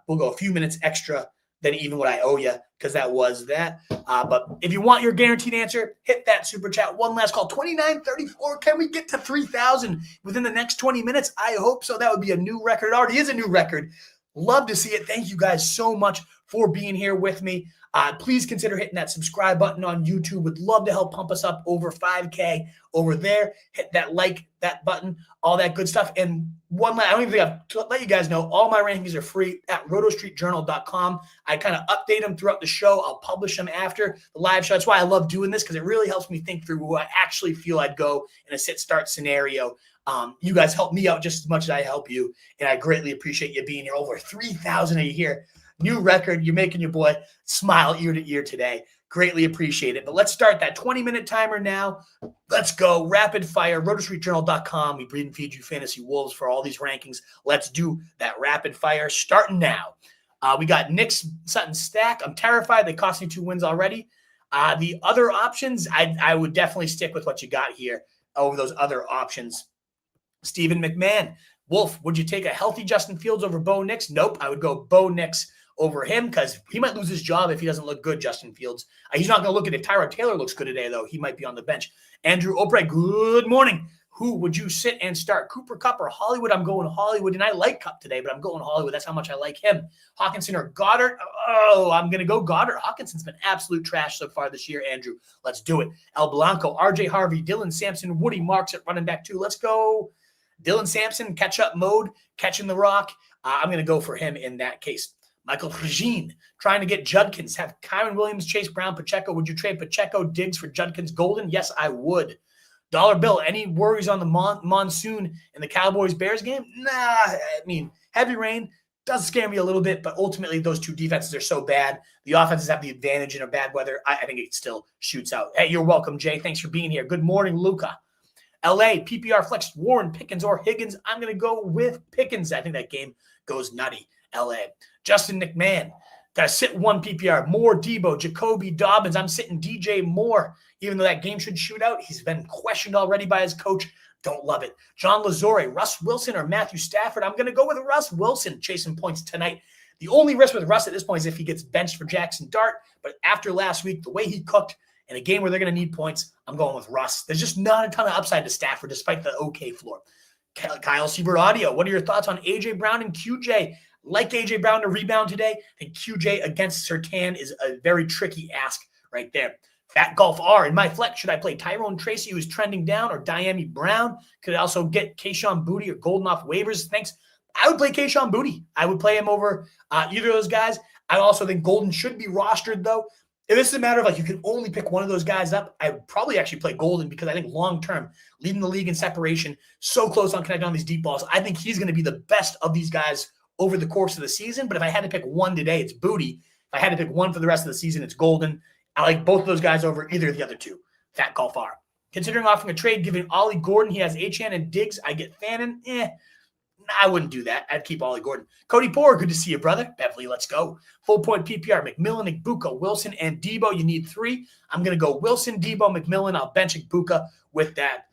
A: We'll go a few minutes extra than even what I owe you because that was that. But if you want your guaranteed answer, hit that super chat. One last call, 29:34. Can we get to 3,000 within the next 20 minutes? I hope so. That would be a new record. It already is a new record. Love to see it. Thank you guys so much for being here with me. Please consider hitting that subscribe button on YouTube. Would love to help pump us up over 5K over there. Hit that like, that button, all that good stuff. And one last, I don't even think I've let you guys know, all my rankings are free at rotostreetjournal.com. I kind of update them throughout the show. I'll publish them after the live show. That's why I love doing this because it really helps me think through who I actually feel I'd go in a sit-start scenario. You guys help me out just as much as I help you, and I greatly appreciate you being here. Over 3,000 a year. New record. You're making your boy smile ear to ear today. Greatly appreciate it. But let's start that 20-minute timer now. Let's go. Rapid fire. rotostreetjournal.com. We breed and feed you fantasy wolves for all these rankings. Let's do that rapid fire starting now. We got Nick's Sutton stack. I'm terrified. They cost me 2 wins already. The other options, I would definitely stick with what you got here over those other options. Stephen McMahon. Wolf, would you take a healthy Justin Fields over Bo Nix? Nope. I would go Bo Nix over him because he might lose his job if he doesn't look good, Justin Fields. He's not going to look at if Tyrod Taylor looks good today, though. He might be on the bench. Andrew Oprah, good morning. Who would you sit and start, Cooper Kupp or Hollywood? I'm going Hollywood, and I like Kupp today, but I'm going Hollywood. That's how much I like him. Hawkinson or Goddard? Oh, I'm going to go Goddard. Hawkinson's been absolute trash so far this year, Andrew. Let's do it. El Blanco, RJ Harvey, Dylan Sampson, Woody Marks at running back 2. Let's go Dylan Sampson, catch-up mode, catching the rock. I'm going to go for him in that case. Michael Regine, trying to get Judkins. Have Kyron Williams, Chase Brown, Pacheco. Would you trade Pacheco, Diggs for Judkins, Golden? Yes, I would. Dollar Bill, any worries on the monsoon in the Cowboys-Bears game? Nah, I mean, heavy rain does scare me a little bit, but ultimately those two defenses are so bad. The offenses have the advantage in a bad weather. I think it still shoots out. Hey, you're welcome, Jay. Thanks for being here. Good morning, Luca. LA, PPR flex, Warren, Pickens, or Higgins. I'm going to go with Pickens. I think that game goes nutty. LA. Justin McMahon. Got to sit one PPR. Moore, Deebo, Jacoby, Dobbins. I'm sitting DJ Moore. Even though that game should shoot out, he's been questioned already by his coach. Don't love it. John Lazore, Russ Wilson, or Matthew Stafford. I'm going to go with Russ Wilson chasing points tonight. The only risk with Russ at this point is if he gets benched for Jackson Dart. But after last week, the way he cooked in a game where they're going to need points, I'm going with Russ. There's just not a ton of upside to Stafford despite the okay floor. Kyle Siebert Audio, what are your thoughts on A.J. Brown and QJ? Like A.J. Brown to rebound today, I think QJ against Surtain is a very tricky ask right there. Fat Golf R, in my flex, should I play Tyrone Tracy, who's trending down, or Diami Brown? Could I also get Kayshon Boutte or Golden off waivers? Thanks. I would play Kayshon Boutte. I would play him over either of those guys. I also think Golden should be rostered, though. If this is a matter of like you can only pick one of those guys up, I would probably actually play Golden because I think long-term, leading the league in separation, so close on connecting on these deep balls, I think he's going to be the best of these guys over the course of the season. But if I had to pick one today, it's Boutte. If I had to pick one for the rest of the season, it's Golden. I like both of those guys over either of the other two. Fat Golf R. Considering offering a trade, giving Ollie Gordon, he has Achane and Diggs. I get Fannin. I wouldn't do that. I'd keep Ollie Gordon. Cody Poor, good to see you, brother. Beverly, let's go. Full point PPR, McMillan, Igbuka, Wilson, and Deebo. You need 3. I'm going to go Wilson, Deebo, McMillan. I'll bench Igbuka with that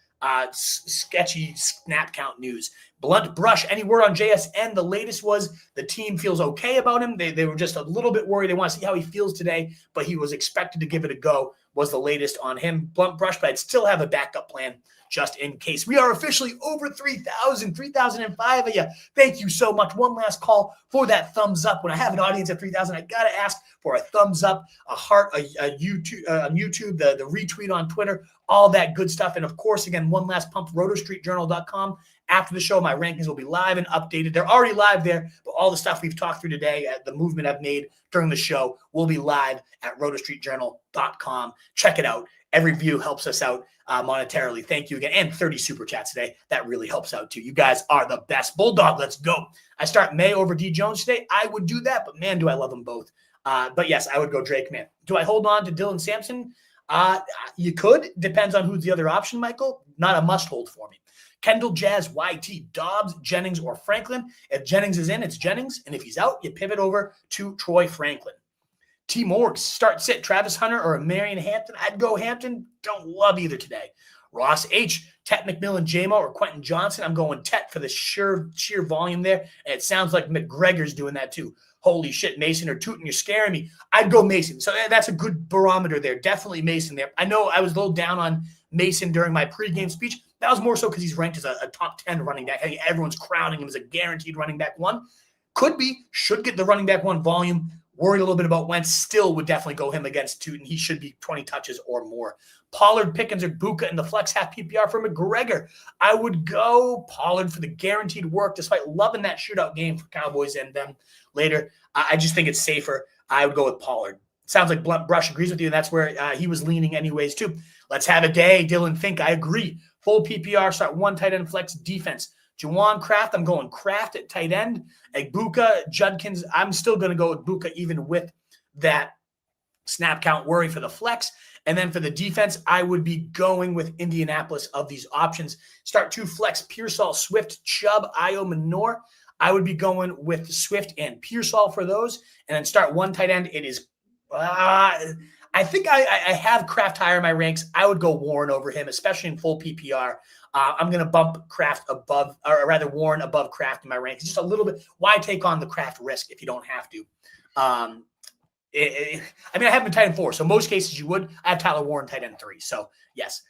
A: sketchy snap count news. Blunt Brush, any word on JSN? The latest was the team feels okay about him. They were just a little bit worried. They want to see how he feels today, but he was expected to give it a go, was the latest on him. Blunt Brush, but I'd still have a backup plan just in case. We are officially over 3,000, 3,005 of you. Thank you so much. One last call for that thumbs up. When I have an audience at 3,000, I got to ask for a thumbs up, a heart, a YouTube, on YouTube, the retweet on Twitter, all that good stuff. And of course, again, one last pump, rotostreetjournal.com. After the show, my rankings will be live and updated. They're already live there, but all the stuff we've talked through today, the movement I've made during the show, will be live at rotostreetjournal.com. Check it out. Every view helps us out monetarily. Thank you again. And 30 super chats today. That really helps out too. You guys are the best. Bulldog, let's go. I start May over D Jones today. I would do that, but man, do I love them both. But yes, I would go Drake, man. Do I hold on to Dylan Sampson? You could. Depends on who's the other option, Michael. Not a must hold for me. Kendall, Jazz, YT, Dobbs, Jennings, or Franklin. If Jennings is in, it's Jennings. And if he's out, you pivot over to Troy Franklin. T. Morgs, start sit Travis Hunter or Marion Hampton. I'd go Hampton. Don't love either today. Ross H. Tet McMillan, JMO, or Quentin Johnson. I'm going Tet for the sheer volume there. And it sounds like McGregor's doing that too. Holy shit, Mason or Tootin, you're scaring me. I'd go Mason. So that's a good barometer there. Definitely Mason there. I know I was a little down on Mason during my pregame speech. That was more so because he's ranked as a top 10 running back. I think everyone's crowning him as a guaranteed running back 1. Could be, should get the running back 1 volume. Worried a little bit about Wentz. Still would definitely go him against Tootin. He should be 20 touches or more. Pollard, Pickens, or Buka in the flex half PPR for McGregor. I would go Pollard for the guaranteed work, despite loving that shootout game for Cowboys and them later. I just think it's safer. I would go with Pollard. Sounds like Blunt Brush agrees with you, and that's where he was leaning anyways, too. Let's have a day, Dylan Fink. I agree. Full PPR, start 1 tight end flex defense. Jauan Kraft, I'm going Kraft at tight end. Igbuka, Judkins, I'm still going to go with Buka even with that snap count worry for the flex. And then for the defense, I would be going with Indianapolis of these options. Start 2 flex, Pearsall, Swift, Chubb, Io, Minor. I would be going with Swift and Pearsall for those. And then start 1 tight end. It is I think I have Kraft higher in my ranks. I would go Warren over him, especially in full PPR. I'm going to bump Kraft above, or rather Warren above Kraft in my rankings. Just a little bit. Why take on the Kraft risk if you don't have to? I have him tight end 4, so most cases you would. I have Tyler Warren tight end 3, so yes.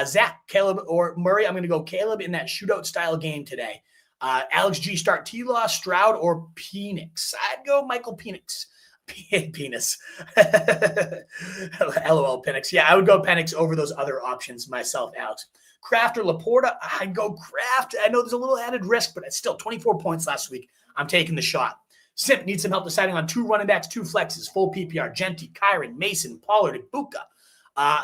A: Zach, Caleb, or Murray, I'm going to go Caleb in that shootout style game today. Alex G, start T-Law, Stroud, or Penix. I'd go Michael Penix. Penis. LOL, Penix. Yeah, I would go Penix over those other options myself, Alex. Kraft or Laporta, I'd go Kraft. I know there's a little added risk, but it's still 24 points last week. I'm taking the shot. Simp needs some help deciding on 2 running backs, 2 flexes, full PPR, Genty, Kyron, Mason, Pollard, and Buka.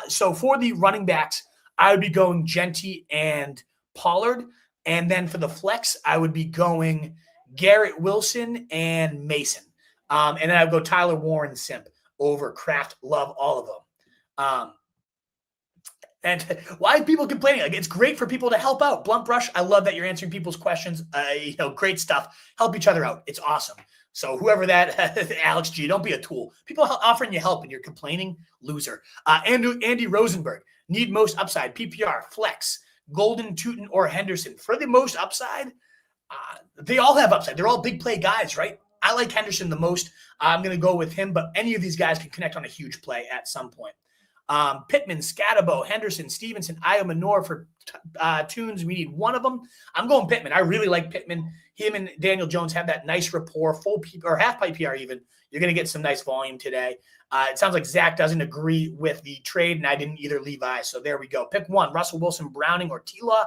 A: So for the running backs, I would be going Genty and Pollard. And then for the flex, I would be going Garrett Wilson and Mason. And then I would go Tyler Warren, Simp, over Kraft. Love all of them. And why are people complaining? Like, it's great for people to help out. Blunt Brush, I love that you're answering people's questions. Great stuff. Help each other out. It's awesome. So whoever that, Alex G, don't be a tool. People offering you help and you're complaining, loser. Andy Rosenberg, need most upside, PPR, flex, Golden, Tootin, or Henderson. For the most upside, they all have upside. They're all big play guys, right? I like Henderson the most. I'm going to go with him, but any of these guys can connect on a huge play at some point. Pittman, Scatabo, Henderson, Stevenson, Io Manor for Tunes. We need one of them. I'm going Pittman. I really like Pittman. Him and Daniel Jones have that nice rapport, full PPR or half PPR even. You're going to get some nice volume today. It sounds like Zach doesn't agree with the trade, and I didn't either, Levi. So there we go. Pick one, Russell Wilson, Browning, or T-Law.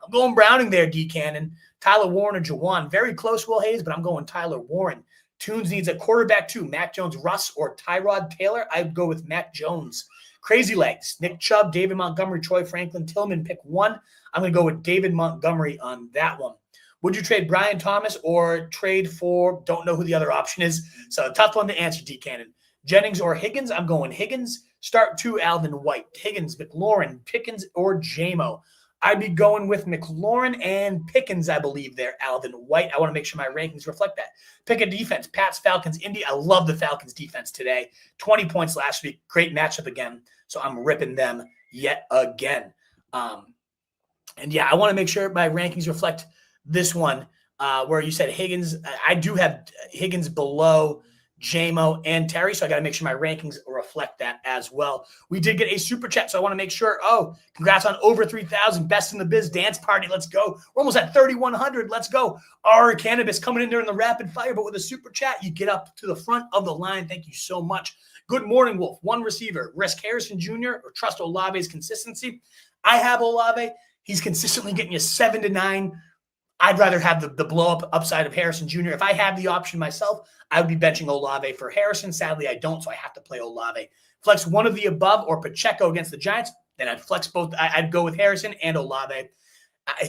A: I'm going Browning there, D. Cannon. Tyler Warren or Jauan. Very close, Will Hayes, but I'm going Tyler Warren. Tunes needs a quarterback too. Mac Jones, Russ, or Tyrod Taylor. I'd go with Mac Jones. Crazy Legs, Nick Chubb, David Montgomery, Troy Franklin, Tillman. Pick one. I'm going to go with David Montgomery on that one. Would you trade Brian Thomas or trade for, don't know who the other option is. So a tough one to answer, D. Cannon. Jennings or Higgins? I'm going Higgins. Start 2, Alvin White. Higgins, McLaurin, Pickens, or JMO. I'd be going with McLaurin and Pickens, I believe, there, Alvin White. I want to make sure my rankings reflect that. Pick a defense. Pats, Falcons, Indy. I love the Falcons defense today. 20 points last week. Great matchup again. So I'm ripping them yet again. And yeah, I want to make sure my rankings reflect this one where you said Higgins. I do have Higgins below JMO and Terry, so I got to make sure my rankings reflect that as well. We did get a super chat, so I want to make sure. Oh, congrats on over 3,000. Best in the biz dance party. Let's go. We're almost at 3,100. Let's go. Our Cannabis coming in during the rapid fire, but with a super chat, you get up to the front of the line. Thank you so much. Good morning, Wolf. One receiver. Risk Harrison Jr. or trust Olave's consistency? I have Olave. He's consistently getting you 7 to 9. I'd rather have the blow-up upside of Harrison Jr. If I have the option myself, I would be benching Olave for Harrison. Sadly, I don't, so I have to play Olave. Flex one of the above or Pacheco against the Giants, then I'd flex both. I'd go with Harrison and Olave.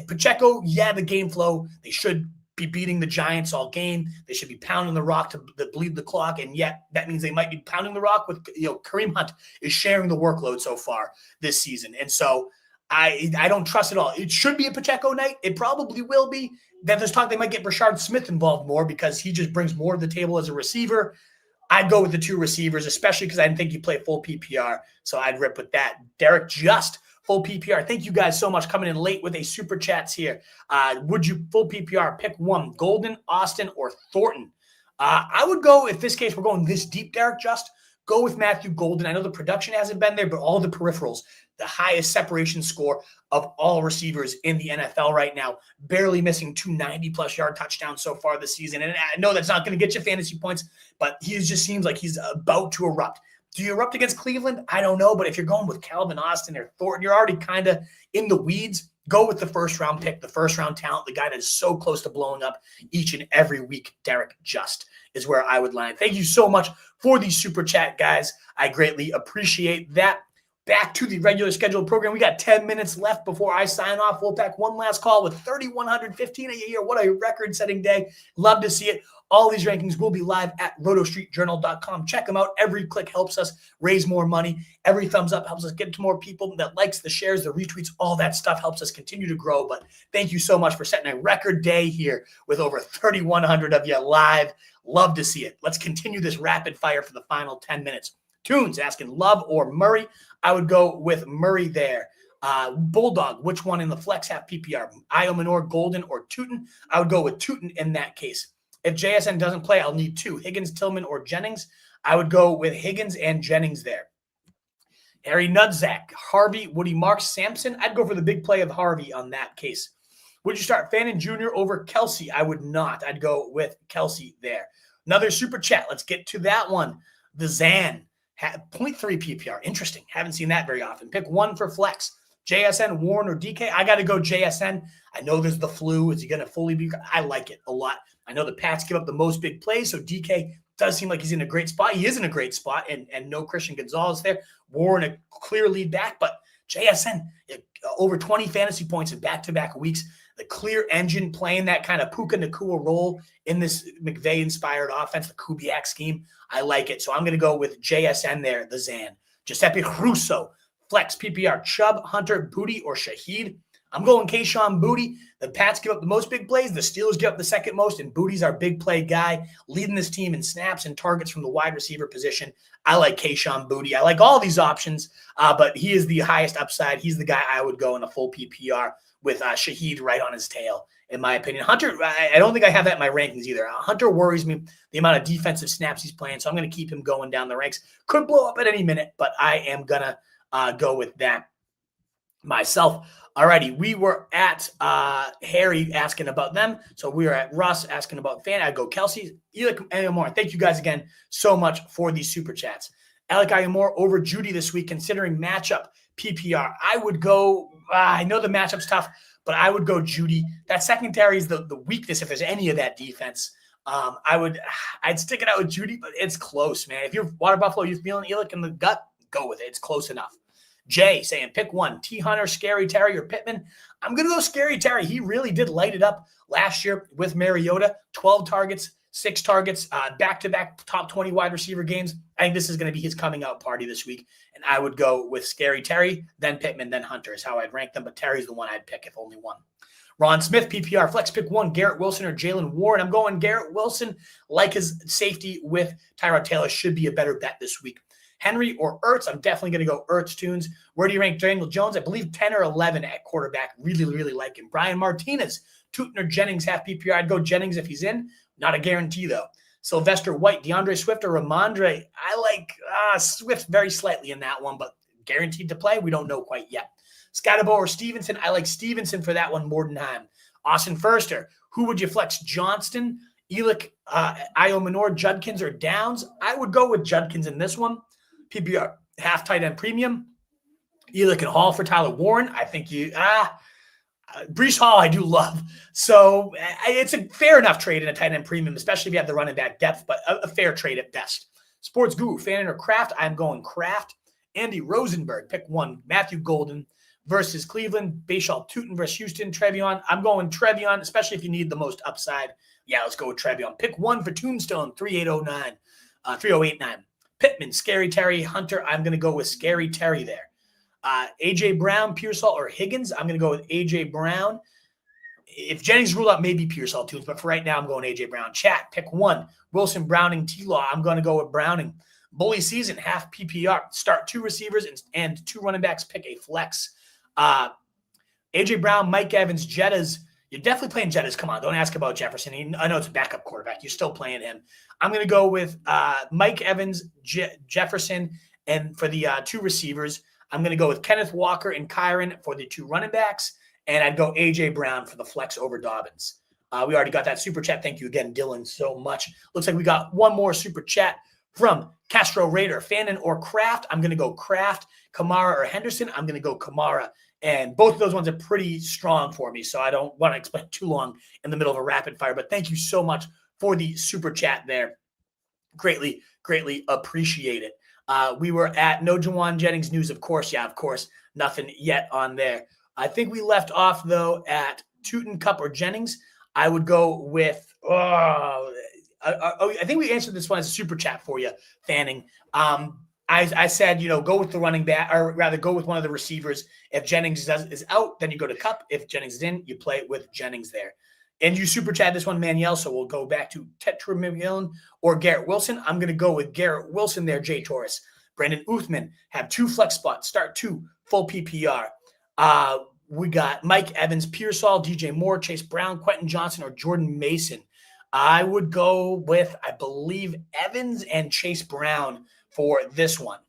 A: Pacheco, yeah, the game flow. They should be beating the Giants all game. They should be pounding the rock to bleed the clock, and yet that means they might be pounding the rock with, Kareem Hunt is sharing the workload so far this season. And so I don't trust it all. It should be a Pacheco night. It probably will be. Then there's talk they might get Rashard Smith involved more because he just brings more to the table as a receiver. I'd go with the 2 receivers, especially because I didn't think you play full PPR. So I'd rip with that. Derek, just full PPR. Thank you guys so much coming in late with a super chats here. Would you full PPR pick one, Golden, Austin, or Thornton? I would go, if this case we're going this deep, Derek, just go with Matthew Golden. I know the production hasn't been there, but all the peripherals, the highest separation score of all receivers in the NFL right now, barely missing 2 90-plus yard touchdowns so far this season. And I know that's not going to get you fantasy points, but he just seems like he's about to erupt. Do you erupt against Cleveland? I don't know, but if you're going with Calvin Austin or Thornton, you're already kind of in the weeds. Go with the first-round pick, the first-round talent, the guy that is so close to blowing up each and every week. Derek just is where I would land. Thank you so much for the super chat, guys. I greatly appreciate that. Back to the regular scheduled program. We got 10 minutes left before I sign off. We'll pack one last call with 3,115 a year. What a record-setting day. Love to see it. All these rankings will be live at rotostreetjournal.com. Check them out. Every click helps us raise more money. Every thumbs up helps us get to more people. That likes, the shares, the retweets, all that stuff helps us continue to grow. But thank you so much for setting a record day here with over 3,100 of you live. Love to see it. Let's continue this rapid fire for the final 10 minutes. Tunes asking Love or Murray. I would go with Murray there. Bulldog, which one in the flex half PPR? Io Minor, Golden, or Tootin? I would go with Tootin in that case. If JSN doesn't play, I'll need two, Higgins, Tillman, or Jennings. I would go with Higgins and Jennings there. Harry Nudzak, Harvey, Woody Marks, Sampson. I'd go for the big play of Harvey on that case. Would you start Fannin Jr. over Kelsey? I would not. I'd go with Kelsey there. Another super chat. Let's get to that one. The Zan, 0.3 PPR. Interesting. Haven't seen that very often. Pick one for flex. JSN, Warren, or DK. I got to go JSN. I know there's the flu. Is he going to fully be? I like it a lot. I know the Pats give up the most big plays, so DK does seem like he's in a great spot. He is in a great spot, and no Christian Gonzalez there. Warren, a clear lead back, but JSN, over 20 fantasy points in back-to-back weeks. The clear engine playing that kind of Puka Nacua role in this McVay-inspired offense, the Kubiak scheme. I like it. So I'm going to go with JSN there, the Zan. Giuseppe Russo, flex PPR, Chubb, Hunter, Booty, or Shaheed. I'm going Kayshon Booty. The Pats give up the most big plays. The Steelers give up the second most, and Booty's our big play guy, leading this team in snaps and targets from the wide receiver position. I like Kayshon Booty. I like all these options, but he is the highest upside. He's the guy I would go in a full PPR with Shaheed right on his tail, in my opinion. Hunter, I don't think I have that in my rankings either. Hunter worries me, the amount of defensive snaps he's playing, so I'm going to keep him going down the ranks. Could blow up at any minute, but I am going to go with that myself. Alrighty, we were at Harry asking about them. So we were at Russ asking about Fan. I'd go Kelsey, Alec Ayamore. Thank you guys again so much for these super chats. Alec Ayamore over Judy this week, considering matchup PPR. I would go, I know the matchup's tough, but I would go Judy. That secondary is the weakness if there's any of that defense. I'd stick it out with Judy, but it's close, man. If you're Water Buffalo, you're feeling Alec in the gut, go with it. It's close enough. Jay saying pick one, T. Hunter, Scary Terry, or Pittman. I'm going to go Scary Terry. He really did light it up last year with Mariota. 12 targets, 6 targets, back-to-back top 20 wide receiver games. I think this is going to be his coming out party this week. And I would go with Scary Terry, then Pittman, then Hunter is how I'd rank them. But Terry's the one I'd pick if only one. Ron Smith, PPR, flex pick one, Garrett Wilson or Jalen Warren. I'm going Garrett Wilson. Like his safety with Tyrod Taylor, should be a better bet this week. Henry or Ertz, I'm definitely going to go Ertz tunes. Where do you rank Daniel Jones? I believe 10 or 11 at quarterback. Really, really like him. Brian Martinez, Tootin or Jennings, half PPR. I'd go Jennings if he's in. Not a guarantee, though. Sylvester White, DeAndre Swift or Ramondre. I like Swift very slightly in that one, but guaranteed to play? We don't know quite yet. Scotabo or Stevenson? I like Stevenson for that one more than time. Austin Firster, who would you flex? Johnston, Elick, Io Minor, Judkins, or Downs? I would go with Judkins in this one. PPR, half tight end premium. Elick and Hall for Tyler Warren. I think Breece Hall I do love. So it's a fair enough trade in a tight end premium, especially if you have the running back depth, but a fair trade at best. Sports Guru, Fannin or Kraft? I'm going Kraft. Andy Rosenberg, pick one. Matthew Golden versus Cleveland. Bashaw Tootin versus Houston. Trevion. I'm going Trevion, especially if you need the most upside. Yeah, let's go with Trevion. Pick one for Tombstone, 3089. Pittman, Scary Terry, Hunter. I'm going to go with Scary Terry there. A.J. Brown, Pearsall, or Higgins. I'm going to go with A.J. Brown. If Jennings ruled out, maybe Pearsall tunes, but for right now, I'm going A.J. Brown. Chat, pick one. Wilson, Browning, T-Law. I'm going to go with Browning. Bully season, half PPR. Start 2 receivers and 2 running backs. Pick a flex. A.J. Brown, Mike Evans, Jettas. You're definitely playing Jettas. Come on, don't ask about Jefferson. I know it's a backup quarterback. You're still playing him. I'm going to go with Mike Evans, Jefferson, and for the 2 receivers, I'm going to go with Kenneth Walker and Kyron for the 2 running backs, and I'd go A.J. Brown for the flex over Dobbins. We already got that super chat. Thank you again, Dylan, so much. Looks like we got one more super chat from Castro Raider. Fannin or Kraft? I'm going to go Kraft. Kamara or Henderson? I'm going to go Kamara. And both of those ones are pretty strong for me, so I don't want to explain too long in the middle of a rapid fire. But thank you so much for the super chat there. Greatly, greatly appreciate it. We were at no Jauan Jennings news, of course. Yeah, of course. Nothing yet on there. I think we left off, though, at Tootin, Cup, or Jennings. I would go with I think we answered this one as a super chat for you, Fanning. I said, go with the running back, or rather go with one of the receivers. If Jennings is out, then you go to Cup. If Jennings is in, you play with Jennings there. And you super chat this one, Manuel, so we'll go back to Tetra McMillan or Garrett Wilson. I'm going to go with Garrett Wilson there, Jay Torres. Brandon Uthman have 2 flex spots, start 2, full PPR. We got Mike Evans, Pearsall, DJ Moore, Chase Brown, Quentin Johnson, or Jordan Mason. I would go with, I believe, Evans and Chase Brown for this one.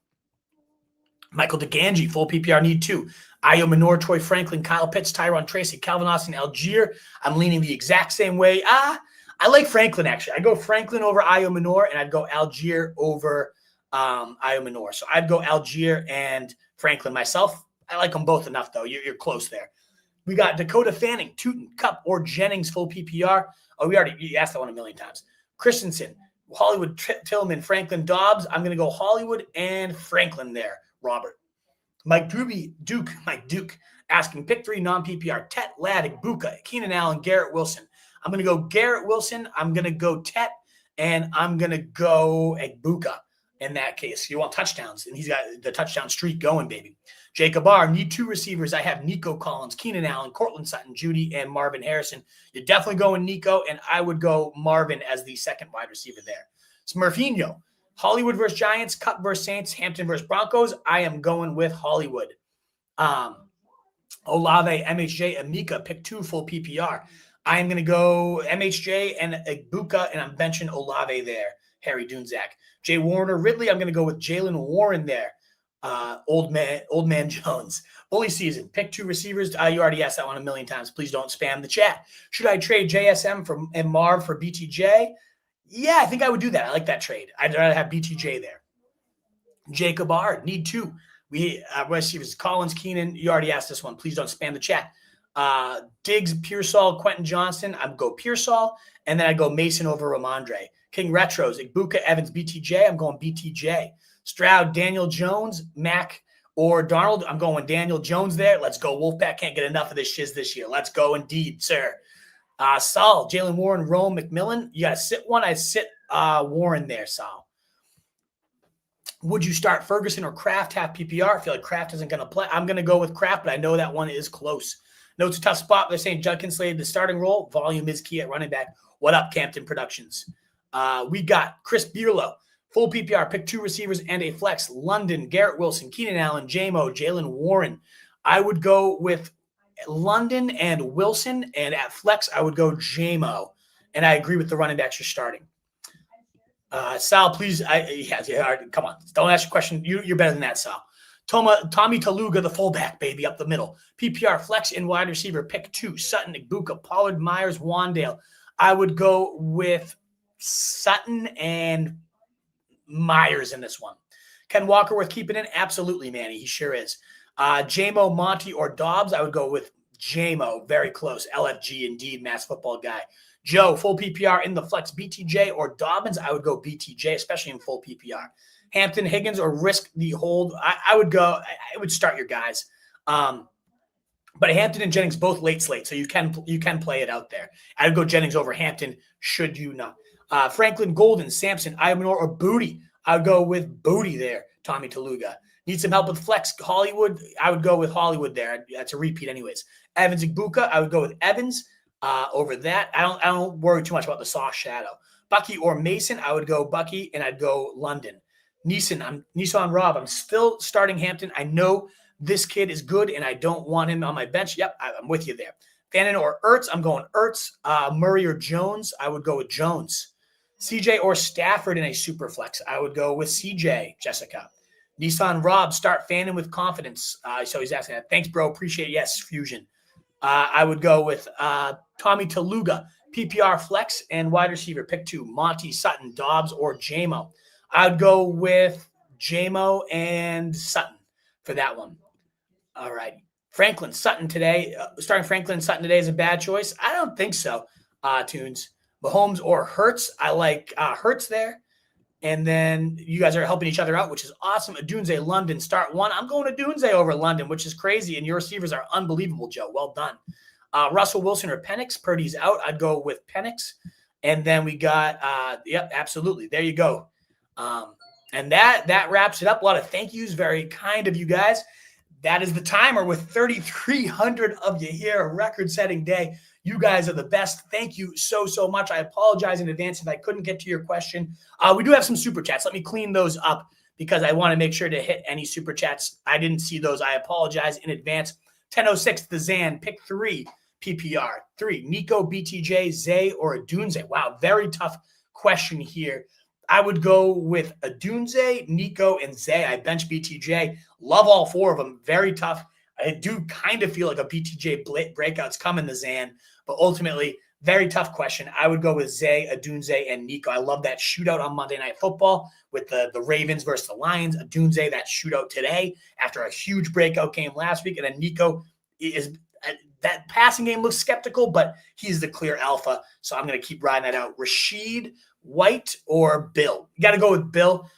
A: Michael DeGangi, full PPR, need 2. Ayo Minor, Troy Franklin, Kyle Pitts, Tyron Tracy, Calvin Austin, Algier. I'm leaning the exact same way. I like Franklin, actually. I'd go Franklin over Ayo Minor, and I'd go Algier over Ayo Minor. So I'd go Algier and Franklin myself. I like them both enough, though. You're close there. We got Dakota Fanning, Tootin, Cup, or Jennings, full PPR. Oh, you asked that one a million times. Christensen, Hollywood, Tillman, Franklin, Dobbs. I'm going to go Hollywood and Franklin there. Robert. Mike Duke, asking pick 3 non-PPR. Tet, Ladd, Igbuka, Keenan Allen, Garrett Wilson. I'm going to go Garrett Wilson. I'm going to go Tet, and I'm going to go Igbuka in that case. You want touchdowns, and he's got the touchdown streak going, baby. Jacob R., need 2 receivers. I have Nico Collins, Keenan Allen, Cortland Sutton, Judy, and Marvin Harrison. You're definitely going Nico, and I would go Marvin as the second wide receiver there. Smurfinho, Hollywood versus Giants, Cup versus Saints, Hampton versus Broncos. I am going with Hollywood. Olave, MHJ, Amika, pick 2, full PPR. I am going to go MHJ and Igbuka, and I'm benching Olave there. Harry Dunzak. Jay Warner, Ridley, I'm going to go with Jalen Warren there. Old man Jones. Bully season, pick 2 receivers. You already asked that one a million times. Please don't spam the chat. Should I trade JSM and Marv for BTJ? Yeah, I think I would do that. I like that trade. I'd rather have BTJ there. Jacob R., need 2. We receivers, Collins, Keenan. You already asked this one. Please don't spam the chat. Diggs, Pearsall, Quentin Johnson. I'd go Pearsall, and then I'd go Mason over Ramondre. King Retros, Igbuka, Evans, BTJ. I'm going BTJ. Stroud, Daniel Jones, Mac, or Darnold. I'm going Daniel Jones there. Let's go. Wolfpack can't get enough of this shiz this year. Let's go indeed, sir. Saul, Jalen Warren, Rome, McMillan. You got to sit one. I sit Warren there, Saul. Would you start Ferguson or Kraft half PPR? I feel like Kraft isn't going to play. I'm going to go with Kraft, but I know that one is close. No, it's a tough spot. They're saying Judkins slated the starting role. Volume is key at running back. What up, Campton Productions? We got Chris Bierlo, full PPR, pick 2 receivers and a flex. London, Garrett Wilson, Keenan Allen, J-Mo, Jalen Warren. I would go with London and Wilson, and at flex, I would go J-Mo. And I agree with the running backs you're starting. Sal, please. Come on. Don't ask a question. You're better than that, Sal. Tommy Taluga, the fullback, baby, up the middle. PPR, flex, and wide receiver, pick 2. Sutton, Igbuka, Pollard, Myers, Wandale. I would go with Sutton and Myers in this one. Ken Walker worth keeping in? Absolutely, Manny. He sure is. J-Mo, Monty, or Dobbs? I would go with J-Mo. Very close. LFG, indeed, mass football guy. Joe, full PPR in the flex, BTJ or Dobbins? I would go BTJ, especially in full PPR. Hampton, Higgins, or risk the hold? I would start your guys. But Hampton and Jennings both late slate, so you can play it out there. I would go Jennings over Hampton, should you not. Franklin, Golden, Sampson, Ivanor, or Booty? I would go with Booty there, Tommy Taluga. Need some help with flex, Hollywood? I would go with Hollywood there. That's a repeat anyways. Evans, Igbuka, I would go with Evans over that. I don't worry too much about the soft shadow. Bucky or Mason, I would go Bucky, and I'd go London. Nissan Rob, I'm still starting Hampton. I know this kid is good, and I don't want him on my bench. Yep, I'm with you there. Fannin or Ertz, I'm going Ertz. Murray or Jones, I would go with Jones. CJ or Stafford in a super flex, I would go with CJ, Jessica. Nissan Rob, start Fannin with confidence. So he's asking that. Thanks, bro. Appreciate it. Yes, Fusion. I would go with Tommy Taluga, PPR flex, and wide receiver, pick 2. Monty, Sutton, Dobbs, or J-Mo. I would go with J-Mo and Sutton for that one. All right. Franklin, Sutton today. Starting Franklin and Sutton today is a bad choice. I don't think so, Tunes. Mahomes or Hurts. I like Hurts there. And then you guys are helping each other out, which is awesome. Adunze, London, start 1. I'm going to Adunze over London, which is crazy. And your receivers are unbelievable, Joe. Well done. Russell Wilson or Penix. Purdy's out. I'd go with Penix. And then we got, yep, absolutely. There you go. And that wraps it up. A lot of thank yous. Very kind of you guys. That is the timer with 3,300 of you here. A record-setting day. You guys are the best. Thank you so, so much. I apologize in advance if I couldn't get to your question. We do have some super chats. Let me clean those up because I want to make sure to hit any super chats. I didn't see those. I apologize in advance. 10:06, the Zan, pick 3, PPR. 3, Nico, BTJ, Zay, or Adunze? Wow, very tough question here. I would go with Adunze, Nico, and Zay. I bench BTJ. Love all 4 of them. Very tough. I do kind of feel like a BTJ breakout's coming, the Zan, but ultimately, very tough question. I would go with Zay, Adunze, and Nico. I love that shootout on Monday Night Football with the Ravens versus the Lions. Adunze, that shootout today after a huge breakout game last week. And then Nico is that passing game looks skeptical, but he's the clear alpha. So I'm going to keep riding that out. Rashid, White, or Bill? You got to go with Bill.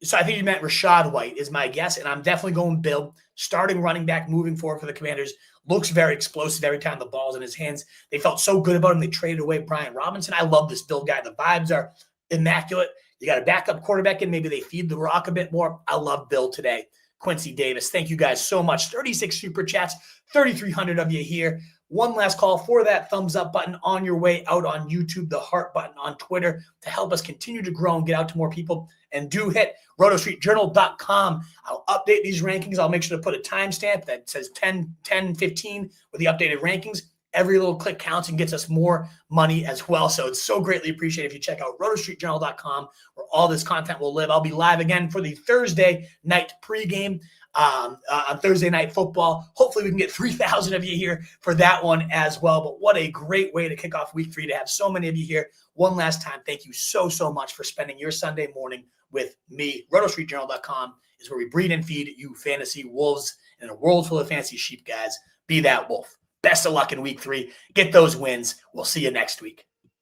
A: So I think you meant Rashad White is my guess, and I'm definitely going Bill. Starting running back moving forward for the Commanders. Looks very explosive every time the ball's in his hands. They felt so good about him. They traded away Brian Robinson. I love this Bill guy. The vibes are immaculate. You got a backup quarterback in. Maybe they feed the rock a bit more. I love Bill today. Quincy Davis, thank you guys so much. 36 super chats, 3,300 of you here. One last call for that thumbs up button on your way out on YouTube, the heart button on Twitter to help us continue to grow and get out to more people. And do hit rotostreetjournal.com. I'll update these rankings. I'll make sure to put a timestamp that says 10:15 with the updated rankings. Every little click counts and gets us more money as well. So it's so greatly appreciated if you check out rotostreetjournal.com where all this content will live. I'll be live again for the Thursday night pregame on Thursday Night Football. Hopefully we can get 3,000 of you here for that one as well. But what a great way to kick off week 3 to have so many of you here. One last time, thank you so, so much for spending your Sunday morning with me. rotostreetjournal.com is where we breed and feed you fantasy wolves in a world full of fantasy sheep, guys. Be that wolf. Best of luck in week 3. Get those wins. We'll see you next week.